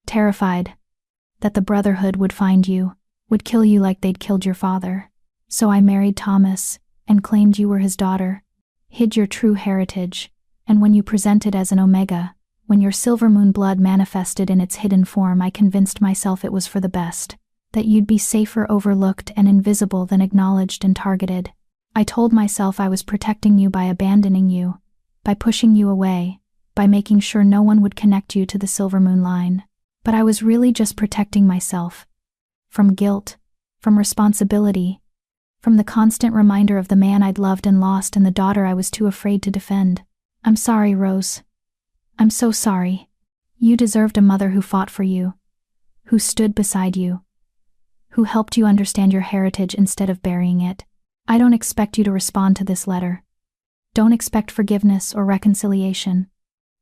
S1: Terrified that the Brotherhood would find you, would kill you like they'd killed your father. So I married Thomas and claimed you were his daughter, hid your true heritage, and when you presented as an Omega, when your Silvermoon blood manifested in its hidden form, I convinced myself it was for the best, that you'd be safer overlooked and invisible than acknowledged and targeted. I told myself I was protecting you by abandoning you, by pushing you away, by making sure no one would connect you to the Silvermoon line. But I was really just protecting myself. From guilt, from responsibility, from the constant reminder of the man I'd loved and lost and the daughter I was too afraid to defend. I'm sorry, Rose. I'm so sorry. You deserved a mother who fought for you, who stood beside you, who helped you understand your heritage instead of burying it. I don't expect you to respond to this letter. Don't expect forgiveness or reconciliation.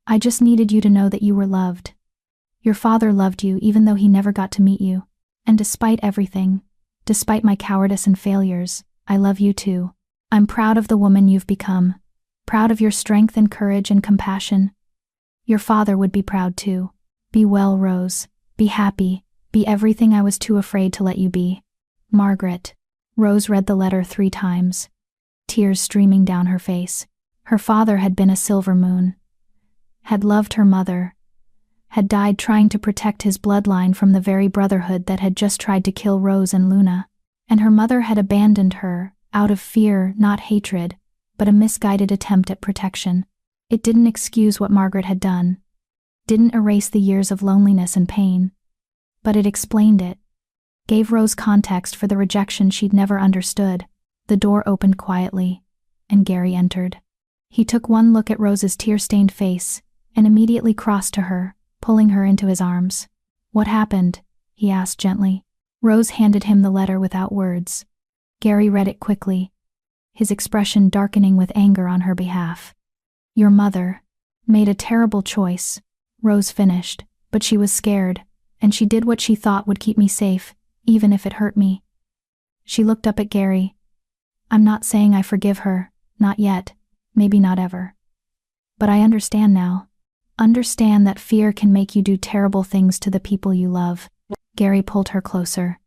S1: I just needed you to know that you were loved. Your father loved you even though he never got to meet you. And despite everything, despite my cowardice and failures, I love you too. I'm proud of the woman you've become, proud of your strength and courage and compassion. Your father would be proud too. Be well, Rose. Be happy. Be everything I was too afraid to let you be. Margaret. Rose read the letter 3 times, tears streaming down her face. Her father had been a Silvermoon, had loved her mother, had died trying to protect his bloodline from the very Brotherhood that had just tried to kill Rose and Luna, and her mother had abandoned her, out of fear, not hatred, but a misguided attempt at protection. It didn't excuse what Margaret had done, didn't erase the years of loneliness and pain, but it explained it, gave Rose context for the rejection she'd never understood. The door opened quietly, and Gary entered. He took one look at Rose's tear-stained face, and immediately crossed to her, pulling her into his arms. What happened? He asked gently. Rose handed him the letter without words. Gary read it quickly, his expression darkening with anger on her behalf. Your mother made a terrible choice, Rose finished, but she was scared, and she did what she thought would keep me safe, even if it hurt me. She looked up at Gary. I'm not saying I forgive her, not yet, maybe not ever. But I understand now. Understand that fear can make you do terrible things to the people you love. Gary pulled her closer.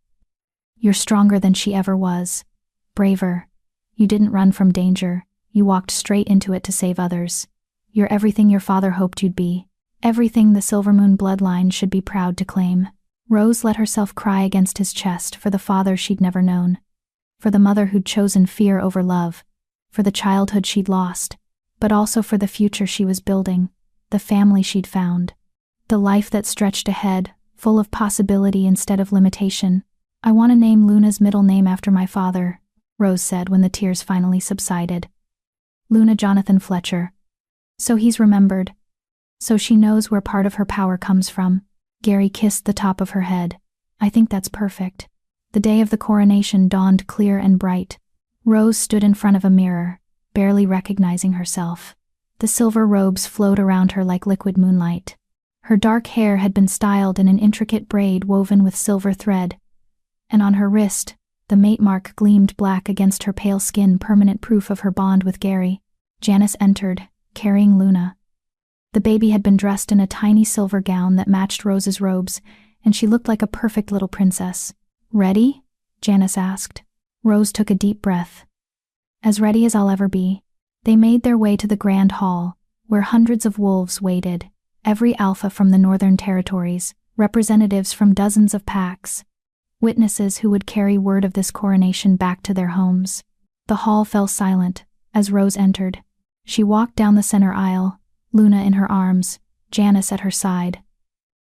S1: You're stronger than she ever was. Braver. You didn't run from danger. You walked straight into it to save others. You're everything your father hoped you'd be. Everything the Silvermoon bloodline should be proud to claim. Rose let herself cry against his chest for the father she'd never known. For the mother who'd chosen fear over love. For the childhood she'd lost. But also for the future she was building. The family she'd found. The life that stretched ahead, full of possibility instead of limitation. I want to name Luna's middle name after my father, Rose said when the tears finally subsided. Luna Jonathan Fletcher. So he's remembered. So she knows where part of her power comes from. Gary kissed the top of her head. I think that's perfect. The day of the coronation dawned clear and bright. Rose stood in front of a mirror, barely recognizing herself. The silver robes flowed around her like liquid moonlight. Her dark hair had been styled in an intricate braid woven with silver thread, and on her wrist, the mate mark gleamed black against her pale skin, permanent proof of her bond with Gary. Janice entered, carrying Luna. The baby had been dressed in a tiny silver gown that matched Rose's robes, and she looked like a perfect little princess. "Ready?" Janice asked. Rose took a deep breath. "As ready as I'll ever be." They made their way to the grand hall, where hundreds of wolves waited, every alpha from the Northern Territories, representatives from dozens of packs, witnesses who would carry word of this coronation back to their homes. The hall fell silent as Rose entered. She walked down the center aisle, Luna in her arms, Janice at her side.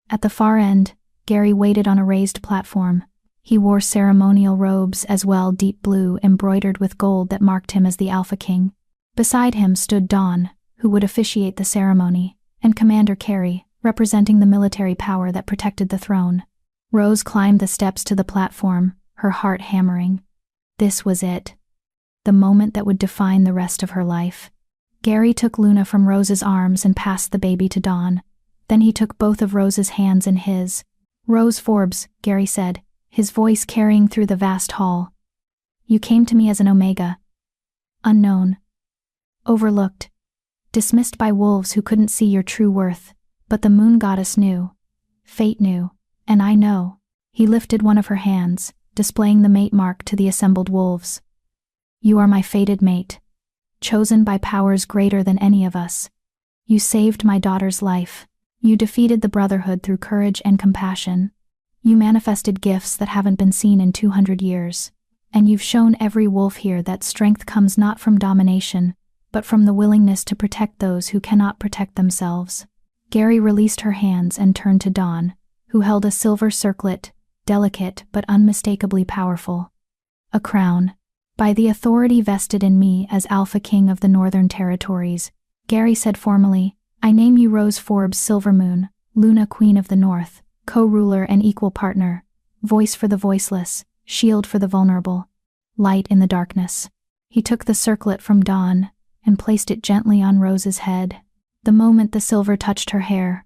S1: At the far end, Gary waited on a raised platform. He wore ceremonial robes as well, deep blue embroidered with gold that marked him as the Alpha King. Beside him stood Dawn, who would officiate the ceremony, and Commander Carey, representing the military power that protected the throne. Rose climbed the steps to the platform, her heart hammering. This was it. The moment that would define the rest of her life. Gary took Luna from Rose's arms and passed the baby to Dawn. Then he took both of Rose's hands in his. "Rose Forbes," Gary said, his voice carrying through the vast hall. "You came to me as an Omega. Unknown. Overlooked. Dismissed by wolves who couldn't see your true worth. But the moon goddess knew. Fate knew. And I know." He lifted one of her hands, displaying the mate mark to the assembled wolves. "You are my fated mate. Chosen by powers greater than any of us. You saved my daughter's life. You defeated the Brotherhood through courage and compassion. You manifested gifts that haven't been seen in 200 years. And you've shown every wolf here that strength comes not from domination, but from the willingness to protect those who cannot protect themselves." Gary released her hands and turned to Dawn, who held a silver circlet, delicate but unmistakably powerful. "A crown. By the authority vested in me as Alpha King of the Northern Territories," Gary said formally, "I name you Rose Forbes Silvermoon, Luna Queen of the North, co-ruler and equal partner, voice for the voiceless, shield for the vulnerable, light in the darkness." He took the circlet from Dawn and placed it gently on Rose's head. The moment the silver touched her hair,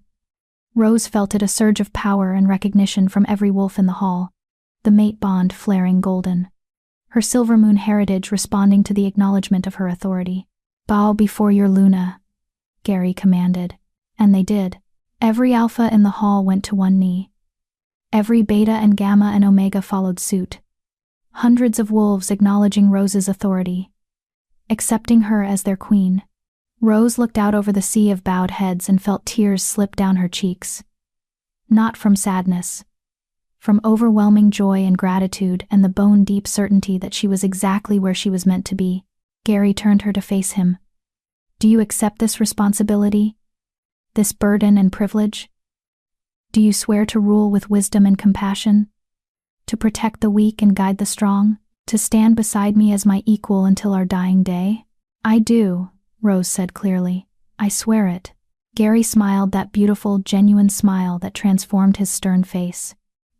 S1: Rose felt it, a surge of power and recognition from every wolf in the hall, the mate bond flaring golden. Her Silvermoon heritage responding to the acknowledgement of her authority. "Bow before your Luna," Gary commanded. And they did. Every alpha in the hall went to one knee. Every beta and gamma and omega followed suit. Hundreds of wolves acknowledging Rose's authority, accepting her as their queen. Rose looked out over the sea of bowed heads and felt tears slip down her cheeks. Not from sadness. From overwhelming joy and gratitude and the bone-deep certainty that she was exactly where she was meant to be. Gary turned her to face him. "Do you accept this responsibility? This burden and privilege? Do you swear to rule with wisdom and compassion? To protect the weak and guide the strong? To stand beside me as my equal until our dying day?" "I do," Rose said clearly. "I swear it." Gary smiled, that beautiful, genuine smile that transformed his stern face.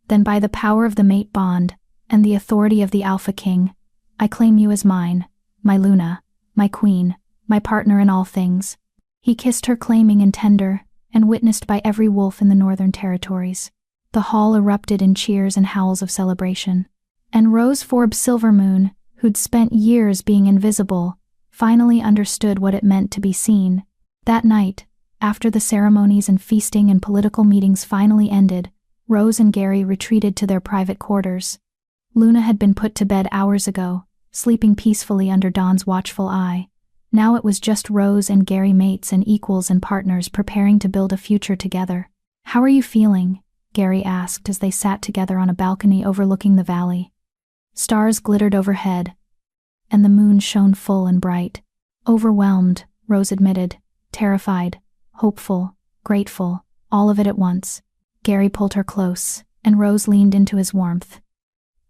S1: "Then by the power of the mate bond, and the authority of the Alpha King, I claim you as mine, my Luna, my queen, my partner in all things." He kissed her, claiming and tender, and witnessed by every wolf in the Northern Territories. The hall erupted in cheers and howls of celebration. And Rose Forbes Silvermoon, who'd spent years being invisible, finally understood what it meant to be seen. That night, after the ceremonies and feasting and political meetings finally ended, Rose and Gary retreated to their private quarters. Luna had been put to bed hours ago, sleeping peacefully under Dawn's watchful eye. Now it was just Rose and Gary, mates and equals and partners, preparing to build a future together. "How are you feeling?" Gary asked as they sat together on a balcony overlooking the valley. Stars glittered overhead, and the moon shone full and bright. "Overwhelmed," Rose admitted, "terrified, hopeful, grateful, all of it at once." Gary pulled her close, and Rose leaned into his warmth.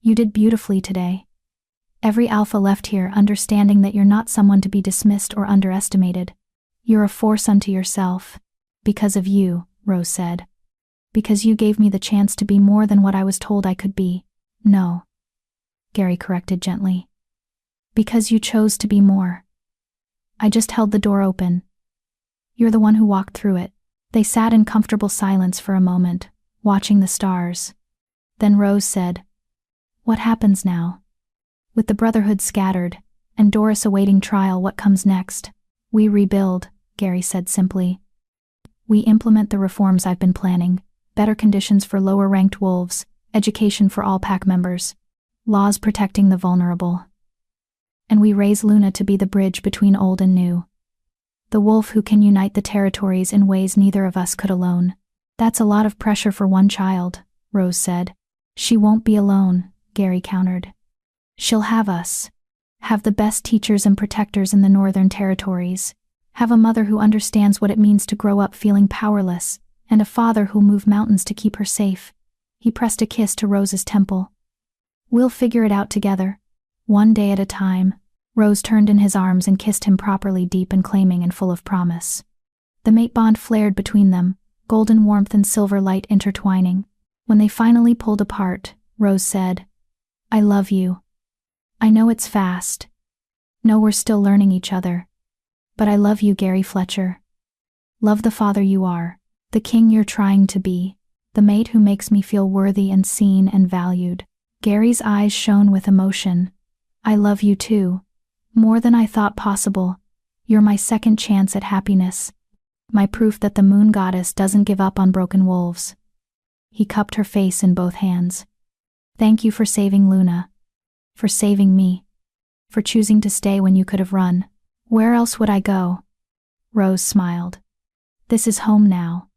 S1: "You did beautifully today. Every alpha left here understanding that you're not someone to be dismissed or underestimated. You're a force unto yourself. Because of you," Rose said. "Because you gave me the chance to be more than what I was told I could be." "No," Gary corrected gently. "Because you chose to be more. I just held the door open. You're the one who walked through it." They sat in comfortable silence for a moment, watching the stars. Then Rose said, "What happens now?" "With the Brotherhood scattered, and Doris awaiting trial, what comes next?" "We rebuild," Gary said simply. "We implement the reforms I've been planning, better conditions for lower-ranked wolves, education for all pack members, laws protecting the vulnerable. And we raise Luna to be the bridge between old and new. The wolf who can unite the territories in ways neither of us could alone." "That's a lot of pressure for one child," Rose said. "She won't be alone," Gary countered. "She'll have us. Have the best teachers and protectors in the Northern Territories. Have a mother who understands what it means to grow up feeling powerless, and a father who'll move mountains to keep her safe." He pressed a kiss to Rose's temple. "We'll figure it out together, one day at a time." Rose turned in his arms and kissed him properly, deep and claiming and full of promise. The mate bond flared between them, golden warmth and silver light intertwining. When they finally pulled apart, Rose said, "I love you. I know it's fast. No, we're still learning each other. But I love you, Gary Fletcher. Love the father you are, the king you're trying to be, the mate who makes me feel worthy and seen and valued." Gary's eyes shone with emotion. "I love you too. More than I thought possible. You're my second chance at happiness. My proof that the moon goddess doesn't give up on broken wolves." He cupped her face in both hands. "Thank you for saving Luna. For saving me. For choosing to stay when you could have run. Where else would I go?" Rose smiled. "This is home now.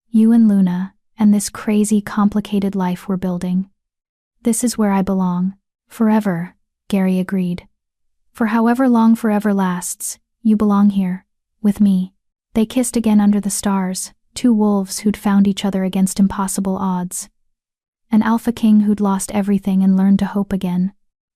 S1: You and Luna, and this crazy, complicated life we're building. This is where I belong. Forever," Gary agreed. "For however long forever lasts, you belong here, with me." They kissed again under the stars, two wolves who'd found each other against impossible odds. An alpha king who'd lost everything and learned to hope again,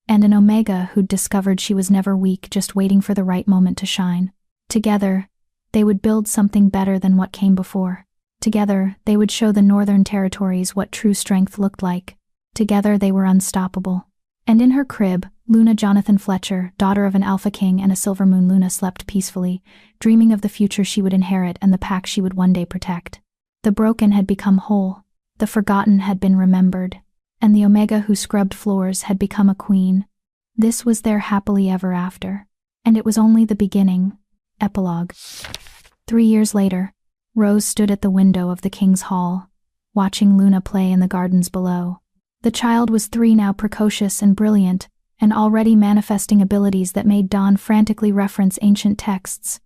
S1: and an omega who'd discovered she was never weak, just waiting for the right moment to shine. Together, they would build something better than what came before. Together, they would show the Northern Territories what true strength looked like. Together, they were unstoppable. And in her crib, Luna Jonathan Fletcher, daughter of an alpha king and a silver moon, Luna slept peacefully, dreaming of the future she would inherit and the pack she would one day protect. The broken had become whole, the forgotten had been remembered, and the omega who scrubbed floors had become a queen. This was their happily ever after, and it was only the beginning. Epilogue. 3 years later, Rose stood at the window of the king's hall, watching Luna play in the gardens below. The child was 3 now, precocious and brilliant, and already manifesting abilities that made Dawn frantically reference ancient texts.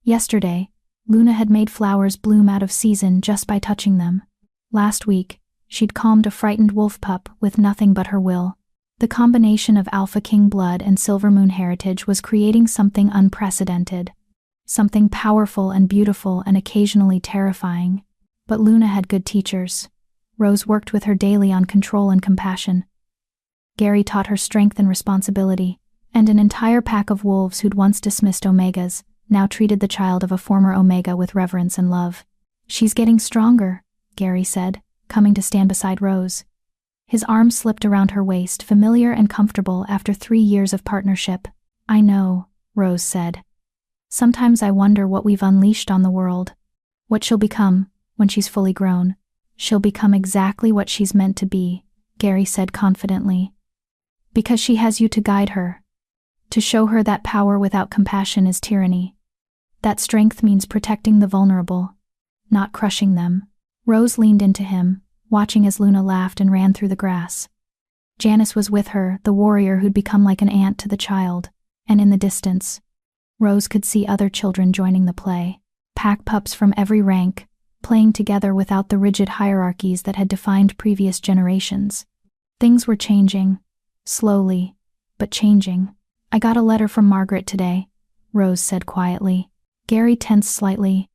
S1: Yesterday, Luna had made flowers bloom out of season just by touching them. Last week, she'd calmed a frightened wolf pup with nothing but her will. The combination of Alpha King blood and Silver Moon heritage was creating something unprecedented. Something powerful and beautiful and occasionally terrifying. But Luna had good teachers. Rose worked with her daily on control and compassion. Gary taught her strength and responsibility, and an entire pack of wolves who'd once dismissed omegas now treated the child of a former omega with reverence and love. "She's getting stronger," Gary said, coming to stand beside Rose. His arm slipped around her waist, familiar and comfortable after 3 years of partnership. "I know," Rose said. "Sometimes I wonder what we've unleashed on the world. What she'll become, when she's fully grown. She'll become exactly what she's meant to be," Gary said confidently. "Because she has you to guide her. To show her that power without compassion is tyranny. That strength means protecting the vulnerable, not crushing them." Rose leaned into him, watching as Luna laughed and ran through the grass. Janice was with her, the warrior who'd become like an aunt to the child, and in the distance, Rose could see other children joining the play. Pack pups from every rank, playing together without the rigid hierarchies that had defined previous generations. Things were changing, slowly, but changing. "I got a letter from Margaret today," Rose said quietly. Gary tensed slightly.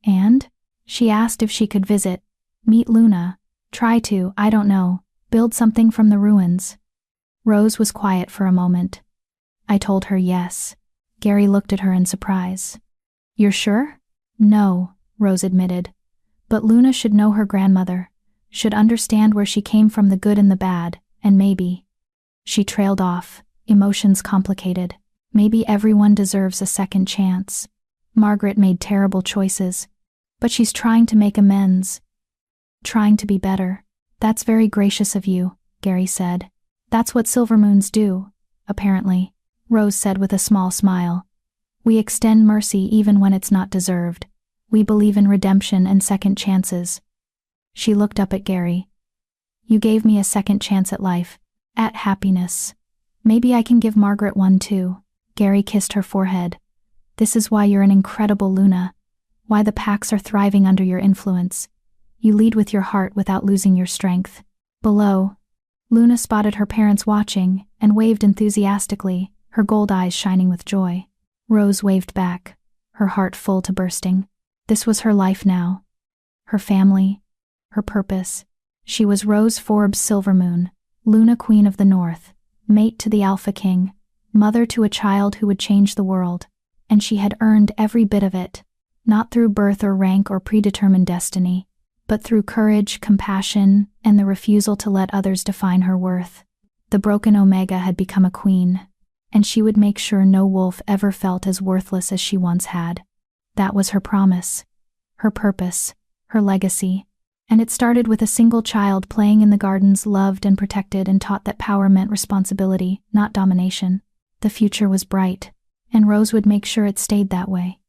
S1: "And?" She asked if she could visit, meet Luna, try to, I don't know, build something from the ruins. Rose was quiet for a moment. "I told her yes." Gary looked at her in surprise. "You're sure?" "No," Rose admitted. "But Luna should know her grandmother, should understand where she came from, the good and the bad, and maybe." She trailed off, emotions complicated. "Maybe everyone deserves a second chance. Margaret made terrible choices, But she's trying to make amends. Trying to be better. That's very gracious of you, Gary said. That's what silver moons do, apparently, Rose said with a small smile. We extend mercy even when it's not deserved. We believe in redemption and second chances. She looked up at Gary. You gave me a second chance at life, at happiness. Maybe I can give Margaret one too. Gary kissed her forehead. This is why you're an incredible Luna. Why the packs are thriving under your influence. You lead with your heart without losing your strength. Below, Luna spotted her parents watching and waved enthusiastically, her gold eyes shining with joy. Rose waved back, her heart full to bursting. This was her life now. Her family, her purpose. She was Rose Forbes Silvermoon, Luna Queen of the North, mate to the Alpha King, mother to a child who would change the world, and she had earned every bit of it, not through birth or rank or predetermined destiny, but through courage, compassion, and the refusal to let others define her worth. The broken Omega had become a queen, and she would make sure no wolf ever felt as worthless as she once had. That was her promise, her purpose, her legacy. And it started with a single child playing in the gardens, loved and protected and taught that power meant responsibility, not domination. The future was bright, and Rose would make sure it stayed that way.